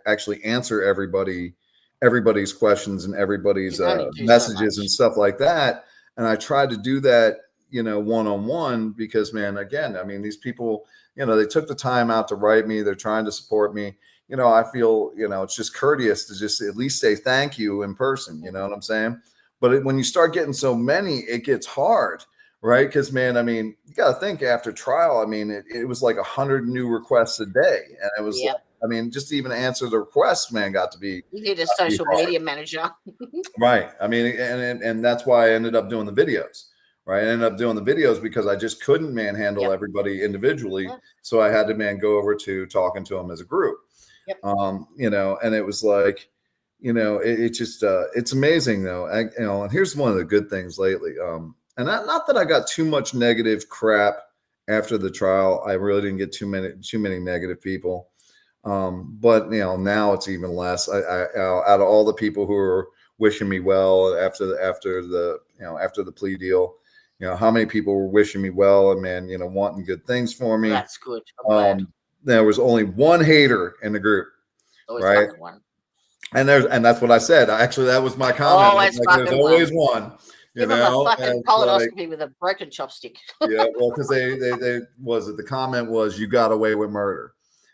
actually answer everybody's questions and everybody's messages and stuff like that. And I try to do that, one-on-one because, man, again, I mean, these people, they took the time out to write me. They're trying to support me. I feel, it's just courteous to just at least say thank you in person. You know what I'm saying? But when you start getting so many, it gets hard, right? Because, man, I mean, you got to think after trial, I mean, it was like 100 new requests a day. And it was, I mean, just to even answer the requests, man, got to be. You need a social media manager. Right. I mean, and that's why I ended up doing the videos. Right. I ended up doing the videos because I just couldn't manhandle everybody individually. So I had to go over to talking to them as a group. And it was like, it just it's amazing though. And here's one of the good things lately. And not that I got too much negative crap after the trial. I really didn't get too many negative people. But now it's even less. I out of all the people who are wishing me well after the plea deal, how many people were wishing me well and, man, wanting good things for me. That's good. There was only one hater in the group. Always right. One. And that's what I said. Actually, that was my comment. There's always one. Give them a fucking colonoscopy with a broken chopstick. Yeah, well, because they the comment was, you got away with murder.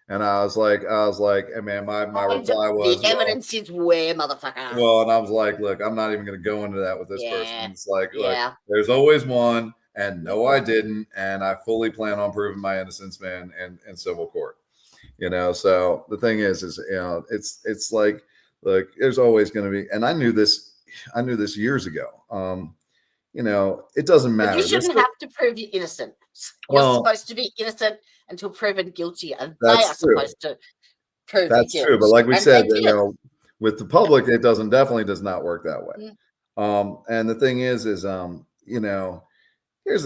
And I was like, hey, man, my reply was, the evidence is where, motherfucker. Well, and I was like, look, I'm not even going to go into that with this person. It's like, look, there's always one, and no, I didn't, and I fully plan on proving my innocence, man, in civil court. So the thing is it's like, look, there's always going to be, and I knew this years ago. It doesn't matter. But you shouldn't have to prove you're innocent. You're supposed to be innocent until proven guilty, and they are supposed to prove that's true. But like we said, with the public, it definitely does not work that way. And the thing is here's the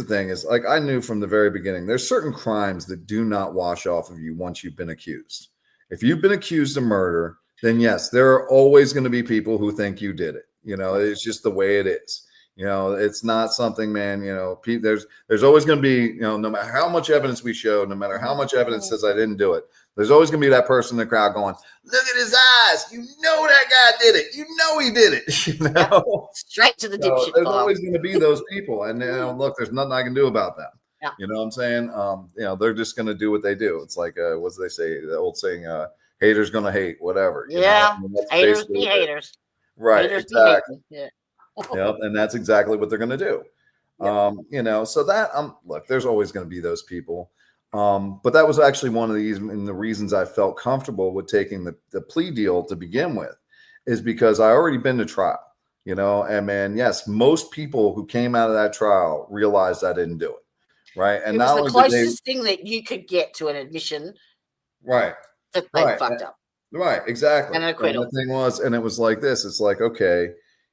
thing is, like, I knew from the very beginning, there's certain crimes that do not wash off of you once you've been accused. If you've been accused of murder, then yes, there are always going to be people who think you did it. It's just the way it is. It's not something, man, there's always going to be, no matter how much evidence we show, no matter how much evidence says I didn't do it, there's always going to be that person in the crowd going, look at his eyes. That guy did it. He did it. Straight to the dipshit. There's always going to be those people. And look, there's nothing I can do about that. Yeah. You know what I'm saying? They're just going to do what they do. It's like, what do they say? The old saying, haters going to hate, whatever. Haters be haters. Right. Haters exactly. Be haters. Yep, and that's exactly what they're going to do. So that look, there's always going to be those people. But that was actually one of the reasons I felt comfortable with taking the plea deal to begin with, is because I already been to trial, and man, yes, most people who came out of that trial realized I didn't do it. Right. And it was not the only closest thing that you could get to an admission. Right. That they fucked up. Right. Exactly. And an acquittal. And the thing was, and it was like this, it's like, okay,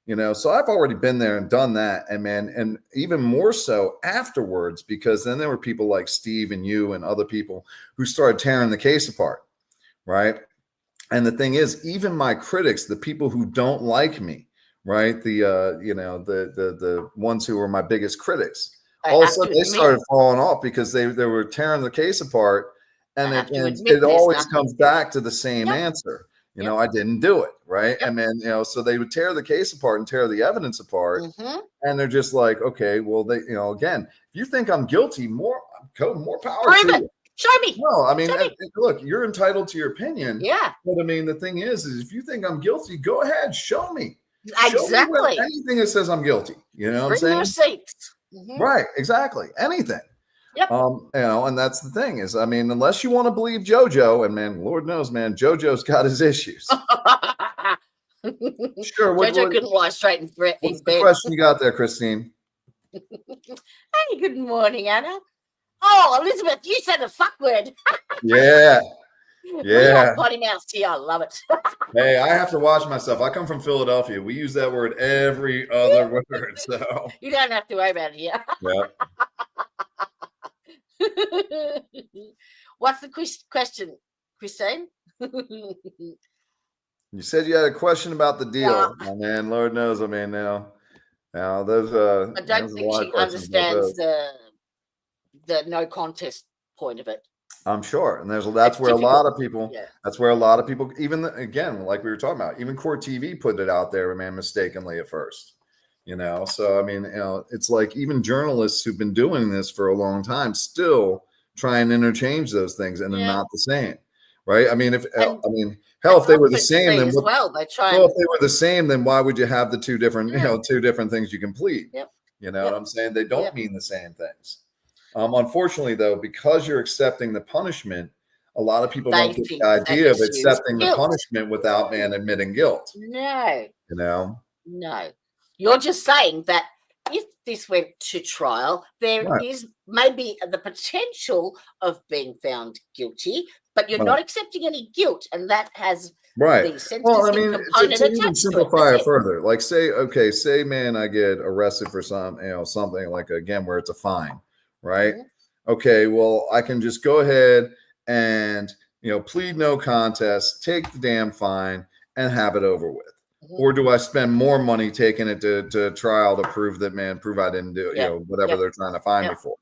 so I've already been there and done that. And man, and even more so afterwards, because then there were people like Steve and you and other people who started tearing the case apart. Right. And the thing is, even my critics, the people who don't like me, right, the ones who were my biggest critics, all of a sudden they started falling off because they were tearing the case apart. And it always comes back to the same answer. I didn't do it. Right. And then, so they would tear the case apart and tear the evidence apart. And they're just like, okay, well, again, if you think I'm guilty, more power to you. Show me. No, I mean, look, you're entitled to your opinion. Yeah. But I mean, the thing is if you think I'm guilty, go ahead, show me. Exactly. Show me anything that says I'm guilty. You know what I'm saying? Receipts. Right. Exactly. Anything. Yep. And that's the thing is, I mean, unless you want to believe JoJo, and man, Lord knows, man, JoJo's got his issues. Sure. JoJo couldn't lie straight in bed. What's the question you got there, Christine? Hey, good morning, Anna. Oh, Elizabeth, you said a fuck word. Yeah. Yeah. Potty mouth here. I love it. Hey, I have to watch myself. I come from Philadelphia. We use that word every other word. So you don't have to worry about it here. Yeah. What's the question, Christine? You said you had a question about the deal. Yeah. Man, Lord knows. I mean, now those. I don't think she understands the no contest point of it. I'm sure, and that's where difficult. A lot of people. Yeah. That's where a lot of people, even again, like we were talking about, even Court TV put it out there, man, mistakenly at first. So I mean, it's like even journalists who've been doing this for a long time still try and interchange those things, and they're not the same, right? I mean, if they were the same, then if they were the same, then why would you have the two different, two different things you can plead? Yep. You know what I'm saying? They don't mean the same things. Unfortunately, though, because you're accepting the punishment, a lot of people don't get the idea of accepting the punishment without man admitting guilt. No. No. You're just saying that if this went to trial, there is maybe the potential of being found guilty, but you're not accepting any guilt, and that has the sentencing component to even simplify it further. Like say, man, I get arrested for something like, again, where it's a fine, right? Okay, well, I can just go ahead and plead no contest, take the damn fine, and have it over with. Or do I spend more money taking it to trial to prove I didn't do it, whatever they're trying to find me for,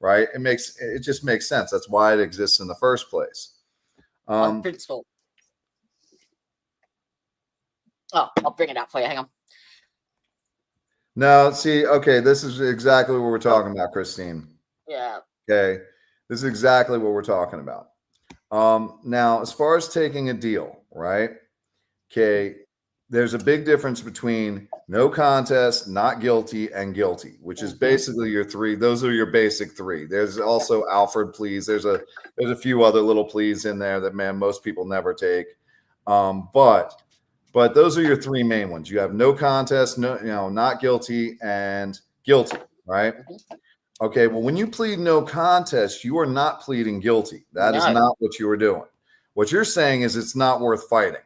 right? It just makes sense. That's why it exists in the first place. On principle. Oh, I'll bring it up for you. Hang on. Now, see, okay, this is exactly what we're talking about, Christine. Yeah. Okay, this is exactly what we're talking about. Now, as far as taking a deal, right? Okay. There's a big difference between no contest, not guilty, and guilty, which is basically your three. Those are your basic three. There's also Alfred pleas. There's a few other little pleas in there that, man, most people never take. But those are your three main ones. You have no contest, not guilty, and guilty, right? Okay. Well, when you plead no contest, you are not pleading guilty. That is not what you are doing. What you're saying is it's not worth fighting.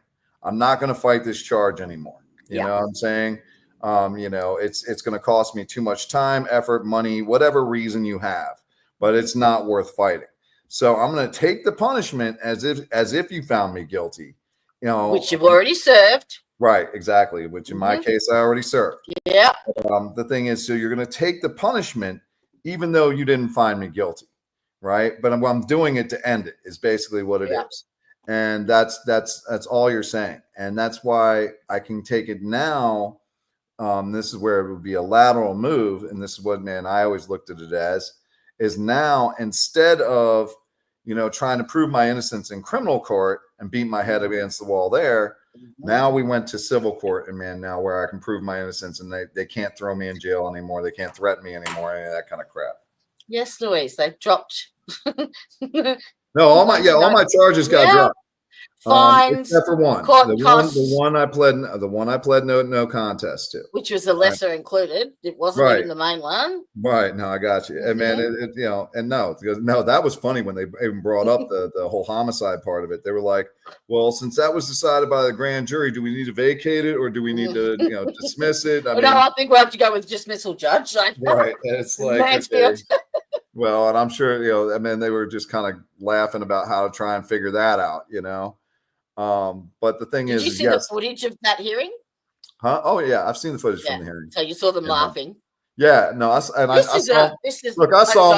I'm not going to fight this charge anymore. You know what I'm saying? It's going to cost me too much time, effort, money, whatever reason you have, but it's not worth fighting. So I'm going to take the punishment as if you found me guilty, which you've already served. Right. Exactly. Which in my case, I already served. Yeah. The thing is, so you're going to take the punishment, even though you didn't find me guilty. Right. But I'm doing it to end it is basically what it is. And that's all you're saying. And that's why I can take it now. This is where it would be a lateral move. And this is what, man, I always looked at it as, is now instead of, trying to prove my innocence in criminal court and beat my head against the wall there, now we went to civil court, and man, now where I can prove my innocence and they can't throw me in jail anymore. They can't threaten me anymore, any of that kind of crap. Yes, Louise, they've dropped No, all my charges got dropped. Fines, except for one. Court The costs, one I pled no contest to. which was the lesser included. It wasn't even the main one. Right. No, I got you. And man, and no, that was funny when they even brought up the whole homicide part of it. They were like, well, since that was decided by the grand jury, do we need to vacate it or do we need to, dismiss it? I think we'll have to go with dismissal, Judge. Right. It's like, okay. Well, and I'm sure, they were just kind of laughing about how to try and figure that out, But the thing is, did you see the footage of that hearing? Huh? Oh yeah, I've seen the footage from the hearing. So you saw them laughing. Yeah, no, I saw them laughing. I saw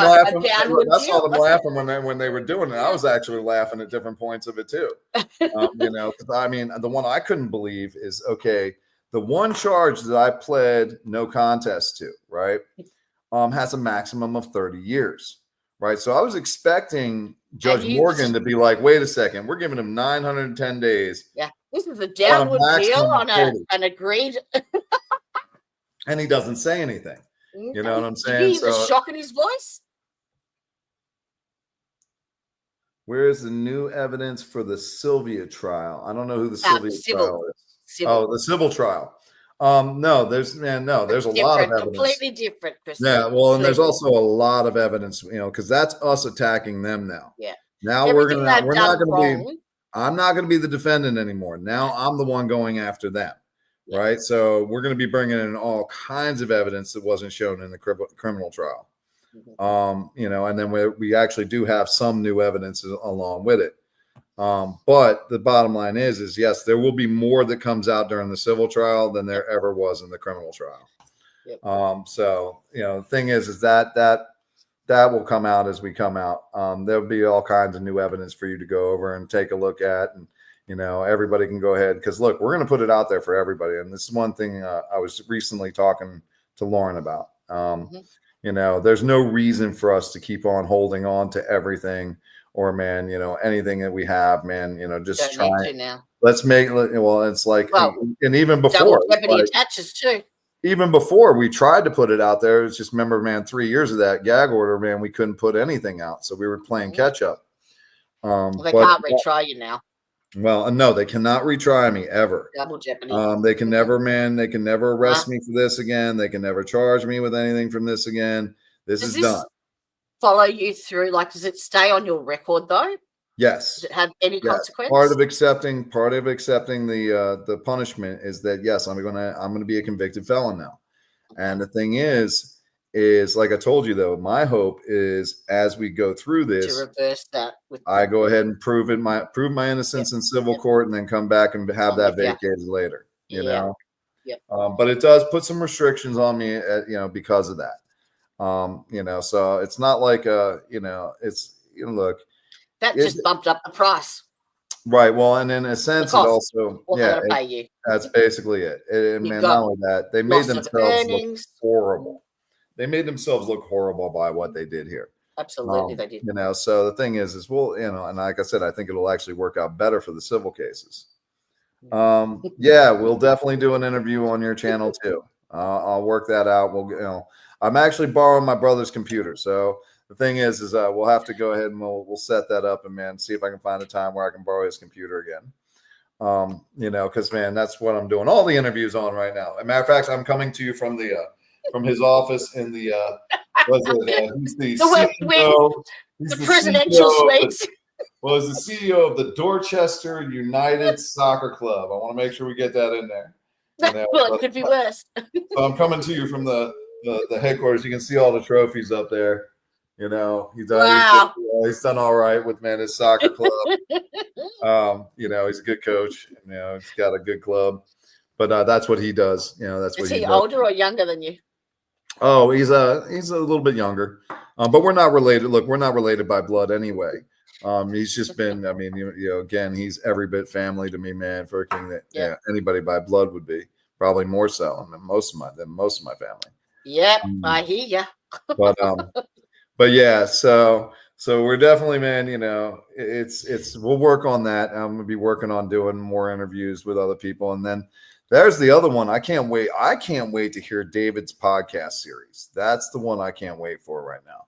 them laughing when they were doing it. I was actually laughing at different points of it too. Because I mean, the one I couldn't believe is the one charge that I pled no contest to, right, has a maximum of 30 years, right? So I was expecting Judge Morgan to be like, wait a second, we're giving him 910 days. Yeah, this is a downward deal on an agreed. And he doesn't say anything. You know what I'm saying? Did you hear the shock in his voice? Where is the new evidence for the Sylvia trial? I don't know who the Sylvia trial is. Oh, the civil trial. No, there's a lot of evidence. Completely different. Yeah, well, and there's also a lot of evidence, because that's us attacking them now. Yeah. Now I'm not gonna be the defendant anymore. Now I'm the one going after them. Yeah. Right. So we're going to be bringing in all kinds of evidence that wasn't shown in the criminal trial. And then we actually do have some new evidence along with it. But the bottom line is yes, there will be more that comes out during the civil trial than there ever was in the criminal trial. Yep. So, the thing is that will come out as we come out. There'll be all kinds of new evidence for you to go over and take a look at, and everybody can go ahead, because look, we're going to put it out there for everybody. And this is one thing I was recently talking to Lauren about. There's no reason for us to keep on holding on to everything, or anything that we have, just try. Let's make, it's like, and even before, jeopardy attaches too. Even before we tried to put it out there, it's just, remember, 3 years of that gag order, we couldn't put anything out. So we were playing catch up. They can't retry you now. Well, no, they cannot retry me ever. Double jeopardy. They can never arrest me for this again. They can never charge me with anything from this again. This is done. Follow you through? Does it stay on your record though? Yes. Does it have any consequence? Part of accepting the punishment is that, yes, I'm gonna be a convicted felon now. And the thing is like I told you, though, my hope is, as we go through this, to reverse that. I go ahead and prove my innocence in civil court, and then come back and have that vacated later. But it does put some restrictions on me, because of that. So it's not like look. That just bumped up the price. Right. Well, and in a sense, it also, pay you. That's basically it. And not only that, they made themselves look horrible. They made themselves look horrible by what they did here. Absolutely, they did. So the thing is, and like I said, I think it'll actually work out better for the civil cases. We'll definitely do an interview on your channel too. I'll work that out. I'm actually borrowing my brother's computer, so the thing is we'll have to go ahead and we'll set that up and see if I can find a time where I can borrow his computer again. Because that's what I'm doing all the interviews on right now. As a matter of fact, I'm coming to you from his office in the he's the CEO, the presidential suite. He's the CEO of the Dorchester United Soccer Club. I want to make sure we get that in there. Well, it could be worse. So I'm coming to you from the headquarters. You can see all the trophies up there. He's done all right with his soccer club. He's a good coach. He's got a good club. But that's what he does. That's what he does. Is he older or younger than you? Oh, he's a little bit younger. But we're not related. Look, we're not related by blood anyway. He's just been, again, he's every bit family to me, man, for a king that anybody by blood would be. Probably more so than most of my family. Yep, I hear ya. But yeah, so we're definitely, man, it's we'll work on that. I'm gonna be working on doing more interviews with other people. And then there's the other one. I can't wait to hear David's podcast series. That's the one I can't wait for right now.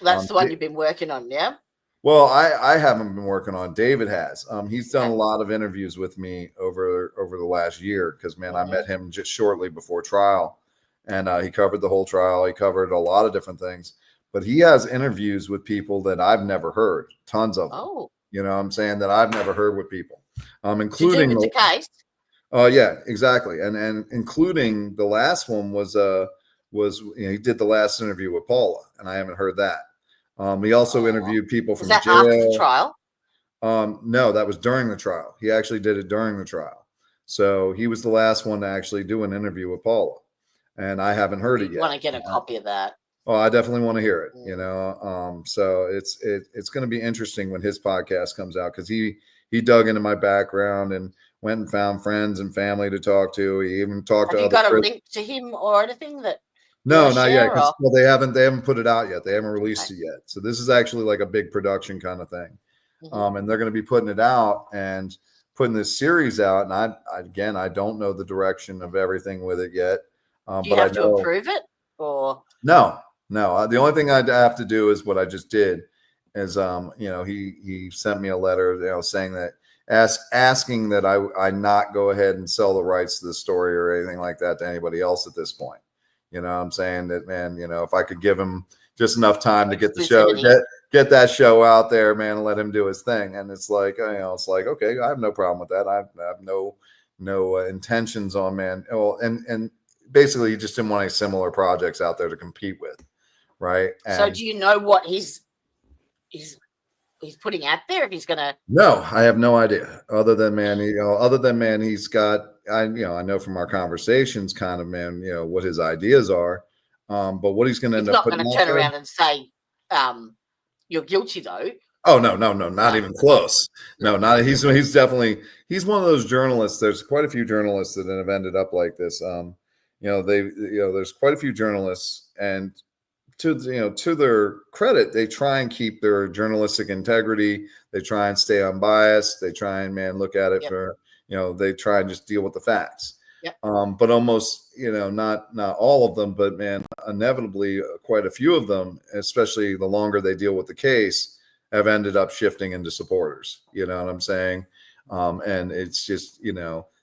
That's the one you've been working on, yeah? Well, I haven't been working on. David has. He's done a lot of interviews with me over the last year because, man, I met him just shortly before trial, and he covered the whole trial. He covered a lot of different things, but he has interviews with people that I've never heard. Tons of them. Oh, You know what I'm saying? That I've never heard with people, including with the case. Oh yeah, exactly, and including the last one was he did the last interview with Paula, and I haven't heard that. He also interviewed people from that jail. after the trial? No, that was during the trial. He actually did it during the trial. So he was the last one to actually do an interview with Paula, and I haven't heard it yet. Want to get a copy of that? Oh, I definitely want to hear it. You know, so it's going to be interesting when his podcast comes out because he dug into my background and went and found friends and family to talk to. He even talked to other. Have you got a link to him or anything that? No, not yet. Well, they haven't put it out yet. They haven't released it yet. So this is actually like a big production kind of thing. And they're going to be putting it out and putting this series out. And I don't know the direction of everything with it yet. Do you have to approve it or? No. The only thing I'd have to do is what I just did is, he sent me a letter, saying that asking that I not go ahead and sell the rights to the story or anything like that to anybody else at this point. You know what I'm saying? That, man, if I could give him just enough time to get the show, get that show out there, man, and let him do his thing. And it's like, it's like, okay, I have no problem with that. I have no intentions on, man. Well, and basically, he just didn't want any similar projects out there to compete with, right? And so, do you know what he's putting out there? If he's gonna? No, I have no idea. Other than, man, he's got. I know from our conversations, kind of, man, what his ideas are. But what he's going to end up putting out there. He's not going to turn around and say, "You're guilty," though. Oh no, not even close. No, not. He's one of those journalists. There's quite a few journalists that have ended up like this. There's quite a few journalists, and to their credit, they try and keep their journalistic integrity. They try and stay unbiased. They try and, man, look at it for. They try and just deal with the facts. Yep. But almost, not all of them, but, man, inevitably quite a few of them, especially the longer they deal with the case, have ended up shifting into supporters. You know what I'm saying? And it's just,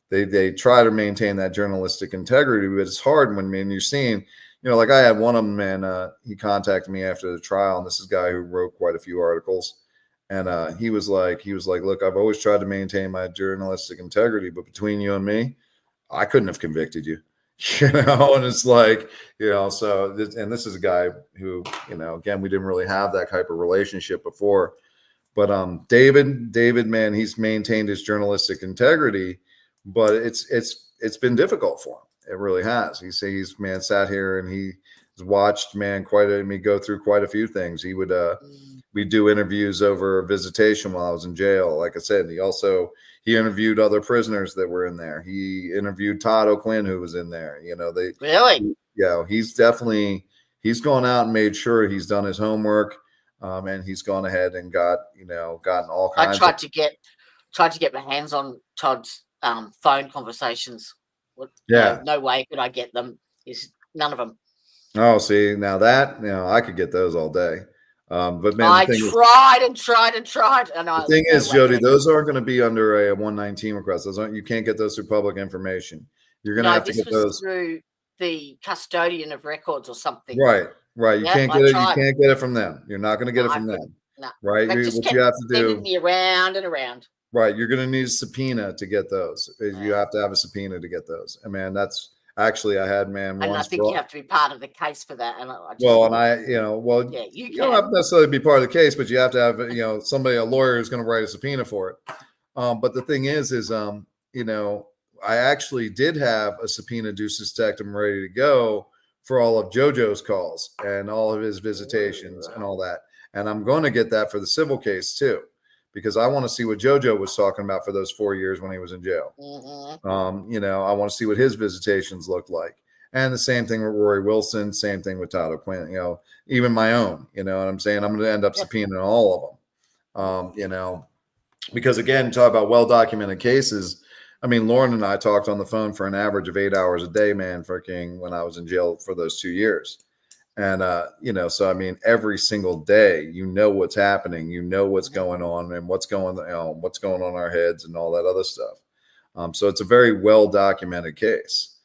they try to maintain that journalistic integrity, but it's hard when, man, you're seeing, like I had one of them, man, he contacted me after the trial, and this is a guy who wrote quite a few articles. And he was like, look, I've always tried to maintain my journalistic integrity, but between you and me, I couldn't have convicted you, and it's like, so this is a guy who, again, we didn't really have that type of relationship before, but David, man, he's maintained his journalistic integrity, but it's been difficult for him. It really has. He's man, sat here and he's watched, man, me go through quite a few things. He would, we do interviews over visitation while I was in jail. Like I said, he interviewed other prisoners that were in there. He interviewed Todd O'Quinn, who was in there. Really? Yeah, he's gone out and made sure he's done his homework. And he's gone ahead and gotten all kinds. I tried to get my hands on Todd's phone conversations. Yeah. No way could I get them. None of them. Oh, see, now that, I could get those all day. But, man, I tried and tried. And the thing is, Jody, those aren't going to be under a 119 request. You can't get those through public information. You're going to have to get those through the custodian of records or something. Right. You can't get it. You can't get it from them. You're not going to get it from them. No. Right. What you have to do. Me around and around. Right. You're going to need a subpoena to get those. You have to have a subpoena to get those. And, man, that's. Actually, I had, man, and I think you have to be part of the case for that. And you don't have to necessarily be part of the case, but you have to have, a lawyer who's going to write a subpoena for it. But the thing is, I actually did have a subpoena ducis tectum ready to go for all of JoJo's calls and all of his visitations and all that. And I'm going to get that for the civil case too, because I want to see what JoJo was talking about for those 4 years when he was in jail. I want to see what his visitations looked like. And the same thing with Rory Wilson, same thing with Todd O'Quinn, even my own, what I'm saying? I'm going to end up subpoenaing all of them, because, again, talk about well-documented cases. I mean, Lauren and I talked on the phone for an average of 8 hours a day, man, when I was in jail for those 2 years. And, you know, so I mean, every single day, you know what's happening, you know what's going on and what's going on in our heads and all that other stuff. So it's a very well documented case.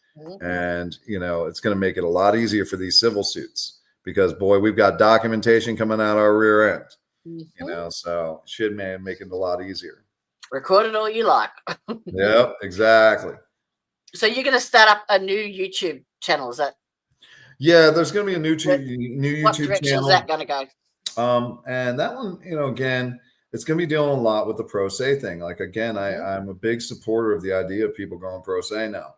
And, you know, it's going to make it a lot easier for these civil suits because, boy, we've got documentation coming out our rear end, you know, so should make it a lot easier. Record it all you like. Yep, exactly. So you're going to start up a new YouTube channel, is that? Yeah, there's going to be a new YouTube what direction channel. Is that going to go? And that one, you know, again, it's going to be dealing a lot with the pro se thing. Like, again, I'm a big supporter of the idea of people going pro se now.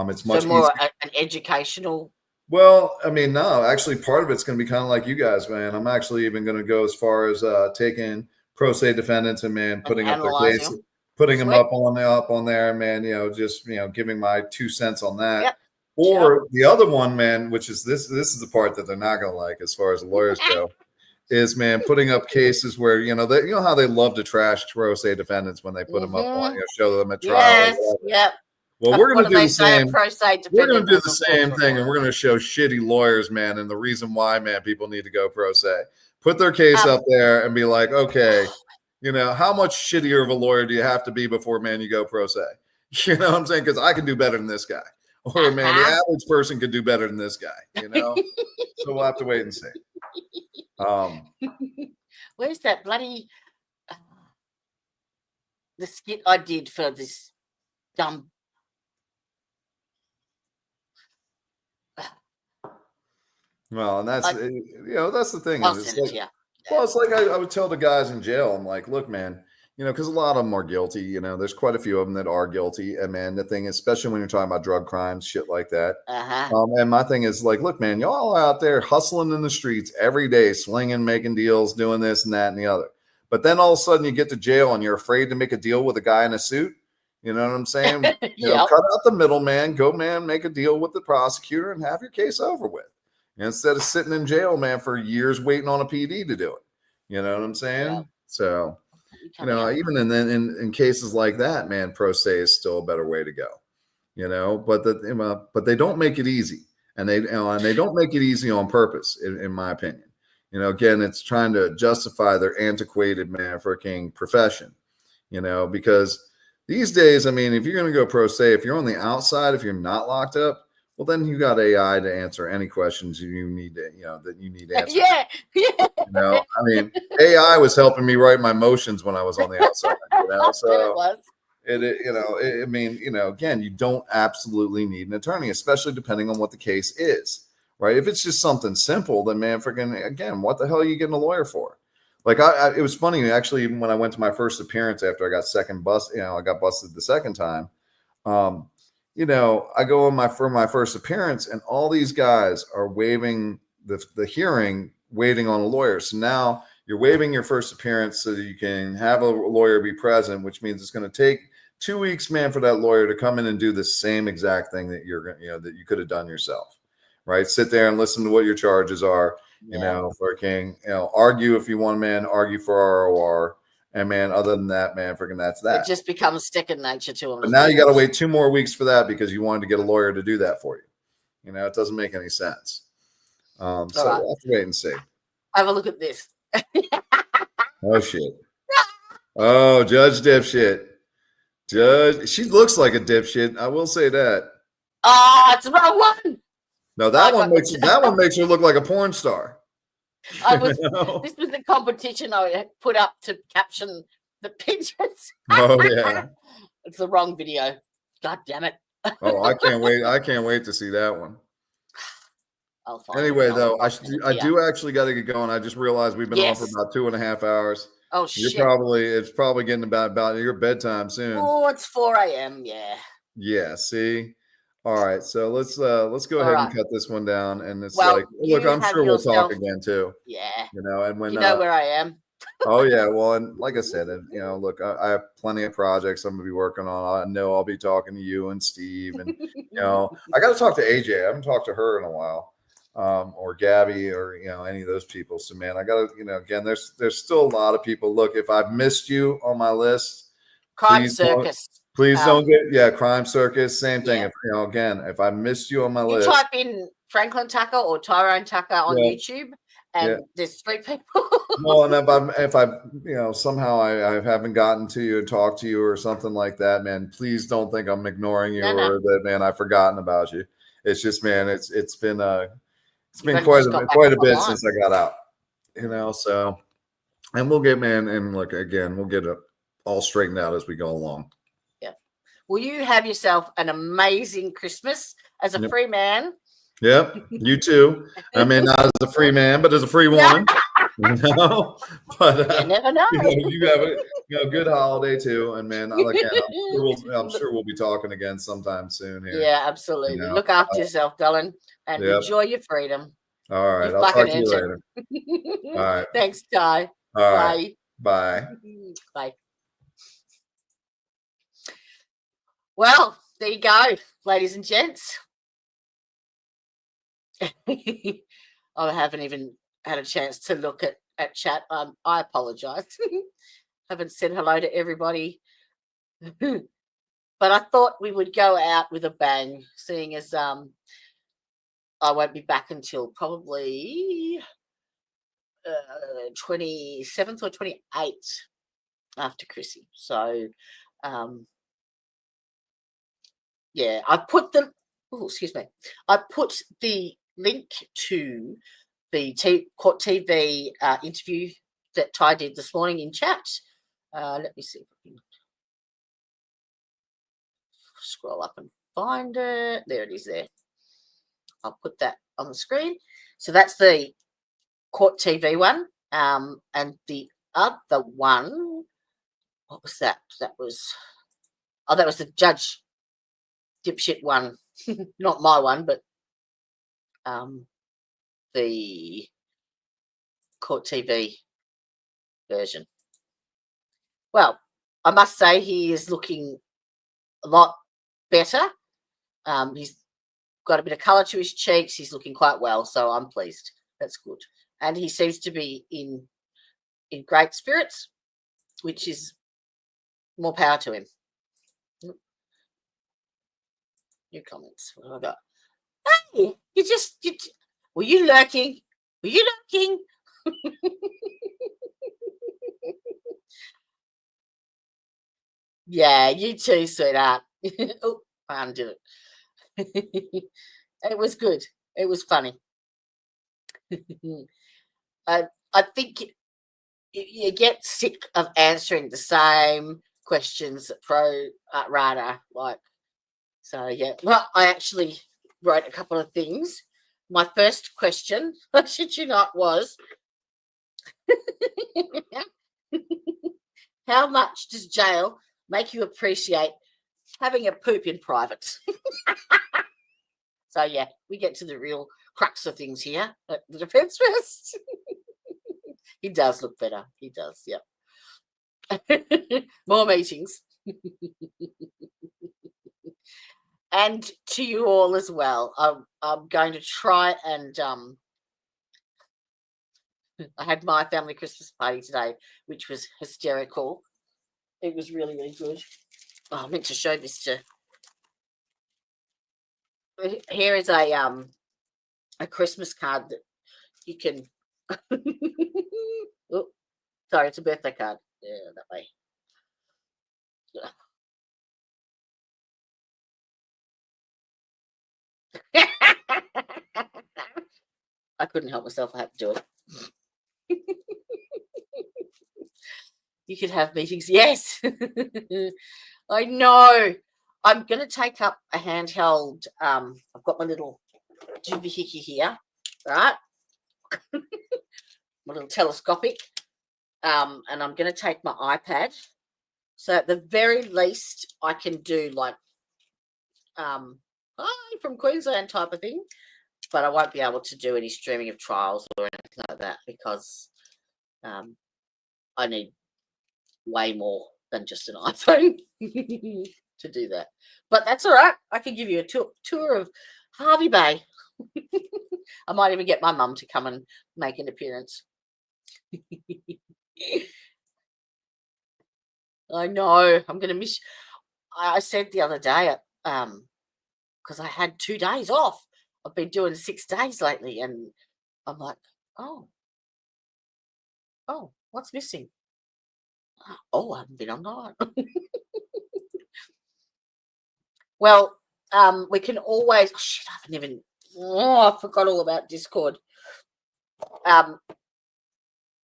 It's much more an educational. Well, I mean, no, actually, part of it's going to be kind of like you guys, man. I'm actually even going to go as far as taking pro se defendants and putting up their case, putting them up on there, man. You know, just giving my 2 cents on that. Yep. Or the other one, man, which is this is the part that they're not going to like as far as the lawyers go. Is putting up cases where you know how they love to trash pro se defendants when they put them up on show them at trial. Yes, yep. Well, we're going to do the same. We're going to do the same thing, and we're going to show shitty lawyers, man, and the reason why, man, people need to go pro se. Put their case up there and be like, okay, you know, how much shittier of a lawyer do you have to be before, man, you go pro se? You know what I'm saying? Because I can do better than this guy, or man, the average person could do better than this guy. You know, so we'll have to wait and see. Where's that bloody the skit I did for this dumb? Well, and that's that's the thing. It's like I would tell the guys in jail, I'm like, look, man, because a lot of them are guilty. There's quite a few of them that are guilty. And man, the thing is, especially when you're talking about drug crimes, shit like that. And my thing is like, look, man, y'all out there hustling in the streets every day, slinging, making deals, doing this and that and the other. But then all of a sudden you get to jail and you're afraid to make a deal with a guy in a suit. You know what I'm saying? Cut out the middleman, go, man, make a deal with the prosecutor and have your case over with. Instead of sitting in jail, man, for years waiting on a PD to do it. You know what I'm saying? Yeah. So, even in cases like that, man, pro se is still a better way to go. But they don't make it easy, and they don't make it easy on purpose, in my opinion. Again, it's trying to justify their antiquated freaking profession. Because these days, I mean, if you're going to go pro se, if you're on the outside, if you're not locked up, well, then you got AI to answer any questions you need to, that you need answered. Yeah. I mean, AI was helping me write my motions when I was on the outside. So again, you don't absolutely need an attorney, especially depending on what the case is, right? If it's just something simple, then man, again, what the hell are you getting a lawyer for? Like it was funny actually when I went to my first appearance after I got I got busted the second time. I go for my first appearance and all these guys are waiving the hearing, waiting on a lawyer. So now you're waiving your first appearance so that you can have a lawyer be present, which means it's going to take 2 weeks, man, for that lawyer to come in and do the same exact thing that that you could have done yourself, right? Sit there and listen to what your charges are, argue if you want, man, argue for ROR. And man, other than that, man, that's that. It just becomes second nature to them. But now you got to wait 2 more weeks for that because you wanted to get a lawyer to do that for you. It doesn't make any sense. So we'll have to wait and see. Have a look at this. Oh shit! Oh, Judge dipshit. Judge, she looks like a dipshit. I will say that. Oh, it's the wrong one. No, that one makes her look like a porn star. This was the competition I put up to caption the pictures. Oh yeah, it's the wrong video. God damn it! Oh, I can't wait! I can't wait to see that one. Anyway, though, I do actually got to get going. I just realized we've been on for about 2.5 hours. Oh shit! It's probably getting about your bedtime soon. Oh, it's 4 a.m. Yeah. Yeah. See. All right, so let's go ahead and cut this one down. And it's look, I'm sure we'll talk again too. Yeah. And when you know where I am. Oh yeah, well, and like I said, look, I have plenty of projects I'm gonna be working on. I know I'll be talking to you and Steve, and I got to talk to AJ. I haven't talked to her in a while, or Gabby, or any of those people. So man, I got to again, there's still a lot of people. Look, if I've missed you on my list, Crime Circus. Please don't get Crime Circus. Same thing. Yeah. If again, if I missed you on my You list, type in Franklin Tucker or Tyrone Tucker on YouTube, and there's 3 people. Well, and if I somehow I haven't gotten to you and talked to you or something like that, man, please don't think I'm ignoring you or that, man, I've forgotten about you. It's just, man, it's been quite a bit since I got out, so, and we'll get, man, and look, again, we'll get it all straightened out as we go along. Yeah. Will you have yourself an amazing Christmas as a free man? Yep, you too. I mean, not as a free man, but as a free woman. But you never know. You have a good holiday too, and man, again, I'm sure we'll be talking again sometime soon here. Yeah, absolutely. Look after yourself, darling, and enjoy your freedom. All right, I'll talk to you later. All right, thanks, Ty. All right, bye. Bye. Well, there you go, ladies and gents. I haven't even had a chance to look at chat. I apologize. Haven't said hello to everybody. But I thought we would go out with a bang, seeing as I won't be back until probably 27th or 28th after Chrissy. So I put I put the link to the Court TV interview that Ty did this morning in chat. Let me see if I can scroll up and find it. There it is there. I'll put that on the screen. So that's the Court TV one. And the other one, what was that? That was the Judge dipshit one. Not my one, but the Court TV version. Well, I must say he is looking a lot better. He's got a bit of colour to his cheeks. He's looking quite well, so I'm pleased. That's good. And he seems to be in great spirits, which is more power to him. New comments. What have I got? Hey, were you lurking? Were you lurking? Yeah, you too, sweetheart. Oh, I undid it. It was good. It was funny. I think you get sick of answering the same questions pro rata, like. So yeah, well, I actually wrote a couple of things. My first question, I shit you not, was how much does jail make you appreciate having a poop in private? So yeah, we get to the real crux of things here at the defence first. He does look better. He does, yeah. More meetings. And to you all as well. I'm going to try and I had my family Christmas party today, which was hysterical. It was really, really good. Oh, I meant to show this to. Here is a Christmas card that you can. Oh, sorry, it's a birthday card. Yeah, that way. I couldn't help myself. I had to do it. You could have meetings. Yes. I know. I'm going to take up a handheld. I've got my little doohickey here, right? My little telescopic. And I'm going to take my iPad. So at the very least, I can do like hi from Queensland type of thing. But I won't be able to do any streaming of trials or anything like that because I need way more than just an iPhone to do that. But that's all right. I can give you a tour of Hervey Bay. I might even get my mum to come and make an appearance. I know. I'm going to miss. I said the other day, because I had 2 days off. I've been doing 6 days lately, and I'm like, oh, what's missing? Oh, I haven't been online. Well, we can always. Oh, shit, I haven't even. Oh, I forgot all about Discord.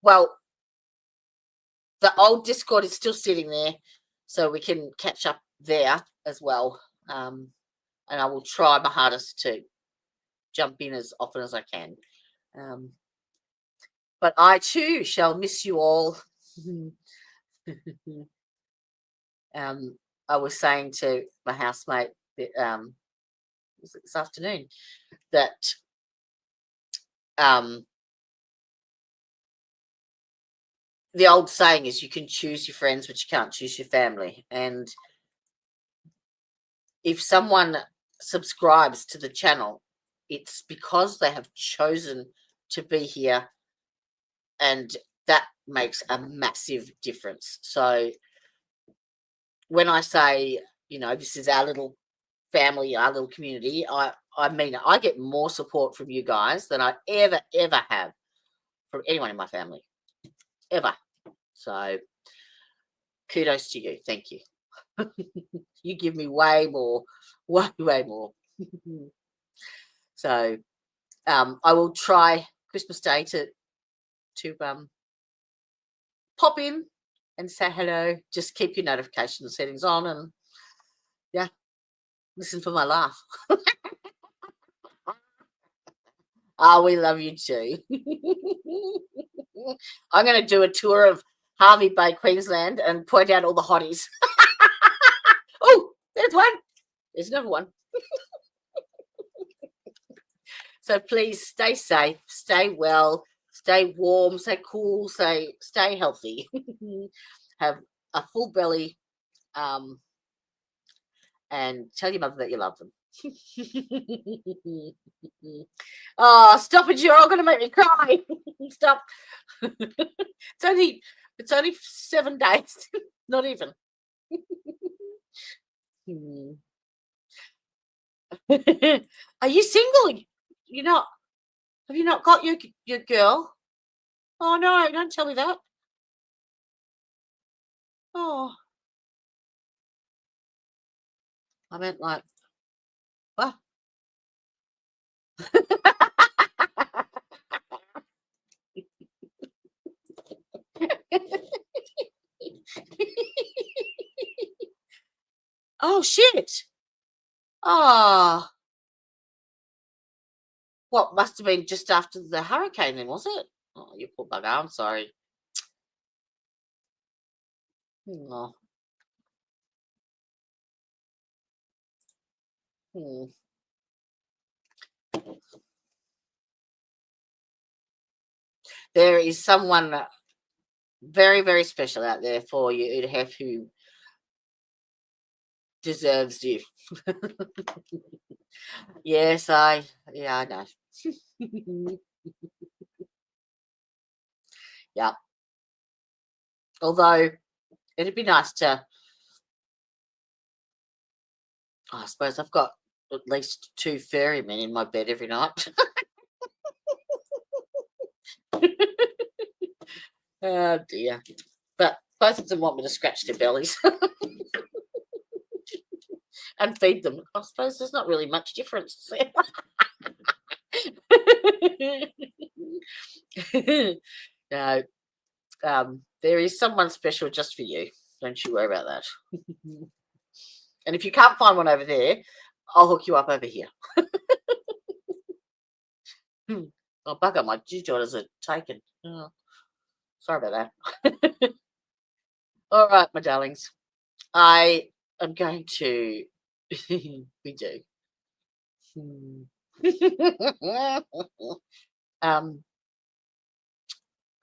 Well, the old Discord is still sitting there, so we can catch up there as well. And I will try my hardest to jump in as often as I can. But I too shall miss you all. I was saying to my housemate was it this afternoon that the old saying is you can choose your friends, but you can't choose your family. And if someone subscribes to the channel, it's because they have chosen to be here, and that makes a massive difference. So when I say, this is our little family, our little community, I mean, I get more support from you guys than I ever have from anyone in my family, ever. So kudos to you. Thank you. You give me way more. So I will try Christmas Day to pop in and say hello. Just keep your notification settings on, and listen for my laugh. We love you too. I'm going to do a tour of Harvey Bay, Queensland, and point out all the hotties. Oh, there's one. There's another one. So please stay safe, stay well, stay warm, stay cool, stay healthy. Have a full belly, and tell your mother that you love them. Oh, stop it! You're all going to make me cry. Stop. It's only 7 days. Not even. Are you single? Have you not got your girl? Oh no, don't tell me that. Oh, I meant like, what? Oh shit. Oh, what must have been just after the hurricane then, was it? Oh, you poor bugger. I'm sorry. Oh. There is someone very, very special out there for you, Udhef, who deserves you. Yes, I know. Yeah. Although it'd be nice to, I suppose I've got at least 2 fairy men in my bed every night. Oh dear. But both of them want me to scratch their bellies and feed them. I suppose there's not really much difference. No. There is someone special just for you. Don't you worry about that. And if you can't find one over there, I'll hook you up over here. Oh, bugger, my daughters are taken. Oh, sorry about that. All right, my darlings. I am going to... we do.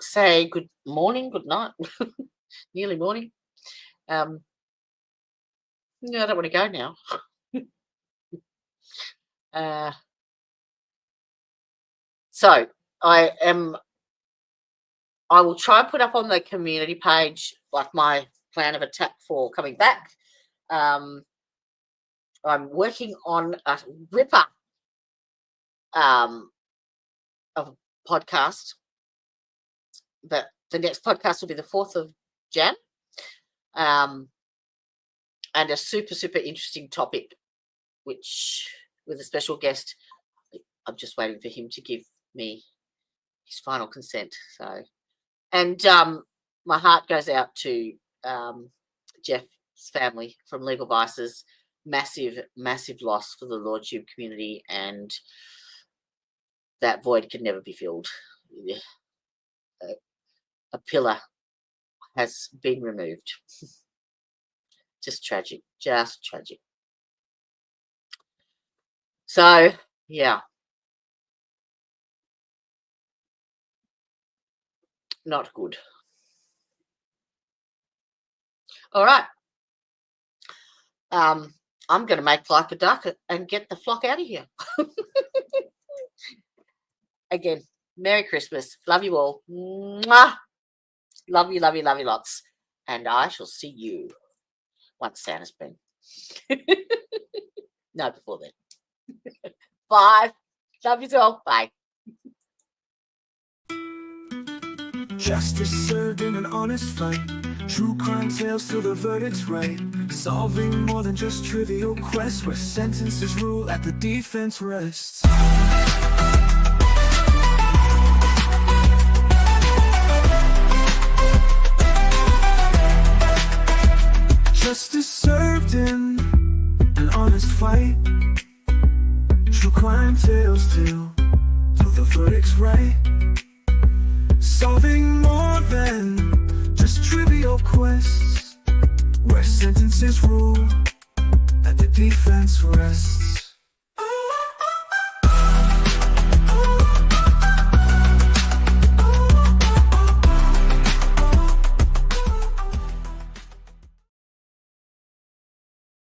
Say good morning, good night. Nearly morning. No, I don't want to go now. So I will try and put up on the community page like my plan of attack for coming back. I'm working on a ripper of a podcast. But the next podcast will be the 4th of Jan. And a super, super interesting topic, which with a special guest. I'm just waiting for him to give me his final consent. So, and my heart goes out to Jeff's family from Legal Vices. Massive, massive loss for the LordTube community, and that void can never be filled. A pillar has been removed. Just tragic, just tragic. So, yeah. Not good. All right. I'm going to make like a duck and get the flock out of here. Again, Merry Christmas. Love you all. Mwah. Love you, love you, love you lots. And I shall see you once Santa's been. No, before then. Bye. Love you all. Bye. Justice served in an honest fight. True crime tales till the verdict's right. Solving more than just trivial quests, where sentences rule at the defense rests. Justice served in an honest fight. True crime tales till